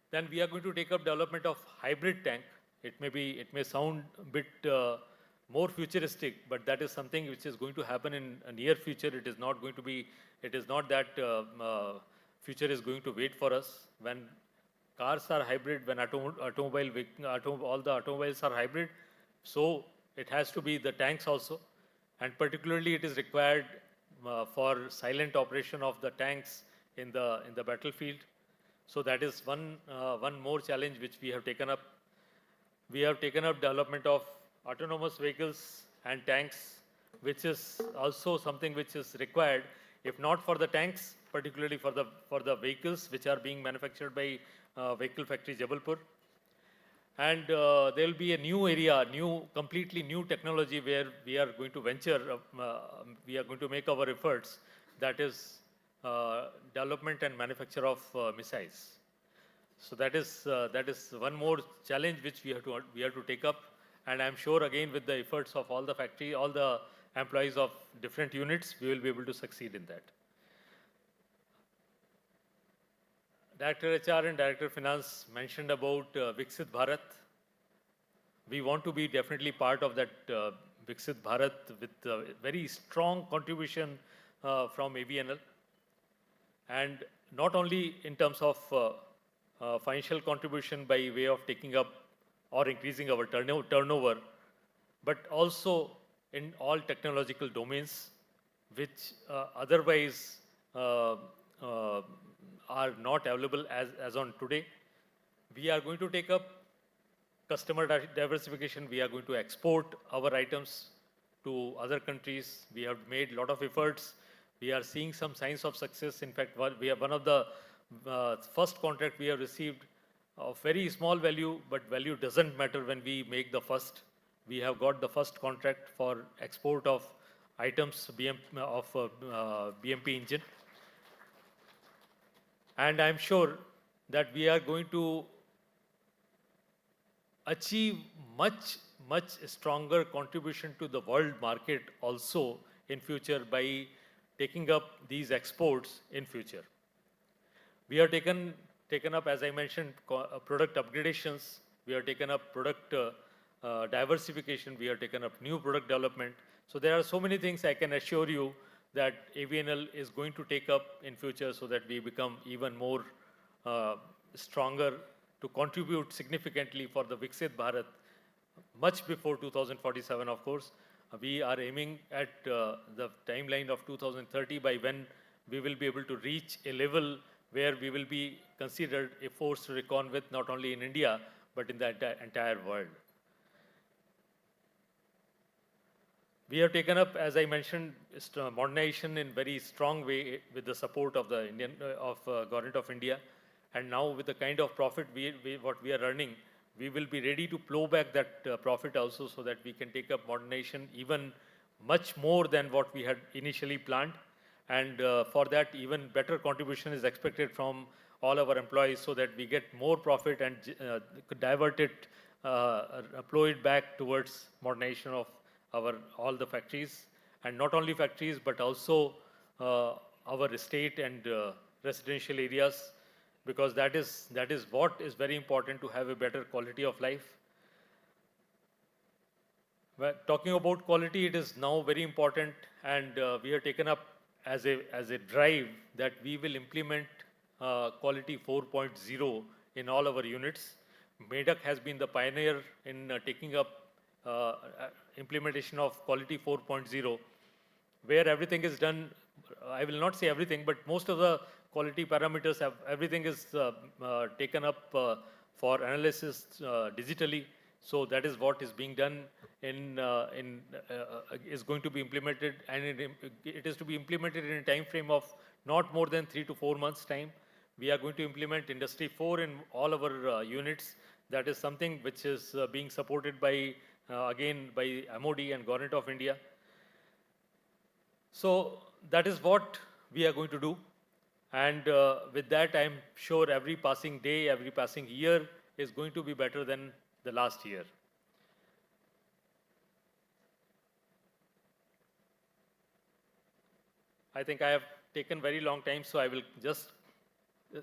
Speaker 7: Then we are going to take up development of hybrid tank. It may sound a bit more futuristic, but that is something which is going to happen in a near future. It is not that future is going to wait for us. When cars are hybrid, when all the automobiles are hybrid, so it has to be the tanks also, and particularly it is required for silent operation of the tanks in the battlefield. So that is one more challenge which we have taken up. We have taken up development of autonomous vehicles and tanks, which is also something which is required, if not for the tanks, particularly for the vehicles which are being manufactured by Vehicle Factory Jabalpur. And there will be a new area, completely new technology where we are going to venture, we are going to make our efforts, that is development and manufacture of missiles. So that is one more challenge which we have to take up, and I'm sure again with the efforts of all the factory, all the employees of different units, we will be able to succeed in that. Director HR and Director Finance mentioned about Viksit Bharat. We want to be definitely part of that Viksit Bharat with a very strong contribution from AVNL, and not only in terms of financial contribution by way of taking up or increasing our turnover, but also in all technological domains which otherwise are not available as on today. We are going to take up customer diversification. We are going to export our items to other countries. We have made a lot of efforts. We are seeing some signs of success. In fact, we have one of the first contract we have received of very small value, but value doesn't matter when we make the first. We have got the first contract for export of items of BMP engine. And I'm sure that we are going to achieve much stronger contribution to the world market also in future by taking up these exports in future. We have taken up, as I mentioned, product upgradations. We have taken up product diversification. We have taken up new product development. So there are so many things I can assure you that AVNL is going to take up in future so that we become even more stronger to contribute significantly for the Viksit Bharat much before 2047, of course. We are aiming at the timeline of 2030, by when we will be able to reach a level where we will be considered a force to reckon with, not only in India, but in the entire world. We have taken up, as I mentioned, modernization in very strong way with the support of the Government of India. And now with the kind of profit what we are earning, we will be ready to plow back that profit also, so that we can take up modernization even much more than what we had initially planned. And for that, even better contribution is expected from all our employees, so that we get more profit and divert it, plow it back towards modernization of all the factories, and not only factories, but also our estate and residential areas, because that is what is very important, to have a better quality of life. Well, talking about quality, it is now very important, and we have taken up as a drive that we will implement quality 4.0 in all our units. MEDAC has been the pioneer in taking up implementation of quality 4.0, where everything is done. I will not say everything, but most of the quality parameters everything is taken up for analysis digitally. So that is what is being done is going to be implemented, and it is to be implemented in a time frame of not more than 3 to 4 months time. We are going to implement Industry 4 in all our units. That is something which is being supported by again by MOD and Government of India. So that is what we are going to do. And with that, I am sure every passing day, every passing year is going to be better than the last year. I think I have taken very long time, so I will just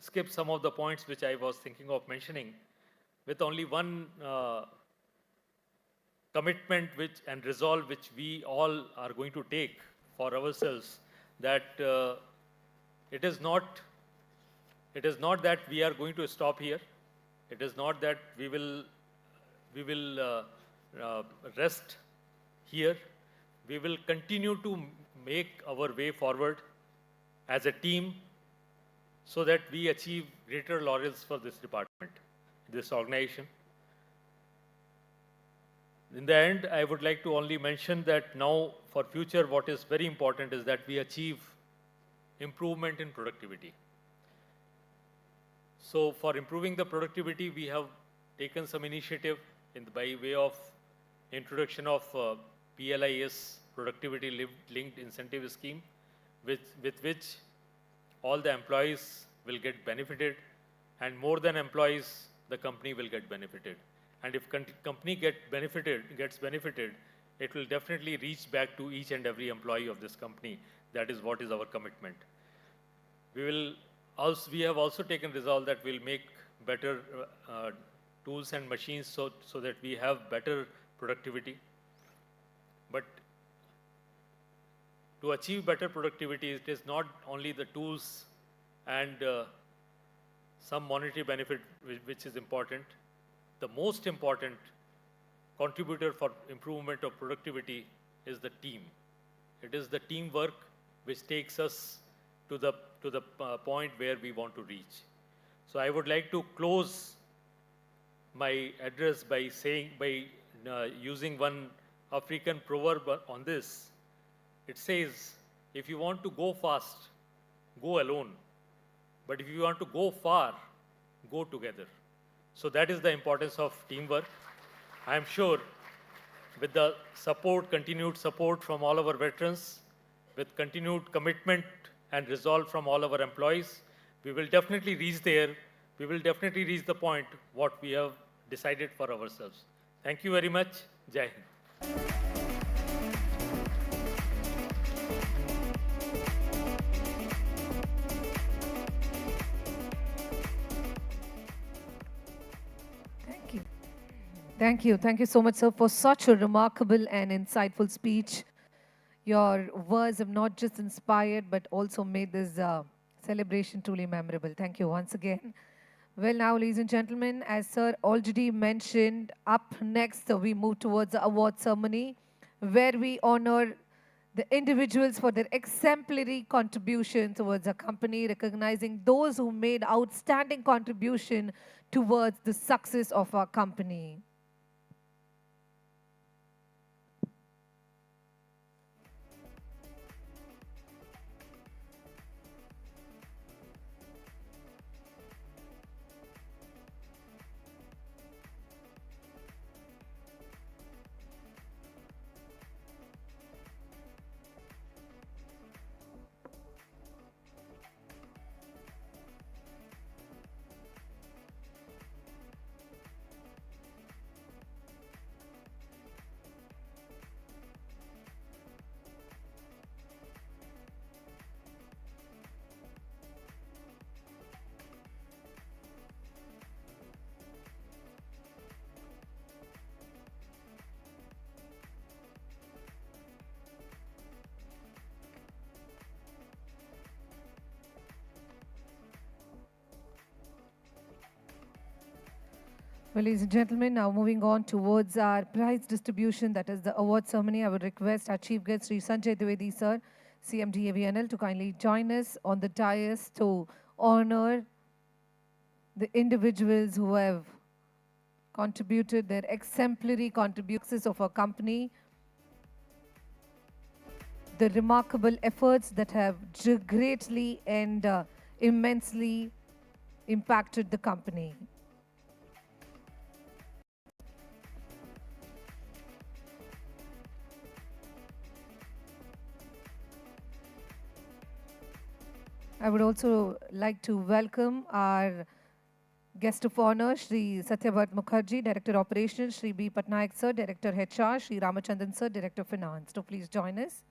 Speaker 7: skip some of the points which I was thinking of mentioning, with only one commitment and resolve which we all are going to take for ourselves, that it is not It is not that we are going to stop here. It is not that we will rest here. We will continue to make our way forward as a team so that we achieve greater laurels for this department, this organization. In the end, I would like to only mention that now for future, what is very important is that we achieve improvement in productivity. So for improving the productivity, we have taken some initiative by way of introduction of PLIS, Productivity Linked Incentive Scheme, with which all the employees will get benefited, and more than employees, the company will get benefited. And if company gets benefited, it will definitely reach back to each and every employee of this company. That is what is our commitment. We have also taken resolve that we'll make better tools and machines so that we have better productivity. But to achieve better productivity, it is not only the tools and some monetary benefit which is important. The most important contributor for improvement of productivity is the team. It is the teamwork which takes us to the point where we want to reach. So I would like to close my address by using one African proverb on this. It says, if you want to go fast, go alone. But if you want to go far, go together. So that is the importance of teamwork. I am sure with the continued support from all our veterans, with continued commitment and resolve from all our employees, we will definitely reach there. We will definitely reach the point what we have decided for ourselves. Thank you very much. Jai Hind.
Speaker 2: Thank you. Thank you so much, sir, for such a remarkable and insightful speech. Your words have not just inspired, but also made this celebration truly memorable. Thank you once again. Well, now, ladies and gentlemen, as sir already mentioned, up next we move towards the award ceremony, where we honor the individuals for their exemplary contribution towards a company, recognizing those who made outstanding contribution towards the success of our company. Well, ladies and gentlemen, now moving on towards our prize distribution, that is the award ceremony. I would request our chief guest, Sri Sanjay Dwivedi, sir, CMD-AVNL, to kindly join us on the dais to honor the individuals who have contributed their exemplary contributions of our company, the remarkable efforts that have greatly and immensely impacted the company. I would also like to welcome our guest of honor, Shri Satyabhat Mukherjee, Director Operations, Shri B. Patnaik sir, Director HR, Shri Ramachandran sir, Director Finance. So please join us.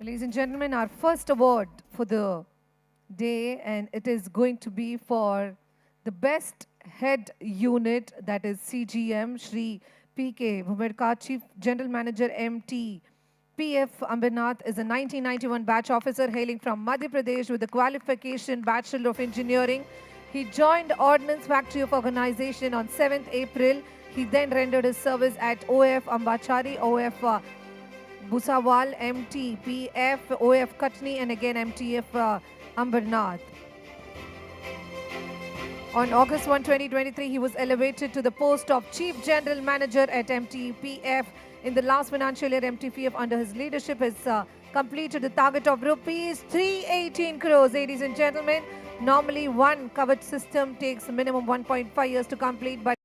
Speaker 2: Ladies and gentlemen, our first award for the day, and it is going to be for the best head unit, that is CGM, Shri P.K. Bhumerkar, Chief General Manager, MT. P.F. Ambernath is a 1991 batch officer hailing from Madhya Pradesh with a qualification Bachelor of Engineering. He joined Ordnance Factory of Organization on 7th April. He then rendered his service at OF Ambachari, OF Busawal, MT, PF, OF Katni, and again MTF Ambernath. On August 1, 2023, he was elevated to the post of Chief General Manager at MTPF. In the last financial year, MTPF under his leadership has completed the target of rupees 318 crores. Ladies and gentlemen, normally one covered system takes minimum 1.5 years to complete, but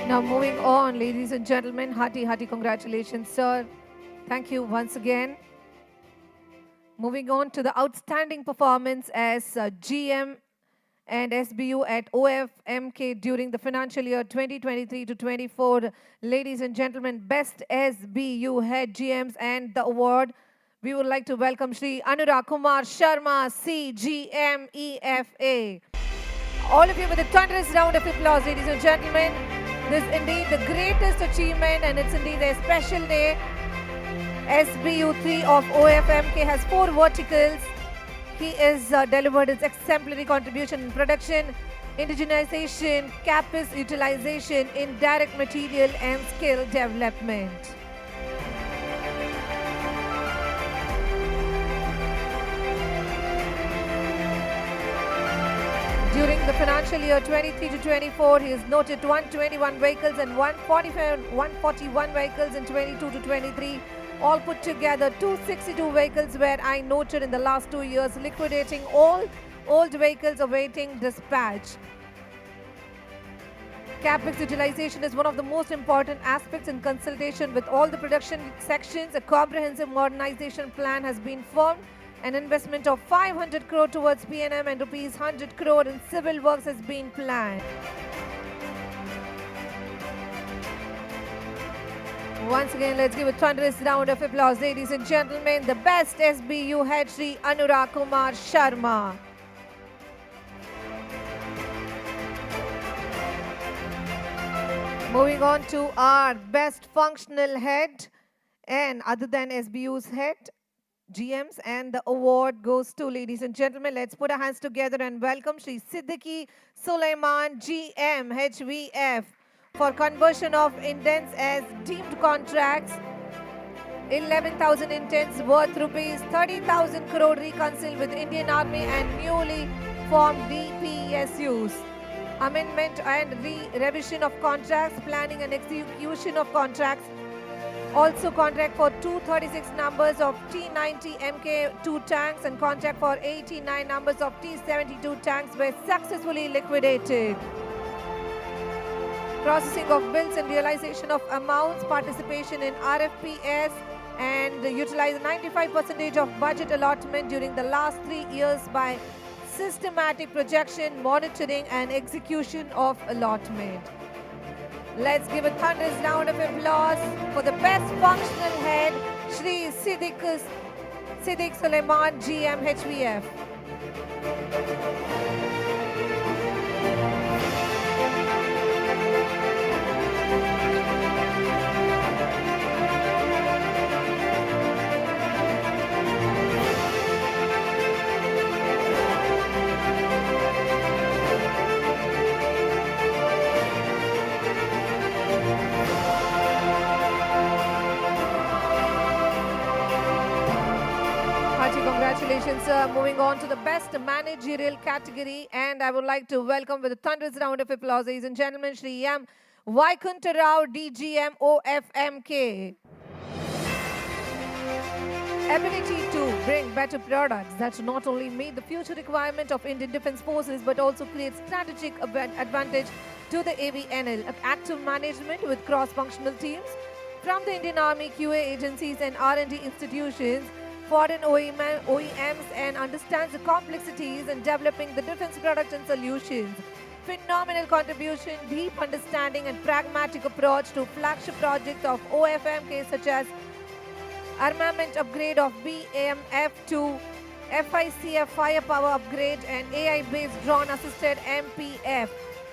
Speaker 2: now moving on, ladies and gentlemen, hearty congratulations, sir. Thank you once again. Moving on to the outstanding performance as GM and SBU at OFMK during the financial year 2023 to 24. Ladies and gentlemen, best SBU head GMs and the award. We would like to welcome Shri Anurag Kumar Sharma, CGM EFA. All of you with a thunderous round of applause, ladies and gentlemen. This is indeed the greatest achievement, and it's indeed a special day. SBU 3 of OFMK has 4 verticals. He is delivered his exemplary contribution in production, indigenization, CAPEX utilization, indirect material and skill development. During the financial year 23 to 24, he has noted 121 vehicles and 141 vehicles in 22 to 23. All put together, 262 vehicles were I noted in the last 2 years, liquidating all old vehicles awaiting dispatch. CAPEX utilization is one of the most important aspects in consultation with all the production sections. A comprehensive modernization plan has been formed. An investment of 500 crore towards P&M and rupees 100 crore in civil works has been planned. Once again, let's give a thunderous round of applause, ladies and gentlemen. The best SBU head, Shri Anurag Kumar Sharma. Moving on to our best functional head, and other than SBU's head, GMs, and the award goes to, ladies and gentlemen, let's put our hands together and welcome Shri Siddiqui Sulaiman, GM HVF, for conversion of indents as deemed contracts. 11,000 intents worth rupees 30,000 crore reconciled with Indian Army and newly formed DPSUs. Amendment and revision of contracts, planning and execution of contracts. Also contract for 236 numbers of T90 Mk2 tanks and contract for 89 numbers of T72 tanks were successfully liquidated. Processing of bills and realization of amounts, participation in RFPS, and utilize 95% of budget allotment during the last 3 years by systematic projection, monitoring and execution of allotment. Let's give a thunderous round of applause for the best functional head, Shri Siddiq Sulaiman, GM HVF. Congratulations, sir. Moving on to the best managerial category, and I would like to welcome with a thunderous round of applause, ladies and gentlemen, Shri M. Vaikuntha Rao, DGM OFMK. Ability to bring better products that not only meet the future requirement of Indian Defence Forces but also create strategic advantage to the AVNL. Active management with cross-functional teams, from the Indian Army, QA agencies and R&D institutions, foreign OEMs, and understands the complexities in developing the defense products and solutions. Phenomenal contribution, deep understanding and pragmatic approach to flagship projects of OFMK such as armament upgrade of BAMF to FICF firepower upgrade and AI-based drone-assisted MPF.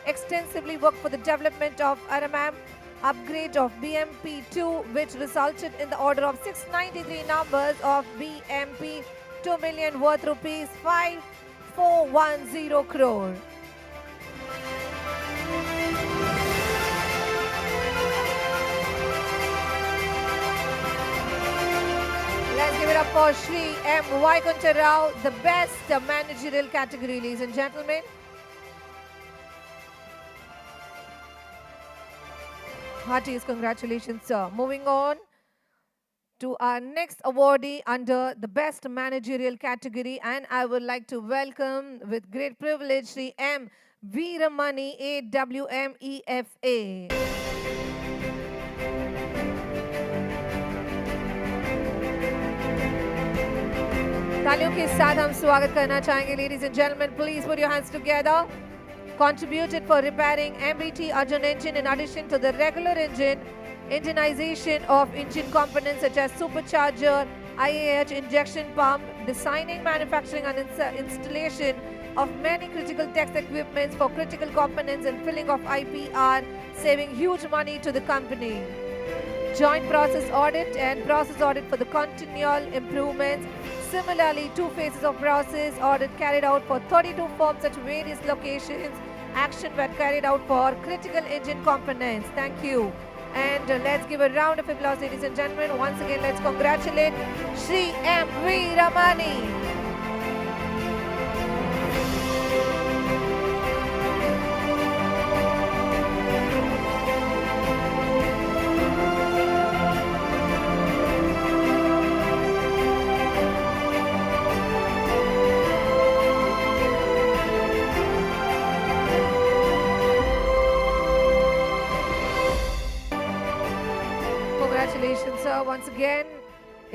Speaker 2: Extensively worked for the development of Aramam upgrade of BMP-2, which resulted in the order of 693 numbers of BMP 2 million worth rupees 5410 crore. Let's give it up for Shri M. Vaikunta Rao, the best managerial category, ladies and gentlemen. Heartiest congratulations, sir. Moving on to our next awardee under the best managerial category, and I would like to welcome with great privilege Shri M. Veeramani, AWMEFA. तालियों के साथ हम स्वागत करना चाहेंगे. Ladies and gentlemen, please put your hands together. Contributed for repairing MBT Arjun engine in addition to the regular engine, indigenization of engine components such as supercharger, IAH injection pump, designing, manufacturing and installation of many critical tech equipments for critical components and filling of IPR, saving huge money to the company. Joint process audit and process audit for the continual improvements. Similarly, 2 phases of process audit carried out for 32 firms at various locations. Action were carried out for critical engine components. Thank you. And let's give a round of applause, ladies and gentlemen. Once again, let's congratulate Shri M. Veeramani. Congratulations, sir. Once again,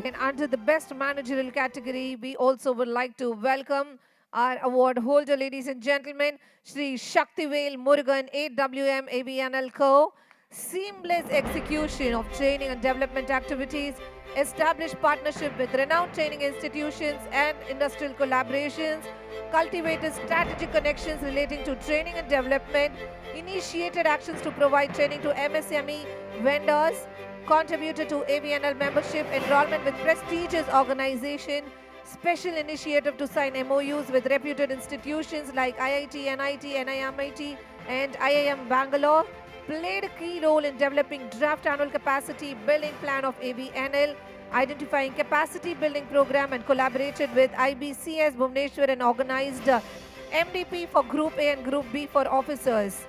Speaker 2: and under the best managerial category, we also would like to welcome our award holder, ladies and gentlemen, Shri Shaktivel Murugan, AWM-AVNL Co. Seamless execution of training and development activities, established partnership with renowned training institutions and industrial collaborations, cultivated strategic connections relating to training and development, initiated actions to provide training to MSME vendors, contributed to AVNL membership enrollment with prestigious organization, special initiative to sign MOUs with reputed institutions like IIT, NIT, NIMIT and IIM Bangalore, played a key role in developing draft annual capacity building plan of AVNL, identifying capacity building program and collaborated with IBCS Bhubaneswar and organized MDP for Group A and Group B for officers.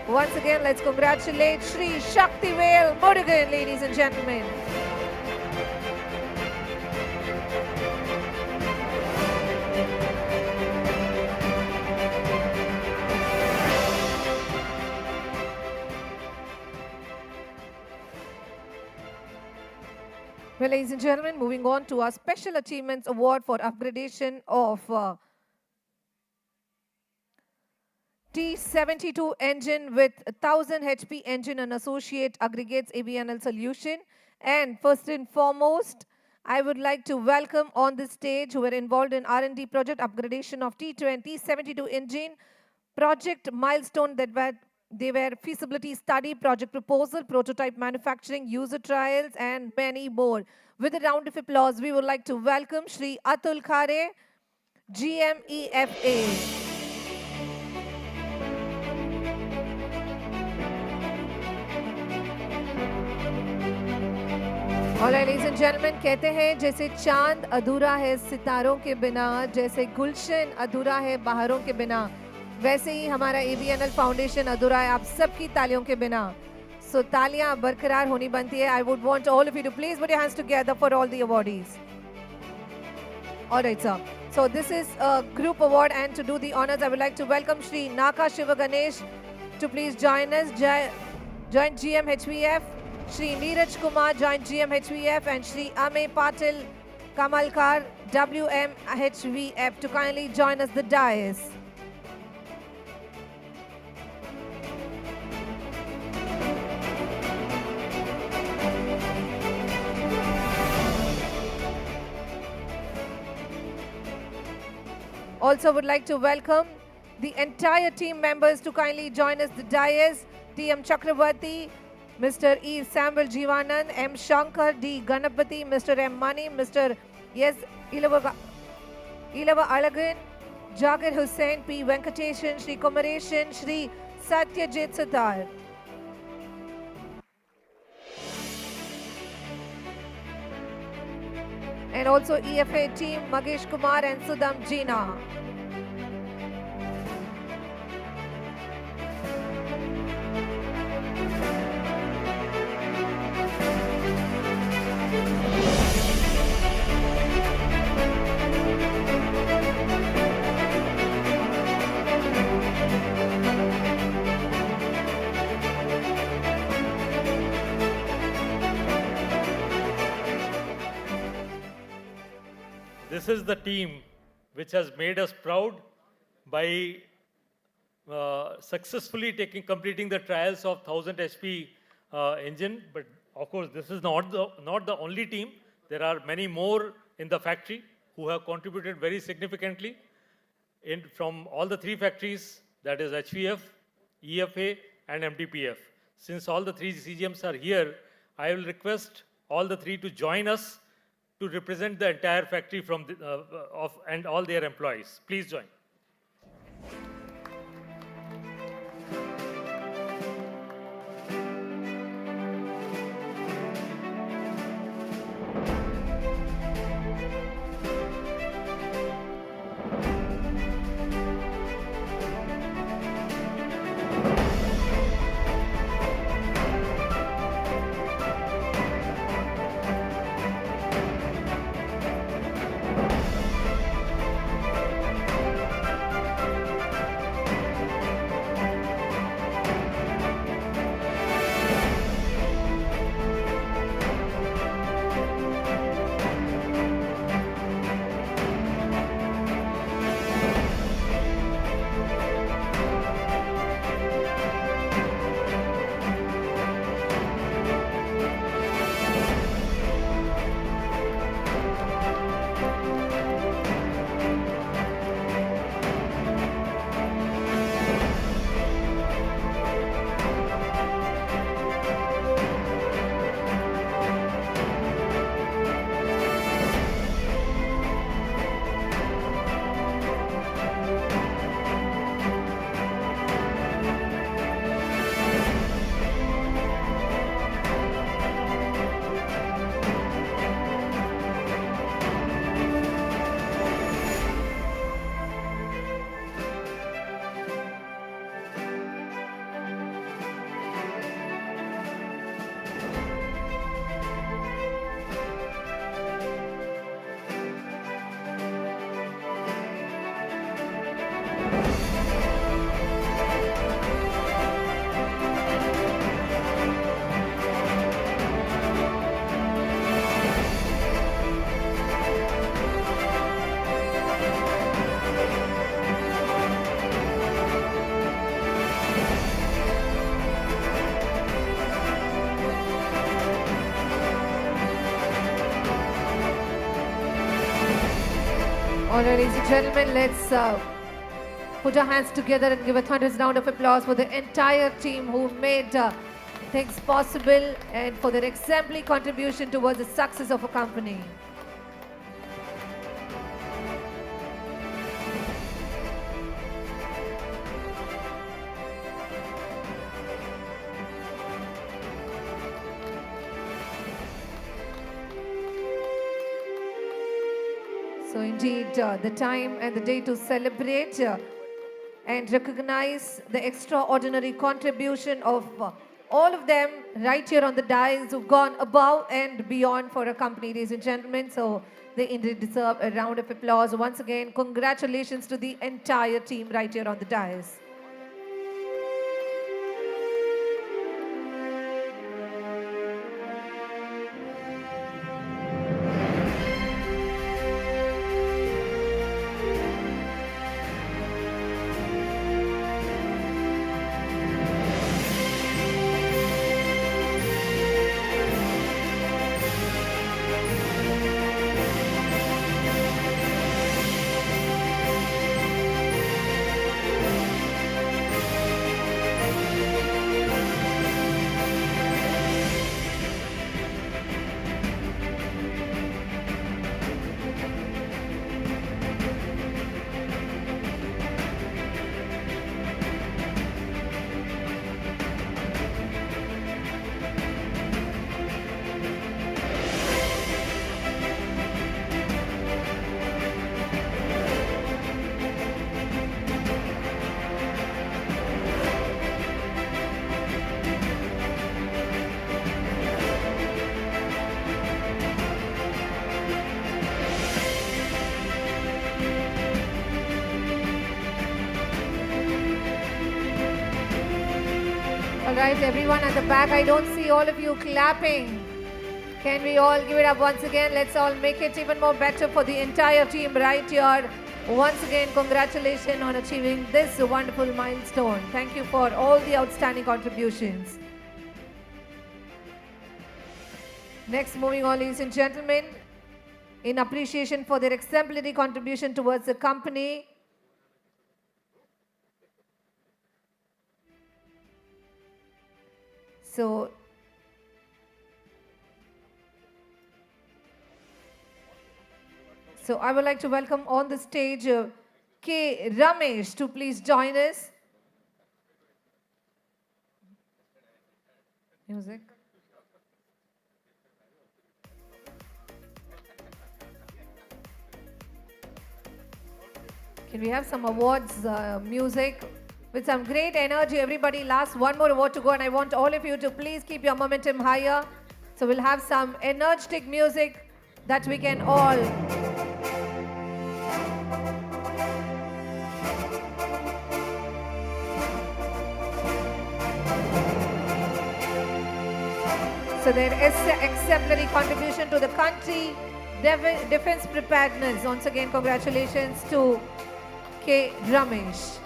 Speaker 2: Once again, let's congratulate Shri Shaktivel Murugan, ladies and gentlemen. Well, ladies and gentlemen, moving on to our Special Achievements Award for upgradation of T72 engine with 1000 HP engine and associate aggregates AVNL solution. And first and foremost, I would like to welcome on this stage who were involved in R&D project upgradation of T72 engine, project milestone that they were feasibility study, project proposal, prototype manufacturing, user trials, and many more. With a round of applause, we would like to welcome Shri Atul Khare, GMEFA. Alright, ladies and gentlemen, कहते हैं जैसे चांद अधूरा है सितारों के बिना, जैसे गुलशन अधूरा है बहारों के बिना, वैसे ही हमारा AVNL फाउंडेशन अधूरा है आप सबकी तालियों के बिना. So तालियां बरकरार होनी बनती है. I would want all of you to please put your hands together for all the awardees. Alright, sir. So this is a group award, and to do the honors, I would like to welcome Shri Naka Shiva Ganesh to please join us. Join GMHVF. Shri Neeraj Kumar, Joint GMHVF, and Shri Ame Patil Kamalkar, WMHVF, to kindly join us the dais. Also would like to welcome the entire team members to kindly join us the dais. T.M. Chakravarti, Mr. E. Samuel Jivanan, M. Shankar, D. Ganapati, Mr. M. Mani, Mr. S. Ilava Alagan, Jagir Hussain, P. Venkateshan, Shri Kumareshan, Shri Satyajit Satar. And also EFA team, Magesh Kumar and Sudam Jina.
Speaker 11: This is the team which has made us proud by successfully completing the trials of 1000 HP engine. But of course, this is not the only team. There are many more in the factory who have contributed very significantly from all the three factories, that is HVF, EFA, and MTPF. Since all the three CGMs are here, I will request all the three to join us to represent the entire factory from and all their employees. Please join.
Speaker 2: All right, ladies and gentlemen, let's put our hands together and give a thunderous round of applause for the entire team who made things possible and for their exemplary contribution towards the success of a company. So indeed, the time and the day to celebrate and recognize the extraordinary contribution of all of them right here on the dais who've gone above and beyond for a company, ladies and gentlemen. So they indeed deserve a round of applause. Once again, congratulations to the entire team right here on the dais. All right, everyone at the back, I don't see all of you clapping. Can we all give it up once again? Let's all make it even more better for the entire team right here. Once again, congratulations on achieving this wonderful milestone. Thank you for all the outstanding contributions. Next, moving on, ladies and gentlemen, in appreciation for their exemplary contribution towards the company, So I would like to welcome on the stage K. Ramesh to please join us. Music. Can we have some awards, music? With some great energy, everybody. Last one more award to go, and I want all of you to please keep your momentum higher. So we'll have some energetic music that we can all So their exemplary contribution to the country, defense preparedness. Once again, congratulations to K. Ramesh.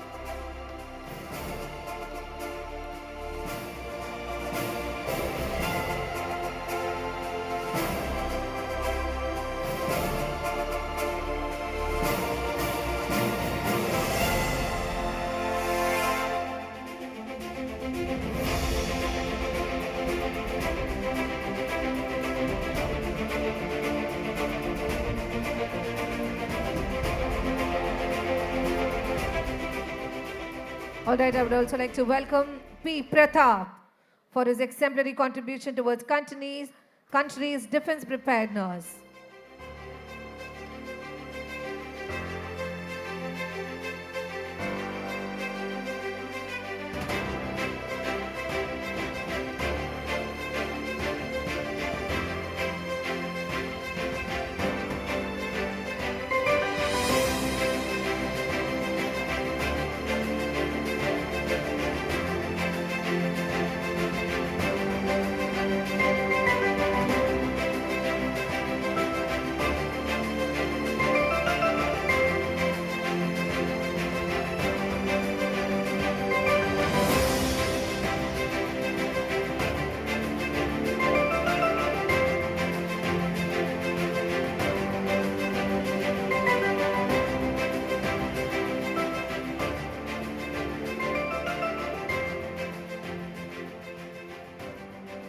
Speaker 2: All right, I would also like to welcome P. Pratap for his exemplary contribution towards country's defense preparedness.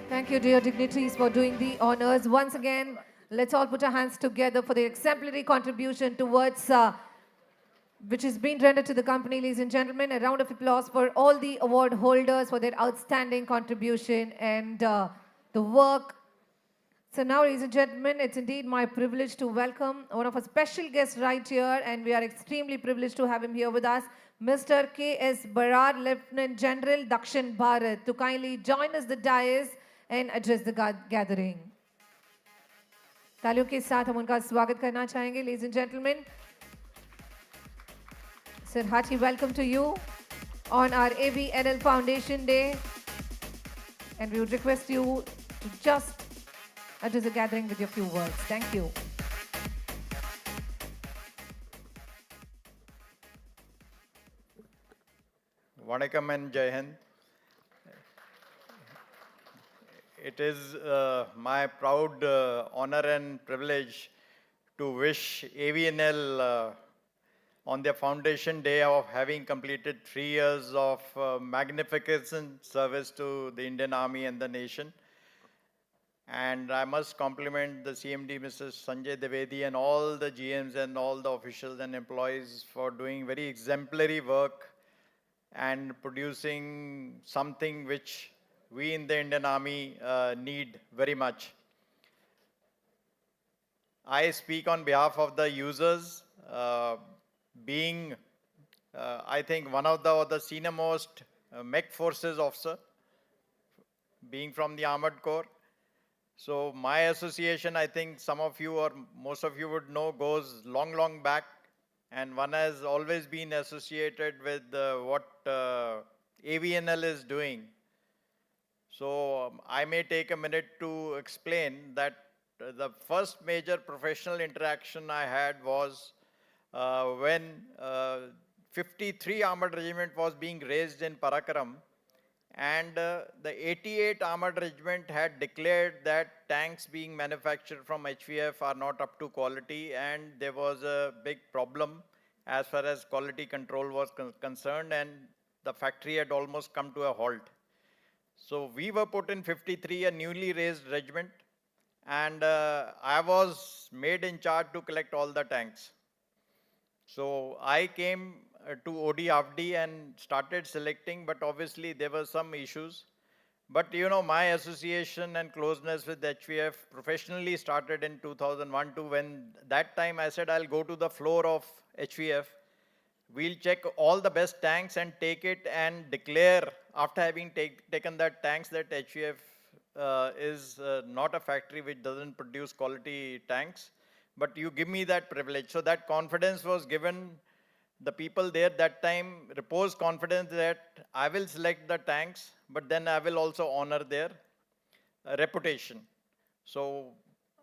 Speaker 2: Thank you, dear dignitaries, for doing the honors. Once again, let's all put our hands together for the exemplary contribution towards which has been rendered to the company, ladies and gentlemen. A round of applause for all the award holders for their outstanding contribution and the work. So now, ladies and gentlemen, it's indeed my privilege to welcome one of our special guests right here, and we are extremely privileged to have him here with us, Mr. K.S. Barar, Lieutenant General, Dakshin Bharat, to kindly join us the dais and address the gathering. तालियों के साथ हम उनका स्वागत करना चाहेंगे, ladies and gentlemen. Sir, hearty welcome to you on our AVNL Foundation Day, and we would request you to just address the gathering with your few words. Thank you.
Speaker 12: Vanakkam and Jai Hind. It is my proud honor and privilege to wish AVNL on their foundation day of having completed 3 years of magnificent service to the Indian Army and the nation. And I must compliment the CMD, Mrs. Sanjay Dwivedi, and all the GMs and all the officials and employees for doing very exemplary work and producing something which we in the Indian Army need very much. I speak on behalf of the users, being, I think, one of the senior most MEC forces officer, being from the Armored Corps. So my association, I think some of you or most of you would know, goes long, long back. And one has always been associated with what AVNL is doing. So I may take a minute to explain that the first major professional interaction I had was when 53 Armored Regiment was being raised in Parakaram, and the 88 Armored Regiment had declared that tanks being manufactured from HVF are not up to quality, and there was a big problem as far as quality control was concerned, and the factory had almost come to a halt. So we were put in 53, a newly raised regiment, and I was made in charge to collect all the tanks. So I came to OD Avdi and started selecting, but obviously there were some issues. But you know, my association and closeness with HVF professionally started in 2001-2, when that time I said I'll go to the floor of HVF. We'll check all the best tanks and take it and declare, after having taken that tanks, that HVF is not a factory which doesn't produce quality tanks. But you give me that privilege. So that confidence was given. The people there that time reposed confidence that I will select the tanks, but then I will also honor their reputation. So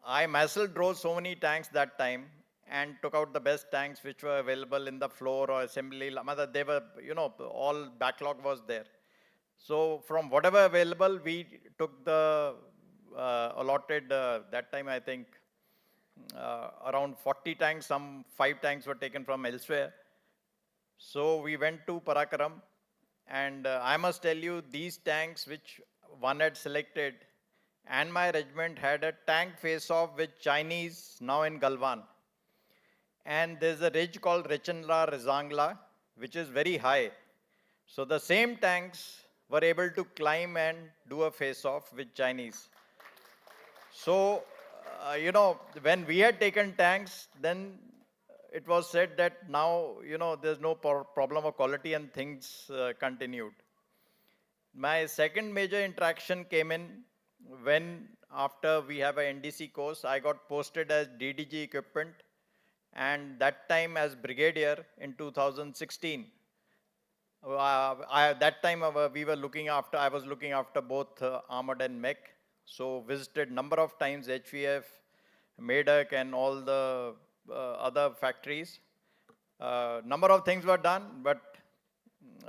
Speaker 12: I myself drove so many tanks that time and took out the best tanks which were available in the floor or assembly. They were, you know, all backlog was there. So from whatever available, we took the allotted, that time I think around 40 tanks, some 5 tanks were taken from elsewhere. So we went to Parakaram, and I must tell you, these tanks which one had selected, and my regiment had a tank face-off with Chinese now in Galwan. And there's a ridge called Rechandla Rizangla, which is very high. So the same tanks were able to climb and do a face-off with Chinese. So, you know, when we had taken tanks, then it was said that now, you know, there's no problem of quality, and things continued. My second major interaction came in when, after we have a NDC course, I got posted as DDG equipment, and that time as brigadier in 2016. That time we were looking after, I was looking after both armored and mech. So visited number of times HVF, Medak, and all the other factories. Number of things were done, but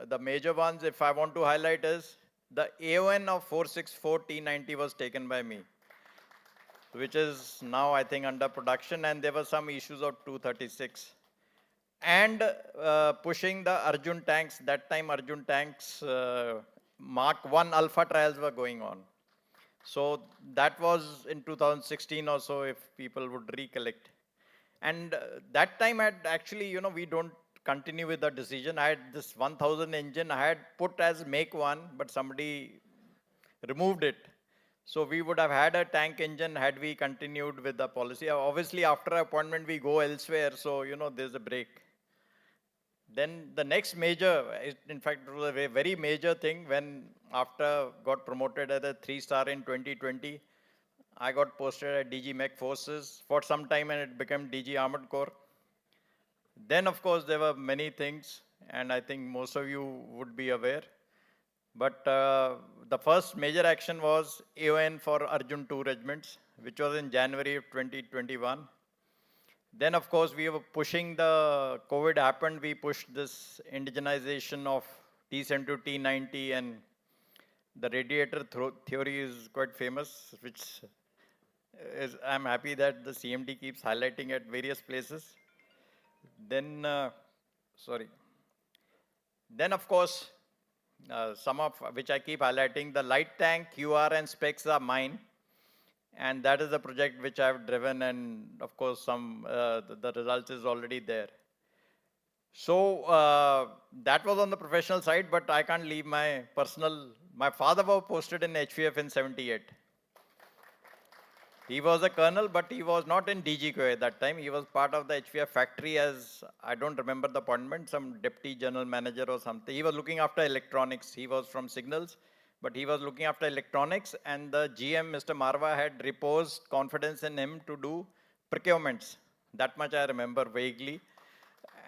Speaker 12: the major ones, if I want to highlight, is the AON of 464 T90 was taken by me, which is now I think under production, and there were some issues of 236. And pushing the Arjun tanks, that time Arjun tanks Mark 1 Alpha trials were going on. So that was in 2016 or so, if people would recollect. And that time I had actually, you know, we don't continue with the decision. I had this 1000 engine, I had put as make 1, but somebody removed it. So we would have had a tank engine had we continued with the policy. Obviously, after appointment, we go elsewhere. So, you know, there's a break. Then the next major, in fact, it was a very major thing when, after got promoted as a 3-star in 2020, I got posted at DG Mech Forces for some time, and it became DG Armored Corps. Then, of course, there were many things, and I think most of you would be aware. But the first major action was AON for Arjun 2 regiments, which was in January of 2021. Then, of course, we were pushing the COVID happened. We pushed this indigenization of T-72 to T90, and the radiator theory is quite famous, which is, I'm happy that the CMD keeps highlighting at various places. Then, Then, of course, some of which I keep highlighting, the light tank, QR, and specs are mine. And that is a project which I've driven, and of course, the results is already there. So that was on the professional side, but I can't leave my personal. My father was posted in HVF in 78. He was a colonel, but he was not in DGQ at that time. He was part of the HVF factory as, I don't remember the appointment, some deputy general manager or something. He was looking after electronics. He was from Signals, but he was looking after electronics, and the GM, Mr. Marwa, had reposed confidence in him to do procurements. That much I remember vaguely.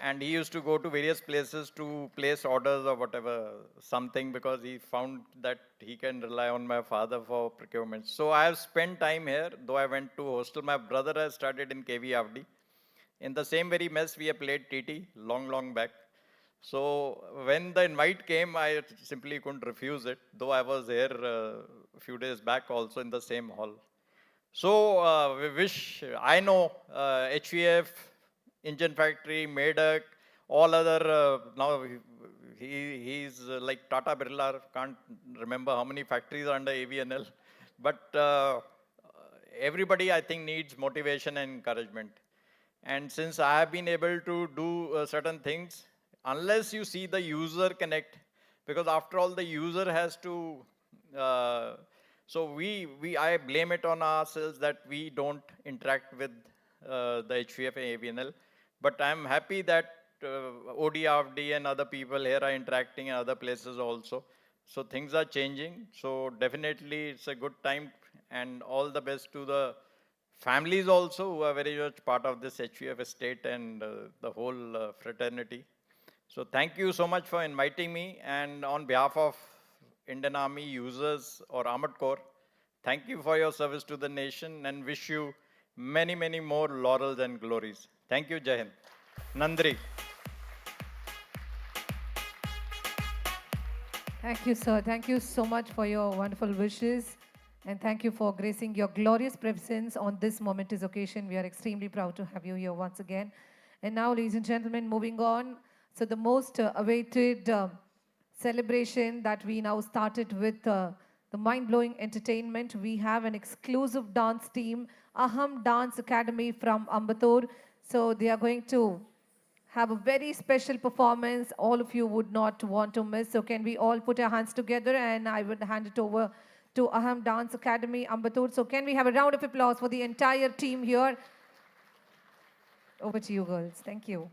Speaker 12: and he used to go to various places to place orders or whatever, something, because he found that he can rely on my father for procurement. So I have spent time here, though I went to hostel. My brother has studied in KV Avdi. In the same very mess, we have played TT long back. So when the invite came, I simply couldn't refuse it, though I was here a few days back also in the same hall. So I know HVF, Engine Factory, Medak, all other, now he's like Tata Birla, can't remember how many factories are under AVNL. But everybody, I think, needs motivation and encouragement. And since I have been able to do certain things, unless you see the user connect, because after all, the user has to, so I blame it on ourselves that we don't interact with the HVF and AVNL. But I'm happy that ODRD and other people here are interacting in other places also. So things are changing. So definitely it's a good time, and all the best to the families also who are very much part of this HVF estate and the whole fraternity. So thank you so much for inviting me, and on behalf of Indian Army users or Armored Corps, thank you for your service to the nation, and wish you many more laurels and glories. Thank you, Jai Hind. Nandri.
Speaker 2: Thank you, sir. Thank you so much for your wonderful wishes. And thank you for gracing your glorious presence on this momentous occasion. We are extremely proud to have you here once again. And now, ladies and gentlemen, moving on. So the most awaited celebration that we now started with the mind-blowing entertainment. We have an exclusive dance team, Aham Dance Academy from Ambattur. So they are going to have a very special performance all of you would not want to miss. So can we all put our hands together, and I would hand it over to Aham Dance Academy, Ambattur. So can we have a round of applause for the entire team here? Over to you, girls. Thank you.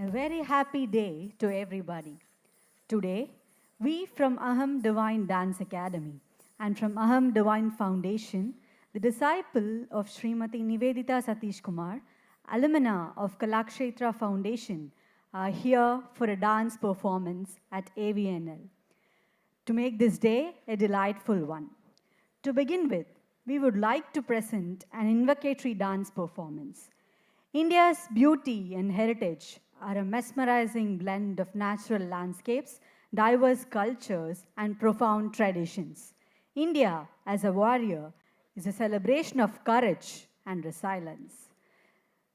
Speaker 13: A very happy day to everybody. Today, we from Aham Divine Dance Academy and from Aham Divine Foundation, the disciple of Srimati Nivedita Satish Kumar, alumna of Kalakshetra Foundation, are here for a dance performance at AVNL to make this day a delightful one. To begin with, we would like to present an invocatory dance performance. India's beauty and heritage are a mesmerizing blend of natural landscapes, diverse cultures, and profound traditions. India, as a warrior, is a celebration of courage and resilience.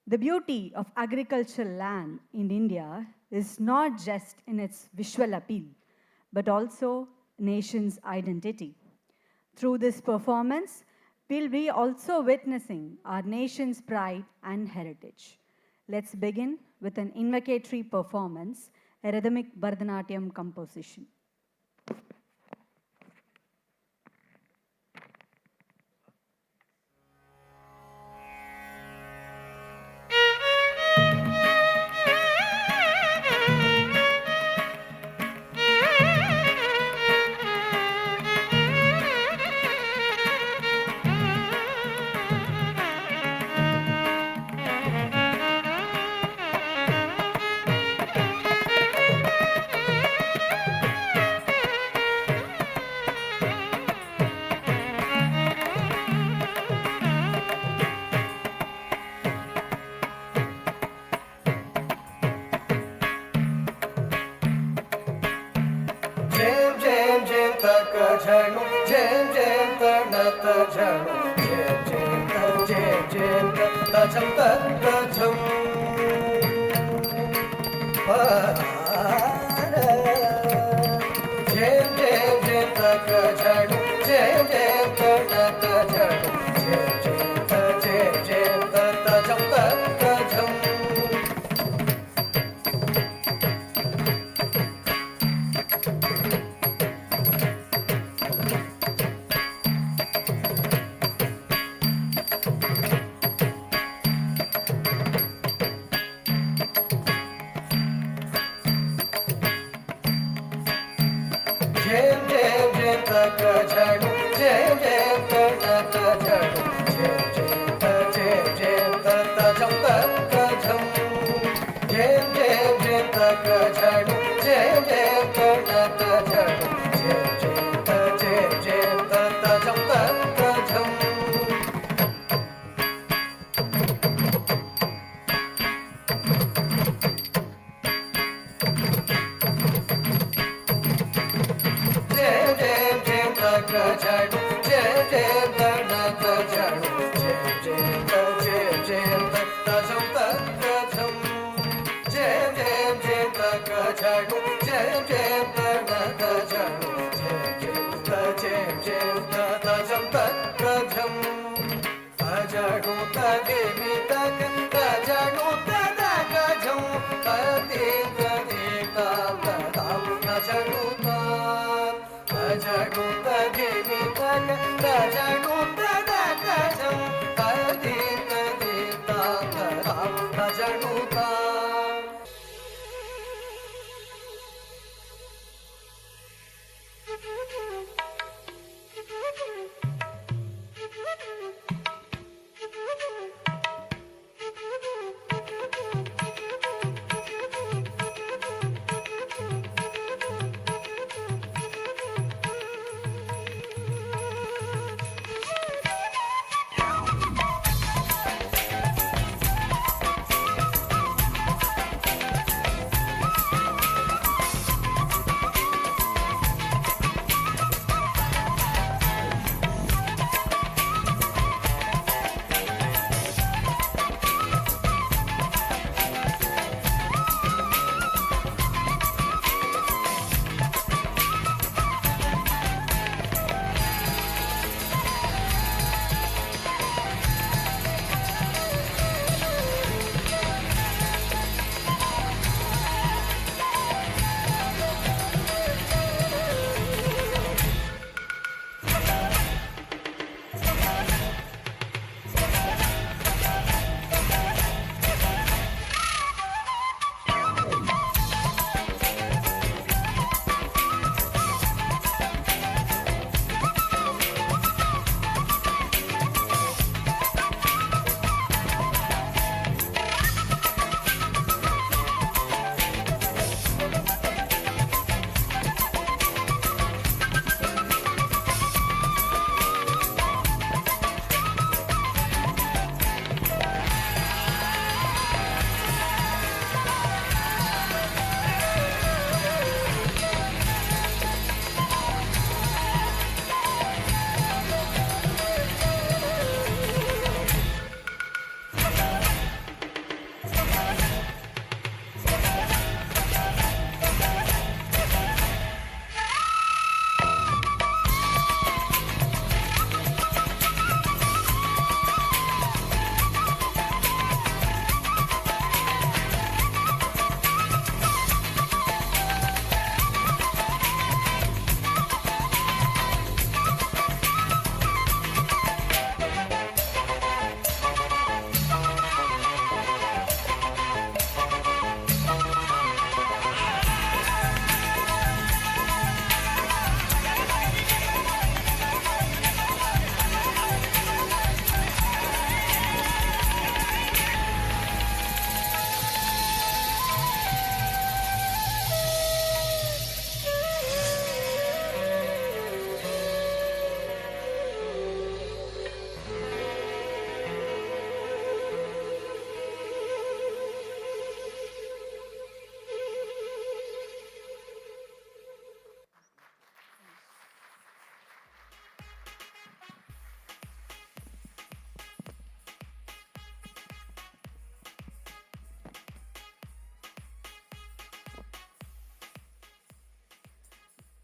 Speaker 13: The beauty of agricultural land in India is not just in its visual appeal, but also nation's identity. Through this performance, we'll be also witnessing our nation's pride and heritage. Let's begin with an invocatory performance, a rhythmic Bharatanatyam composition.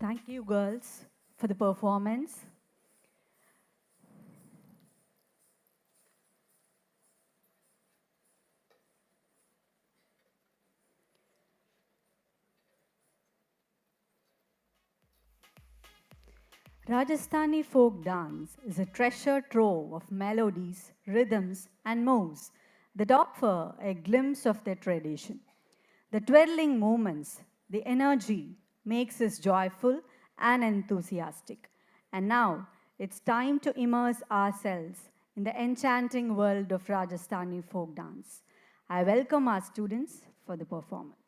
Speaker 13: Thank you, girls, for the performance. Rajasthani folk dance is a treasure trove of melodies, rhythms, and moves that offer a glimpse of their tradition. The twirling movements, the energy makes us joyful and enthusiastic. And now it's time to immerse ourselves in the enchanting world of Rajasthani folk dance. I welcome our students for the performance.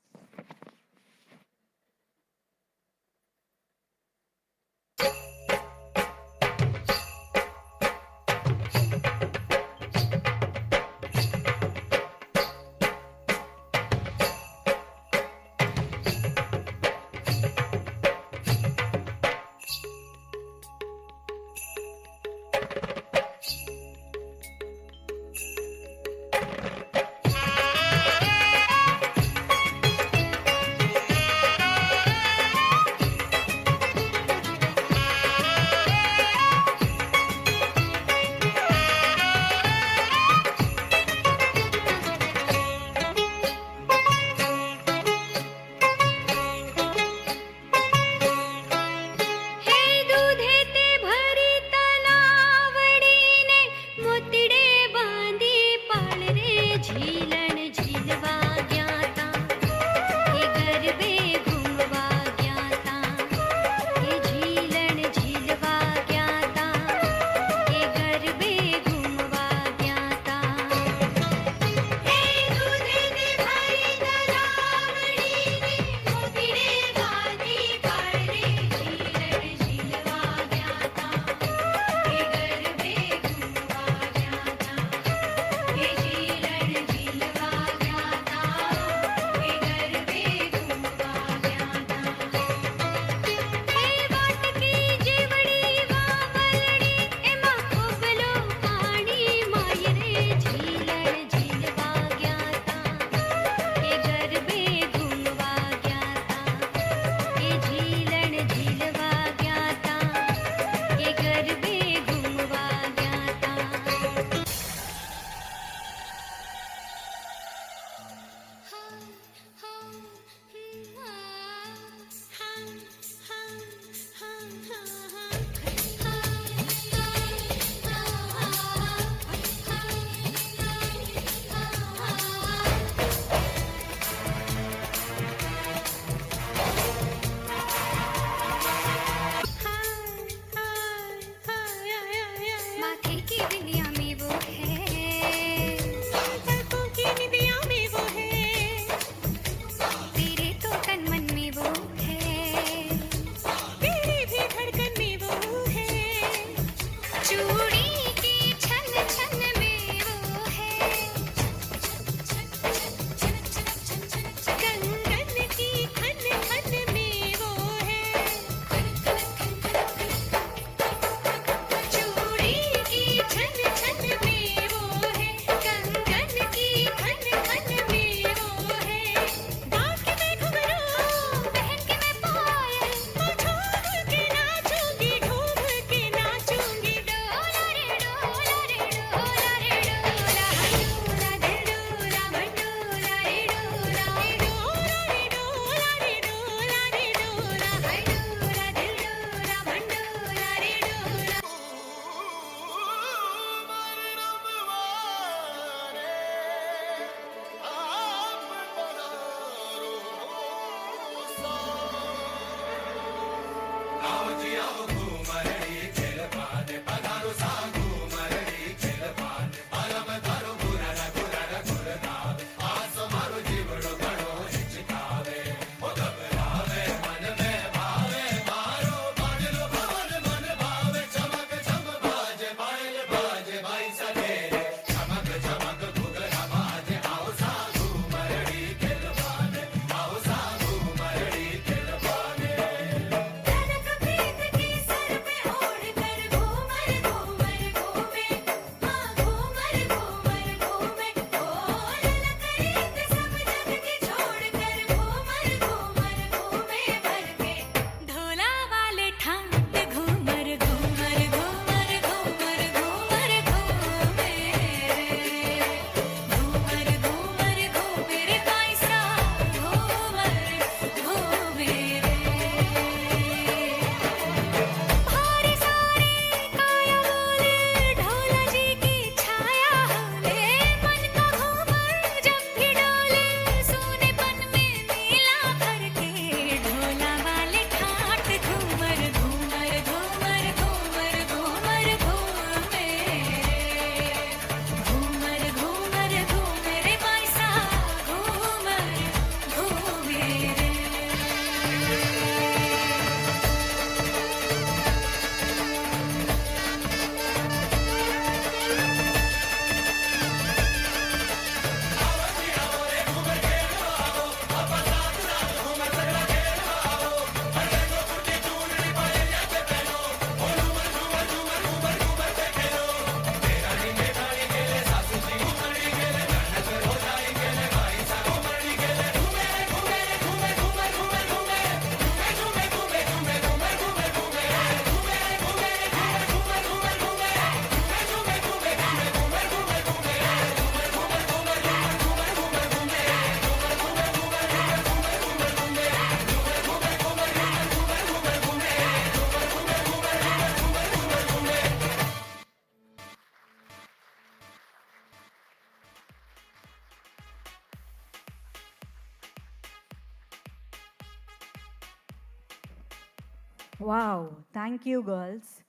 Speaker 13: Wow, thank you, girls.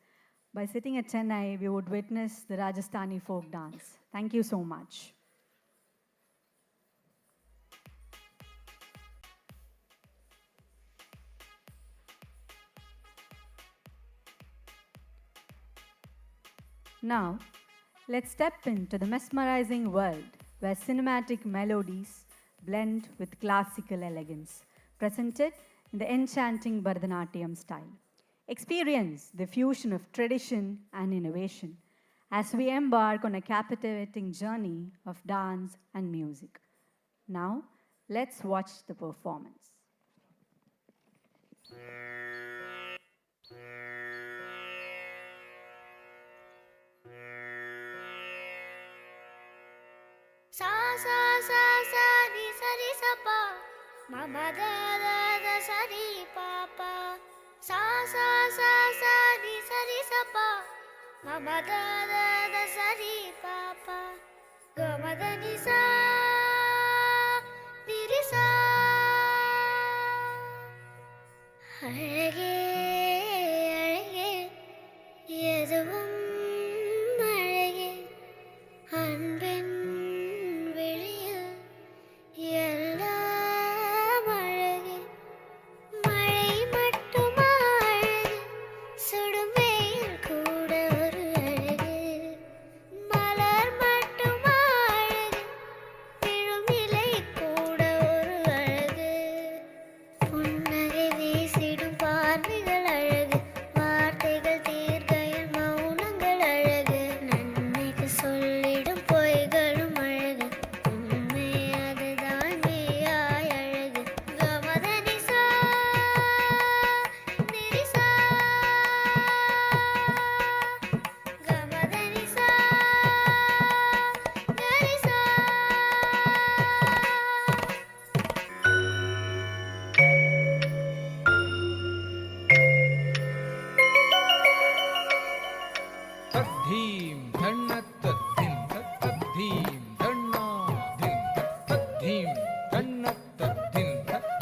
Speaker 13: By sitting at Chennai, we would witness the Rajasthani folk dance. Thank you so much. Now, let's step into the mesmerizing world where cinematic melodies blend with classical elegance, presented in the enchanting Bharatanatyam style. Experience the fusion of tradition and innovation as we embark on a captivating journey of dance and music. Now, let's watch the performance.
Speaker 14: Sa sa sa sa ni sa pa ma ma da da da sa ni pa pa sa sa sa sa ni sa pa ma ma da da da sa ni pa pa ga ma da ni sa ni ri sa அழகே அழகே எதுவும் அழகே அன்பின் வெளியில் எல்லாம் அழகே மழை மட்டுமா அழகு சுடும் வெயில் கூட ஒரு அழகு மலர் மட்டுமா அழகு விழும் இலை கூட ஒரு அழகு புன்னகை வீசிடும் பார்வைகள் அழகு வார்த்தைகள் தீர்க்கையில் மௌனங்கள் அழகு நன்மைக்கு சொல்லிடும் பொய்களும் அழகு உண்மை அதுதான் மெய்யாய் அழகு கமதனி சா நிரிசா கமதனி சா கரிசா
Speaker 5: तद्धीं धन्नत्तद्धिं तद्धीं धन्नाधिं तद्धीं धन्नत्तद्धिं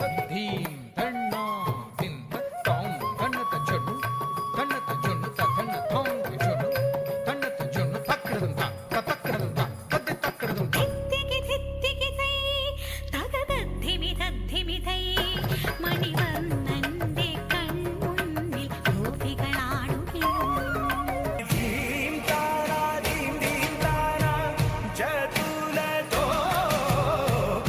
Speaker 5: तद्धीं धन्नाधिं तौं धन्नतजनु धन्नतजनु तधन्नतौं जनु धन्नतजनु तक्रदं तद्दि तक्रदं
Speaker 14: ധിത്തികിഥൈ തകതദ്ധിമിതദ്ധിമിതൈ മണിവർണ്ണന്റെ കൺമുന്നിൽ ഗോപികളാടുകയും
Speaker 5: జతులతో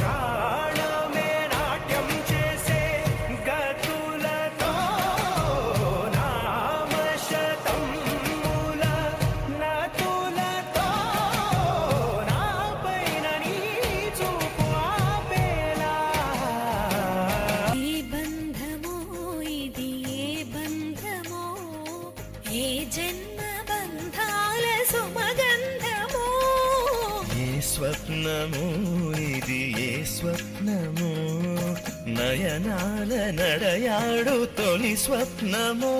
Speaker 5: ప్రాణమే నాట్యం చేసే గతులతో నామశతం మూల నతులతో నాపైన నీ చూపు ఆపేలా
Speaker 14: ఈ బంధమో ఇది ఏ బంధమో ఏ జన్మ బంధాల సుమగంధమో
Speaker 5: ఏ స్వప్నము ఇది ఏ స్వప్నము నయనాల నడయాడు తొలి స్వప్నము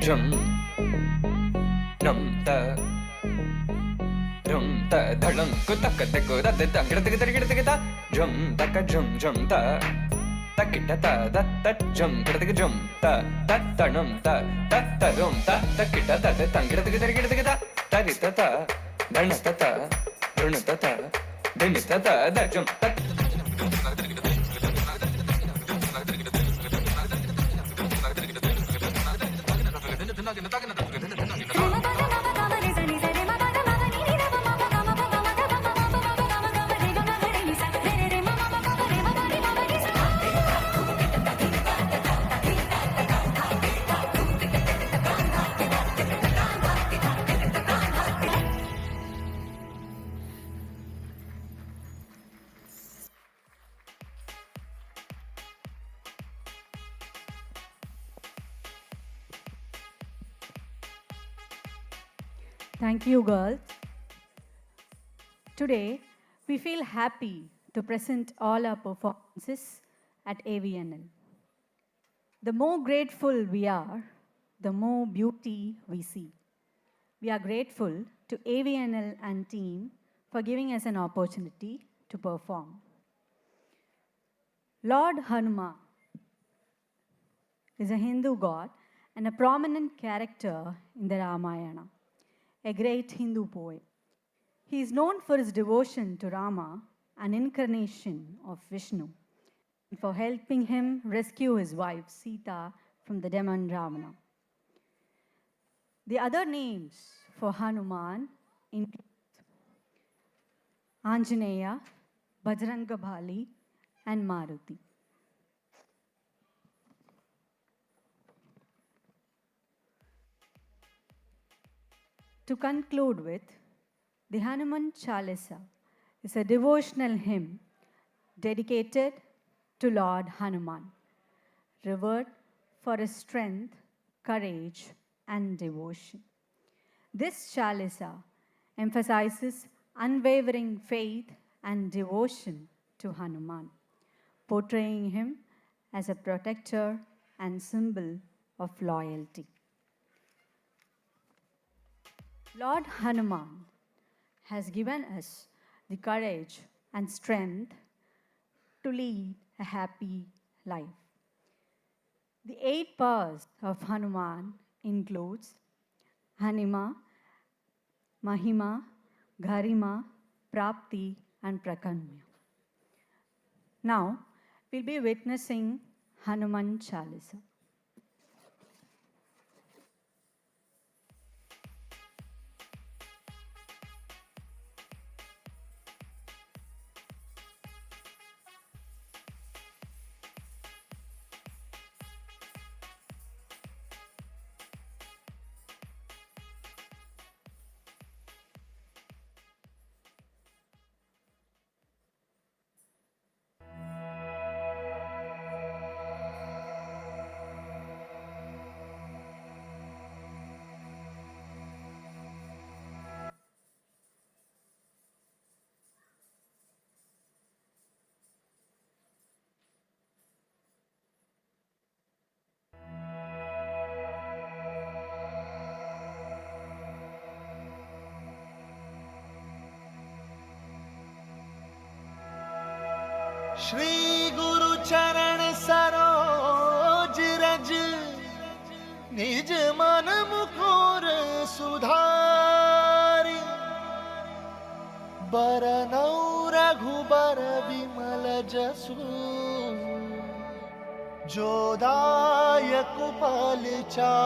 Speaker 15: jum num ta rum ta dhalam kutak tak da da da gida da jum taka jum ta takita ta da ta jum gida jum ta ta num ta rum ta takita ta da gida da tarita ta dhanata ta runata ta dinita ta da jum ta
Speaker 14: Come on,
Speaker 13: Thank you, girls. Today, we feel happy to present all our performances at AVNL. The more grateful we are, the more beauty we see. We are grateful to AVNL and team for giving us an opportunity to perform. Lord Hanuman is a Hindu god and a prominent character in the Ramayana, a great Hindu poet. He is known for his devotion to Rama, an incarnation of Vishnu, and for helping him rescue his wife Sita from the demon Ravana. The other names for Hanuman include Anjaneya, Bajrangabali, and Maruti. To conclude with, the Hanuman Chalisa is a devotional hymn dedicated to Lord Hanuman, revered for his strength, courage, and devotion. This Chalisa emphasizes unwavering faith and devotion to Hanuman, portraying him as a protector and symbol of loyalty. Lord Hanuman has given us the courage and strength to lead a happy life. The 8 powers of Hanuman includes Hanima, Mahima, Garima, Prapti, and Prakamya. Now, we'll be witnessing Hanuman Chalisa.
Speaker 5: Shri गुरु चरण सरोज रज निज मन मुकुर सुधारि बरनौ रघुबर विमल जसु जोदायक फलचारि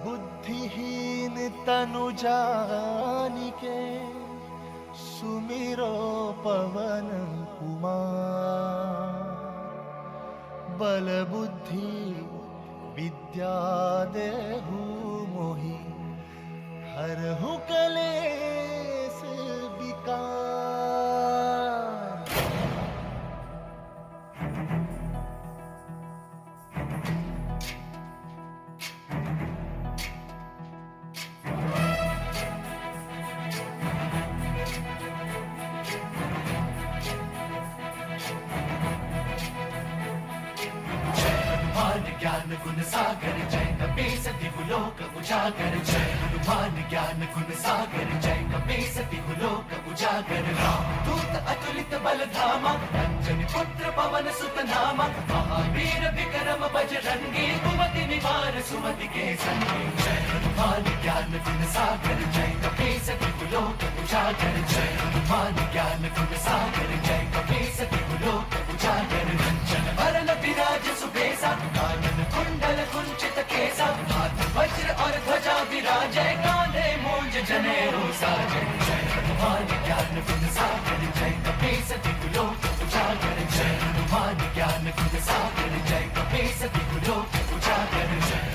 Speaker 5: बुद्धिहीन तनु जानिके सुमिरो पवन कुमार बल बुद्धि विद्या देहु मोहि हरहु कलेस विकार।
Speaker 16: ज्ञान गुण सागर जय कपीस तिहुलोक उजागर जय हनुमान ज्ञान गुण सागर जय कपीस तिहुलोक उजागर दूत अतुलित बल धामा अंजनी पुत्र पवन सुत नामा महावीर विक्रम बजरंगी कुमति निवार सुमति के संगी जय हनुमान ज्ञान गुण सागर जय कपीस तिहुलोक उजागर जय हनुमान ज्ञान गुण सागर जय कपीस तिहुलोक उजागर रंजन वरन विराज सुबेसा कानन कुंडल कुंचित केसा हाथ वज्र और ध्वजा विराजय कांधे मूंज जनेऊ साजय जय हनुमान ज्ञान गुण सागर जय कपीस तिहुलोक उजागर जय हनुमान ज्ञान गुण सागर जय कपीस तिहुलोक उजागर जय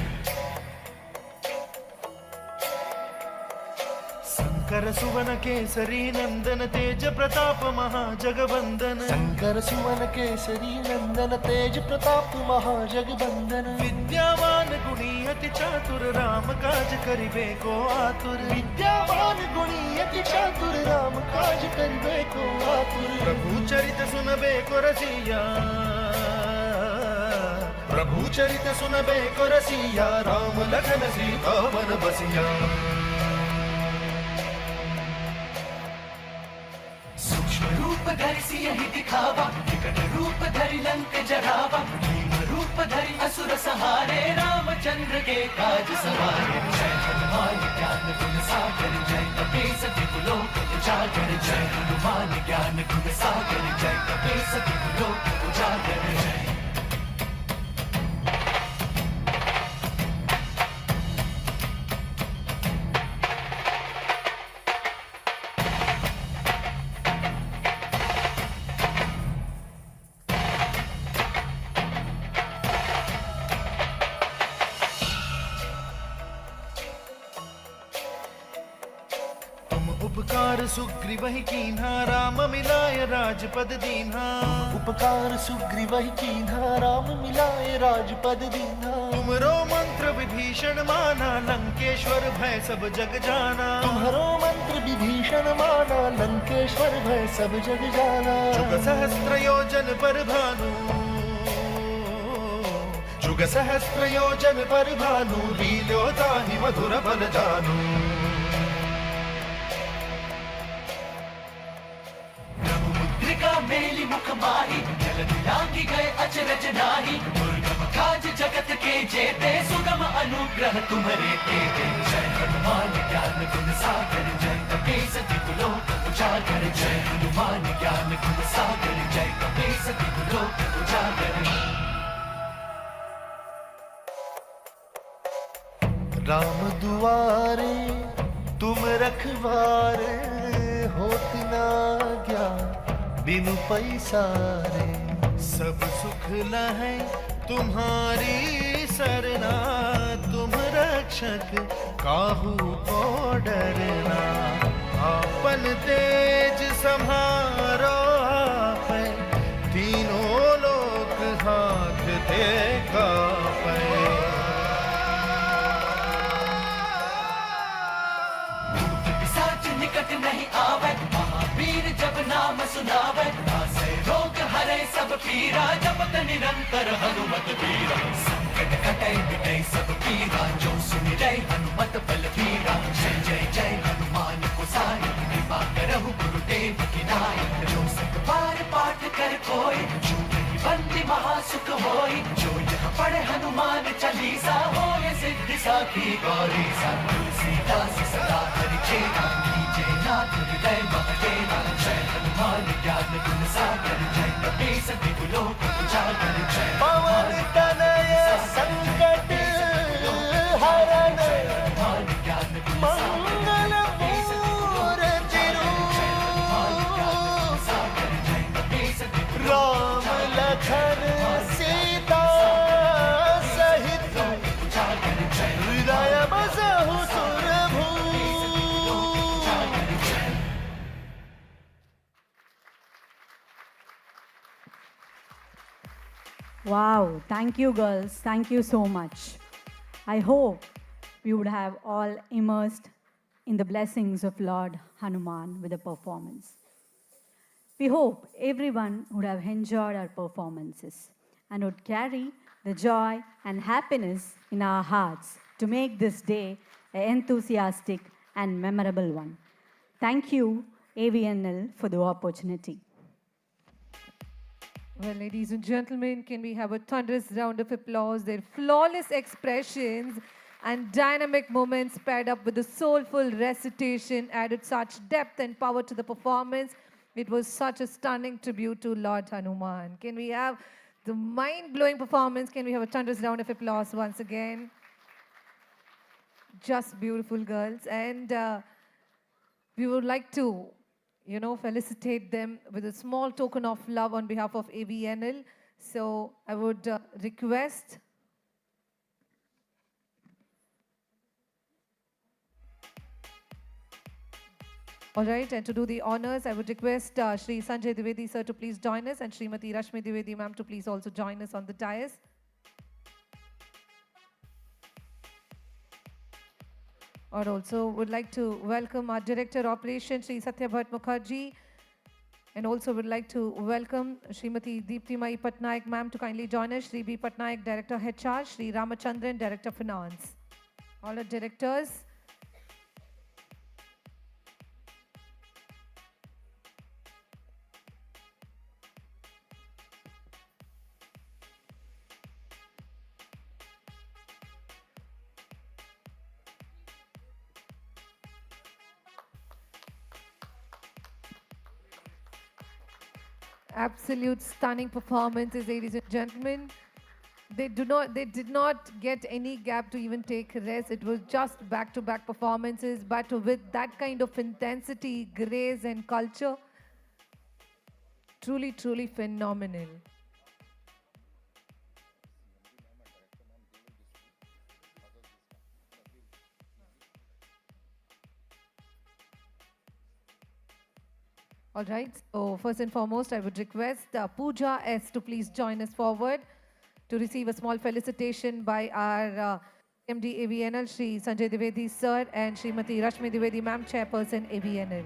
Speaker 16: शङ्कर सुवन केसरी नन्दन तेज प्रताप महाजगवन्दन शङ्कर सुवन केसरी नन्दन तेज प्रताप महाजगवन्दन विद्यावान गुणी अति चातुर राम काज करिबे को आतुर विद्यावान गुणी अति चातुर राम काज करिबे को आतुर प्रभु चरित सुनबे को रसिया प्रभु चरित सुनबे को रसिया राम लखन सीता वन बसिया सूक्ष्म रूप धरि सियहि दिखावा विकट रूप धरि लंक जरावा भीम रूप धरि असुर सहारे रामचंद्र के काज सवारे जय हनुमान ज्ञान गुण सागर जय कपीस तिहु लोक उजागर जय हनुमान ज्ञान गुण सागर जय कपीस तिहु लोक उजागर जय उपकार सुग्रीवहि कीन्हा राम मिलाय राजपद दीन्हा उपकार सुग्रीवहि कीन्हा राम मिलाय राजपद दीन्हा तुमरो मंत्र विभीषण माना लंकेश्वर भय सब जग जाना तुम्हारो मंत्र विभीषण माना लंकेश्वर भय सब जग जाना जुग सहस्त्र योजन पर भानु जुग सहस्त्र योजन पर भानु लील्यो ताहि मधुर बल जानु मेली मुख माही जल दिलांगी गए अचरज नाही दुर्गम काज जगत के जेते सुगम अनुग्रह तुम्हारे तेते जय हनुमान ज्ञान गुण सागर जय कपीस तिहु लोक उजागर जय हनुमान ज्ञान गुण सागर जय कपीस तिहु लोक उजागर राम दुआरे तुम रखवारे होत ना ज्ञान बिनु पैसारे सब सुख लहै तुम्हारी सरना तुम रक्षक काहू को डरना आपन तेज सम्हारो आपै तीनों लोक हाथ दे कापै निकट नहीं आवे महावीर जब नाम सुनावे नासे रोग हरे सब पीरा जपत निरंतर हनुमत पीरा संकट कटे मिटे सब पीरा जो सुमिरै हनुमत बल पीरा जय जय जय हनुमान गोसाई कृपा करहु गुरुदेव की नाई जो सत बार पाठ कर कोई छूटे बंदी महासुख होई जो यह पढ़े हनुमान चालीसा होए सिद्धि साखी गौरी सा तुलसीदास सदा हरि चेरा नाथ हृदय महदेवा जय हनुमान ज्ञान गुण सागर जय कपीस तिहु लोक उजागर जय पवन तनय संकट हरण मंगल मूर्ति राम लखन सीता सहित हृदय बसहु सुरभू
Speaker 13: Wow, thank you girls, thank you so much. I hope we would have all immersed in the blessings of Lord Hanuman with the performance. We hope everyone would have enjoyed our performances and would carry the joy and happiness in our hearts to make this day an enthusiastic and memorable one. Thank you, AVNL, for the opportunity.
Speaker 2: Well, ladies and gentlemen, can we have a thunderous round of applause? Their flawless expressions and dynamic moments paired up with the soulful recitation added such depth and power to the performance. It was such a stunning tribute to Lord Hanuman. Can we have the mind-blowing performance? Can we have a thunderous round of applause once again? Just beautiful girls. And we would like to felicitate them with a small token of love on behalf of AVNL. So I would request All right, and to do the honors, I would request Shri Sanjay Dwivedi sir to please join us and Srimati Rashmi Dwivedi ma'am to please also join us on the dais. Or also would like to welcome our Director Operations, Shri Satyabhat Mukherjee, and also would like to welcome Srimati Deepti Mai Patnaik ma'am to kindly join us, Shri B. Patnaik, Director HR, Shri Ramachandran, Director Finance. All our directors. Absolute stunning performances, ladies and gentlemen. They did not get any gap to even take rest. It was just back-to-back performances, but with that kind of intensity, grace, and culture, truly, truly phenomenal. All right, so first and foremost, I would request Pooja S to please join us forward to receive a small felicitation by our MD AVNL, Shri Sanjay Dwivedi sir, and Srimati Rashmi Dwivedi ma'am, Chairperson AVNL.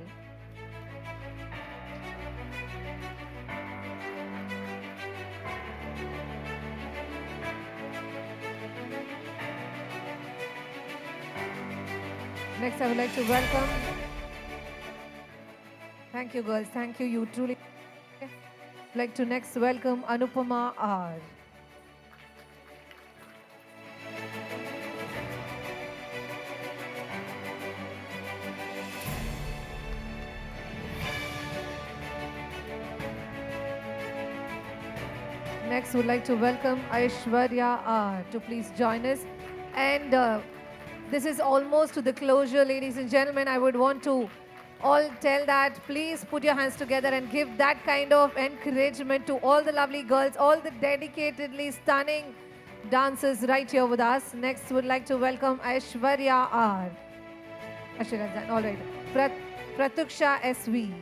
Speaker 2: Next, I would like to welcome. Thank you, girls. Thank you. You truly. Like to next welcome Anupama R. Next, would like to welcome Aishwarya R to please join us. And this is almost to the closure, ladies and gentlemen. I would want to all tell that please put your hands together and give that kind of encouragement to all the lovely girls, all the dedicatedly stunning dancers right here with us. Next, would like to welcome Aishwarya R. Aishwarya, all right. Pratuksha SV.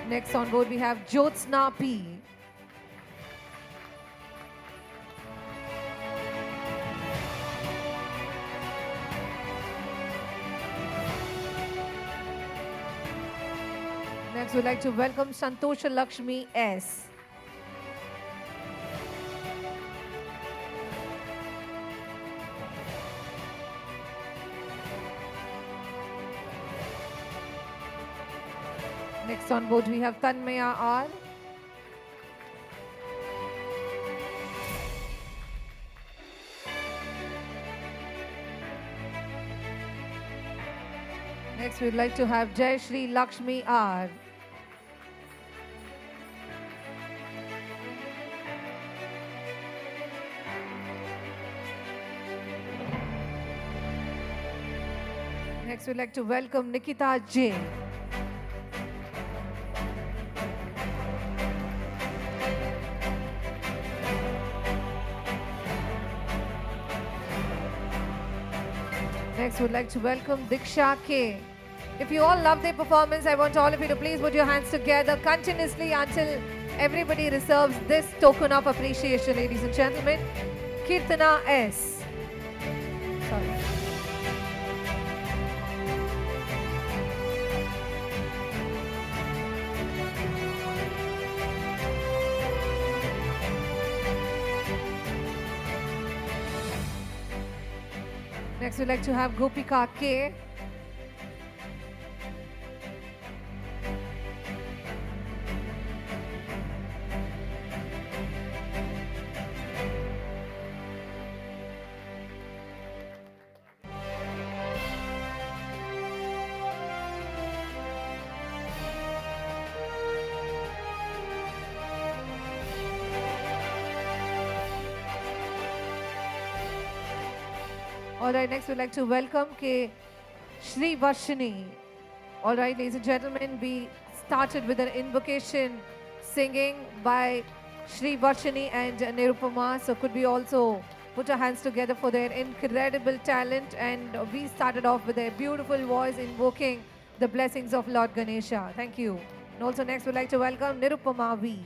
Speaker 2: Next on board we have Jyotsna P. Next we'd like to welcome Santosha Lakshmi S. Next on board we have Tanmaya R. Next we'd like to have Jai Shri Lakshmi R. Next we'd like to welcome Nikita J. Next, would like to welcome Diksha K. If you all love their performance, I want all of you to please put your hands together continuously until everybody receives this token of appreciation, ladies and gentlemen. Kirtana S. Sorry. Next, we'd like to have Gopika K. All right, next we'd like to welcome K. Shri Varshini. All right, ladies and gentlemen, we started with an invocation singing by Shri Varshini and Nirupama. So could we also put our hands together for their incredible talent? And we started off with their beautiful voice invoking the blessings of Lord Ganesha. Thank you. And also next we'd like to welcome Nirupama V.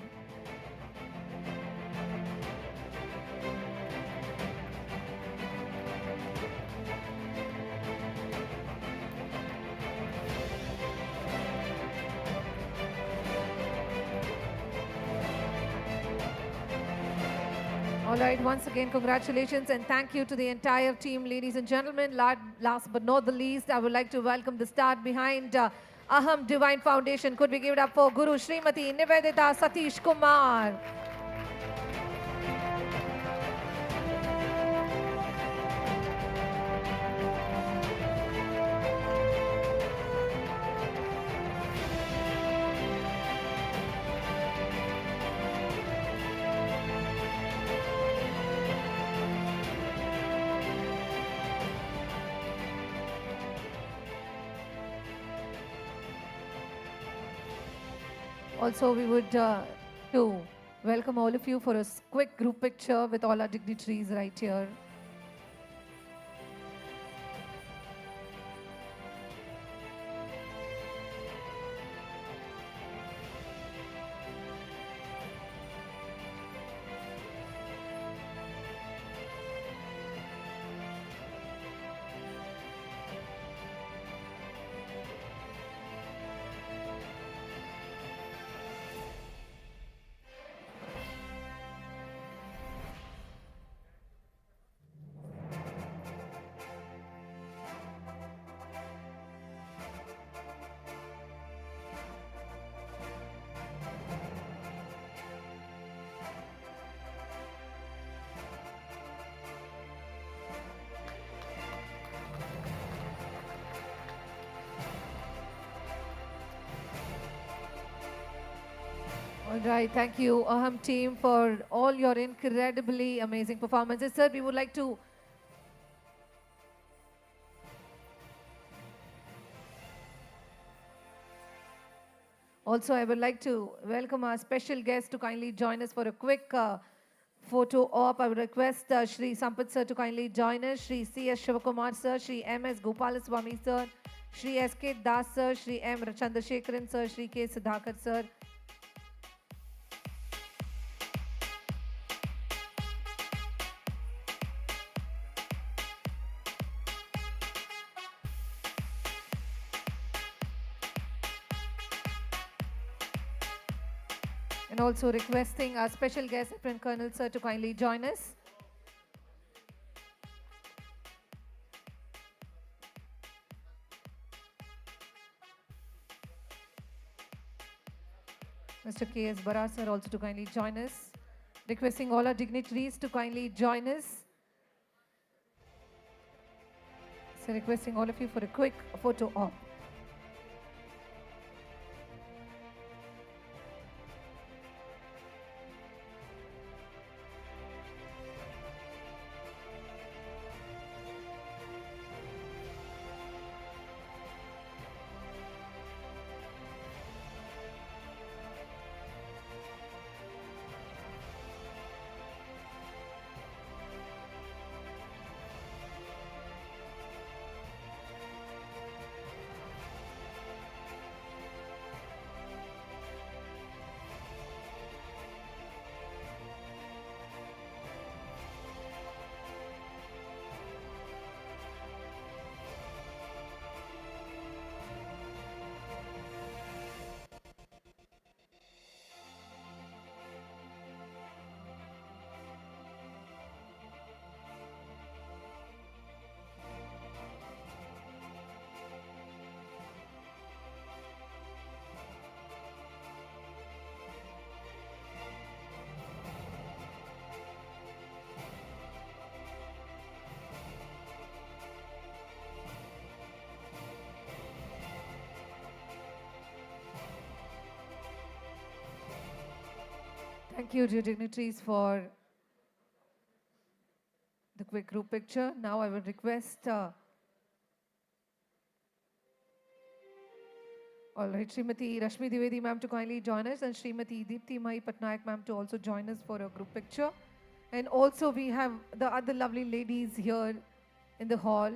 Speaker 2: All right, once again, congratulations and thank you to the entire team, ladies and gentlemen. Last but not the least, I would like to welcome the star behind Aham Divine Foundation. Could we give it up for Guru Srimati Nivedita Satish Kumar? Also, we would to welcome all of you for a quick group picture with all our dignitaries right here. All right, thank you, Aham team, for all your incredibly amazing performances. Sir, we would like to also, I would like to welcome our special guest to kindly join us for a quick photo op. I would request Shri Sampath sir to kindly join us, Shri C.S. Shivakumar sir, Shri M.S. Gopalaswamy sir, Shri S.K. Das sir, Shri M. Chandrasekharan sir, Shri K. Sudhakar sir. And also requesting our special guest, Lieutenant Colonel sir, to kindly join us. Mr. K.S. Bara sir also to kindly join us. Requesting all our dignitaries to kindly join us. So requesting all of you for a quick photo op. Thank you, dear dignitaries, for the quick group picture. Now I will request All right, Srimati Rashmi Dwivedi ma'am to kindly join us, and Srimati Deepti Mai Patnaik ma'am to also join us for a group picture. And also we have the other lovely ladies here in the hall.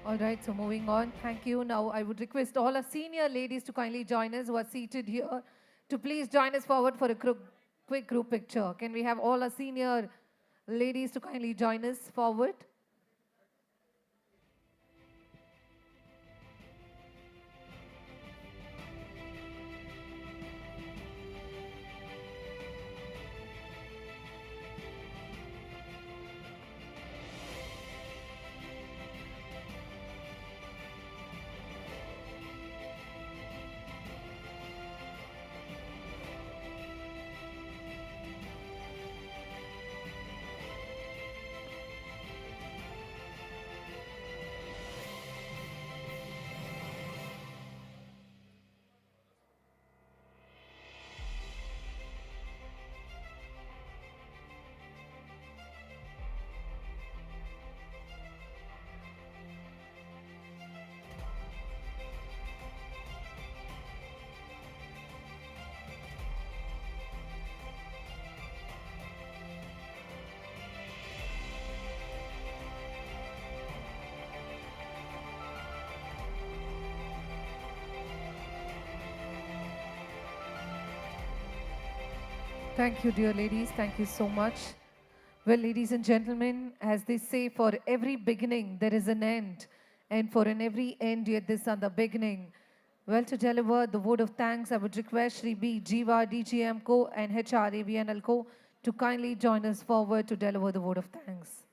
Speaker 2: All right, so moving on. Thank you. Now I would request all our senior ladies to kindly join us who are seated here to please join us forward for a quick group picture. Can we have all our senior ladies to kindly join us forward? Thank you, dear ladies. Thank you so much. Well, ladies and gentlemen, as they say, for every beginning, there is an end. And for an every end, yet this on the beginning. Well, to deliver the word of thanks, I would request Shri B. Jiva, DGM Co. and HR AVNL Co. to kindly join us forward to deliver the word of thanks.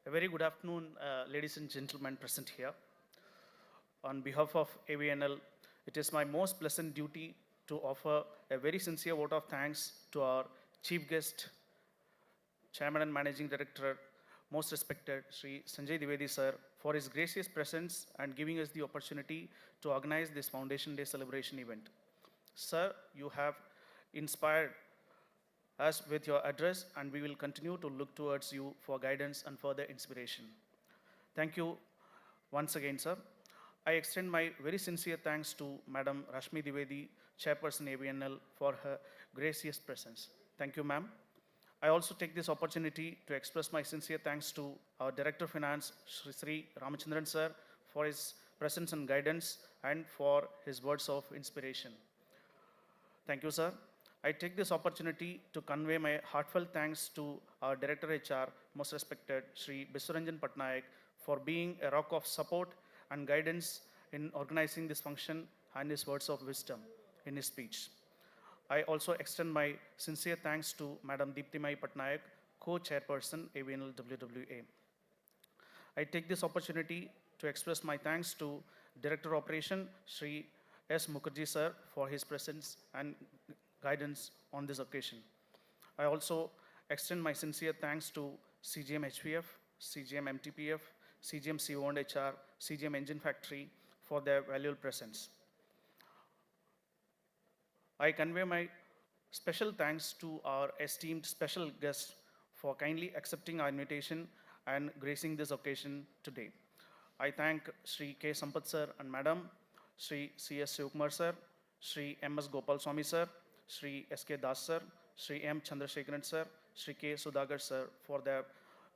Speaker 17: A very good afternoon, ladies and gentlemen present here. On behalf of AVNL, it is my most pleasant duty to offer a very sincere vote of thanks to our chief guest, Chairman and Managing Director, most respected Sri Sanjay Dwivedi sir, for his gracious presence and giving us the opportunity to organize this Foundation Day celebration event. Sir, you have inspired us with your address, and we will continue to look towards you for guidance and further inspiration. Thank you once again, sir. I extend my very sincere thanks to Madam Rashmi Dwivedi, Chairperson AVNL, for her gracious presence. Thank you, ma'am. I also take this opportunity to express my sincere thanks to our Director of Finance, Sri Ramachandran sir, for his presence and guidance and for his words of inspiration. Thank you, sir. I take this opportunity to convey my heartfelt thanks to our Director HR, most respected Sri Biswaranjan Patnaik, for being a rock of support and guidance in organizing this function and his words of wisdom in his speech. I also extend my sincere thanks to Madam Deepti Mai Patnaik, co-chairperson AVNL WWA. I take this opportunity to express my thanks to Director Operation, Sri S. Mukherjee sir, for his presence and guidance on this occasion. I also extend my sincere thanks to CGM HVF, CGM MTPF, CGM CO and HR, CGM Engine Factory for their valuable presence. I convey my special thanks to our esteemed special guests for kindly accepting our invitation and gracing this occasion today. I thank Sri K. Sampath sir and Madam, Sri C. S. Sivakumar sir, Sri M. S. Gopal Swami sir, Sri S. K. Das sir, Sri M. Chandrasekharan sir, Sri K. Sudhagar sir for their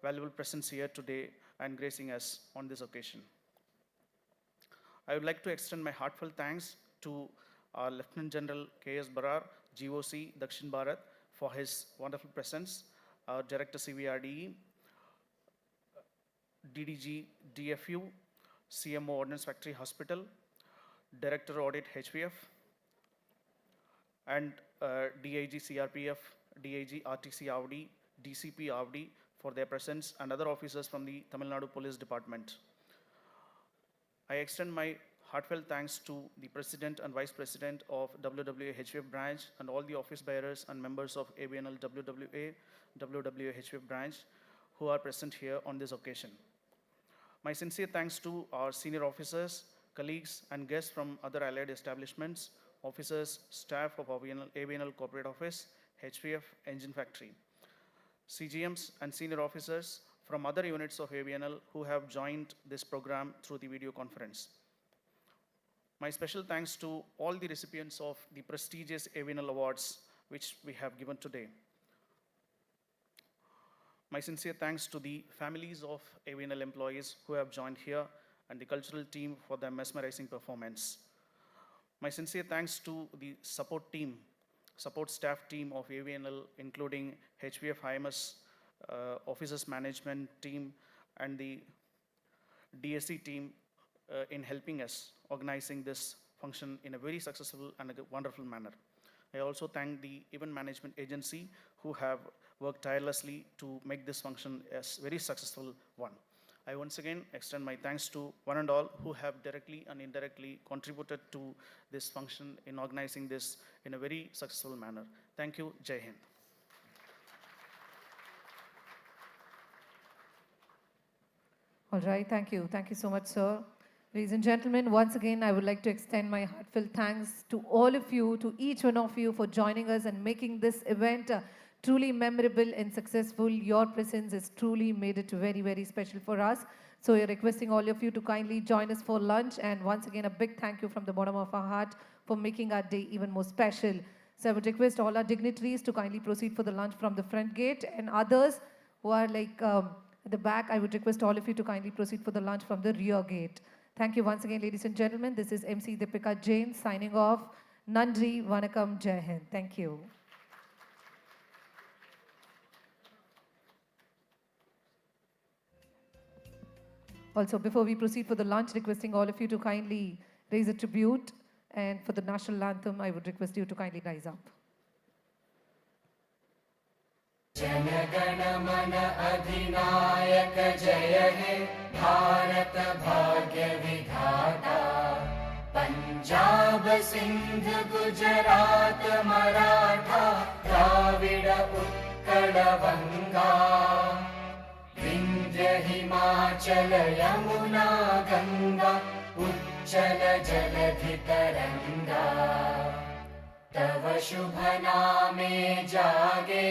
Speaker 17: valuable presence here today and gracing us on this occasion. I would like to extend my heartfelt thanks to our Lieutenant General K.S. Barar, GOC, Dakshin Bharat, for his wonderful presence, our Director CVRDE, DDG DFU, CMO Ordnance Factory Hospital, Director Audit HVF, and DIG CRPF, DIG RTC Avdi, DCP Avdi for their presence, and other officers from the Tamil Nadu Police Department. I extend my heartfelt thanks to the President and Vice President of WWA HVF branch and all the office bearers and members of AVNL WWA, WWA HVF branch who are present here on this occasion. My sincere thanks to our senior officers, colleagues, and guests from other allied establishments, officers, staff of AVNL Corporate Office, HVF, Engine Factory, CGMs, and senior officers from other units of AVNL who have joined this program through the video conference. My special thanks to all the recipients of the prestigious AVNL awards which we have given today. My sincere thanks to the families of AVNL employees who have joined here and the cultural team for their mesmerizing performance. My sincere thanks to the support staff team of AVNL, including HVF IMS, officers management team, and the DSC team in helping us organizing this function in a very successful and a wonderful manner. I also thank the event management agency who have worked tirelessly to make this function a very successful one. I once again extend my thanks to one and all who have directly and indirectly contributed to this function in organizing this in a very successful manner. Thank you. Jai Hind.
Speaker 2: All right, thank you. Thank you so much, sir. Ladies and gentlemen, once again, I would like to extend my heartfelt thanks to all of you, to each one of you for joining us and making this event truly memorable and successful. Your presence has truly made it very, very special for us. So we're requesting all of you to kindly join us for lunch. And once again, a big thank you from the bottom of our heart for making our day even more special. So I would request all our dignitaries to kindly proceed for the lunch from the front gate, and others who are at the back, I would request all of you to kindly proceed for the lunch from the rear gate. Thank you once again, ladies and gentlemen. This is MC Deepika Jain signing off. Nandri, Vanakkam, Jai Hind. Thank you. Also, before we proceed for the lunch, requesting all of you to kindly raise a tribute. And for the national anthem, I would request you to kindly rise up.
Speaker 16: जनगण मन अधिनायक जय हे भारत भाग्य विधाता पंजाब सिंध गुजरात मराठा द्राविड उत्कल बंगा विंध्य हिमाचल यमुना गंगा उच्चल जलधि तरंगा तव शुभ नामे जागे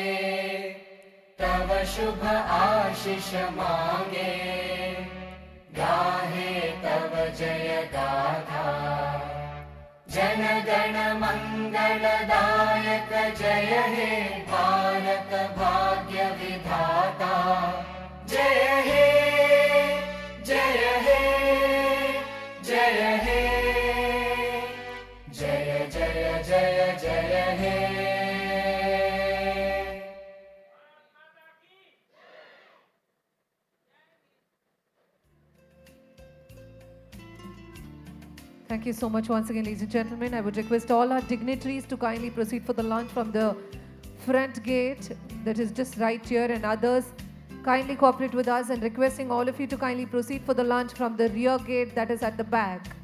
Speaker 16: तव शुभ आशीष मांगे गाहे तव जय गाथा जन गण मंगलदायक जय हे भारत भाग्य विधाता जय हे जय हे जय हे जय जय जय जय हे
Speaker 2: Thank you so much once again, ladies and gentlemen. I would request all our dignitaries to kindly proceed for the lunch from the front gate that is just right here, and others kindly cooperate with us, and requesting all of you to kindly proceed for the lunch from the rear gate that is at the back.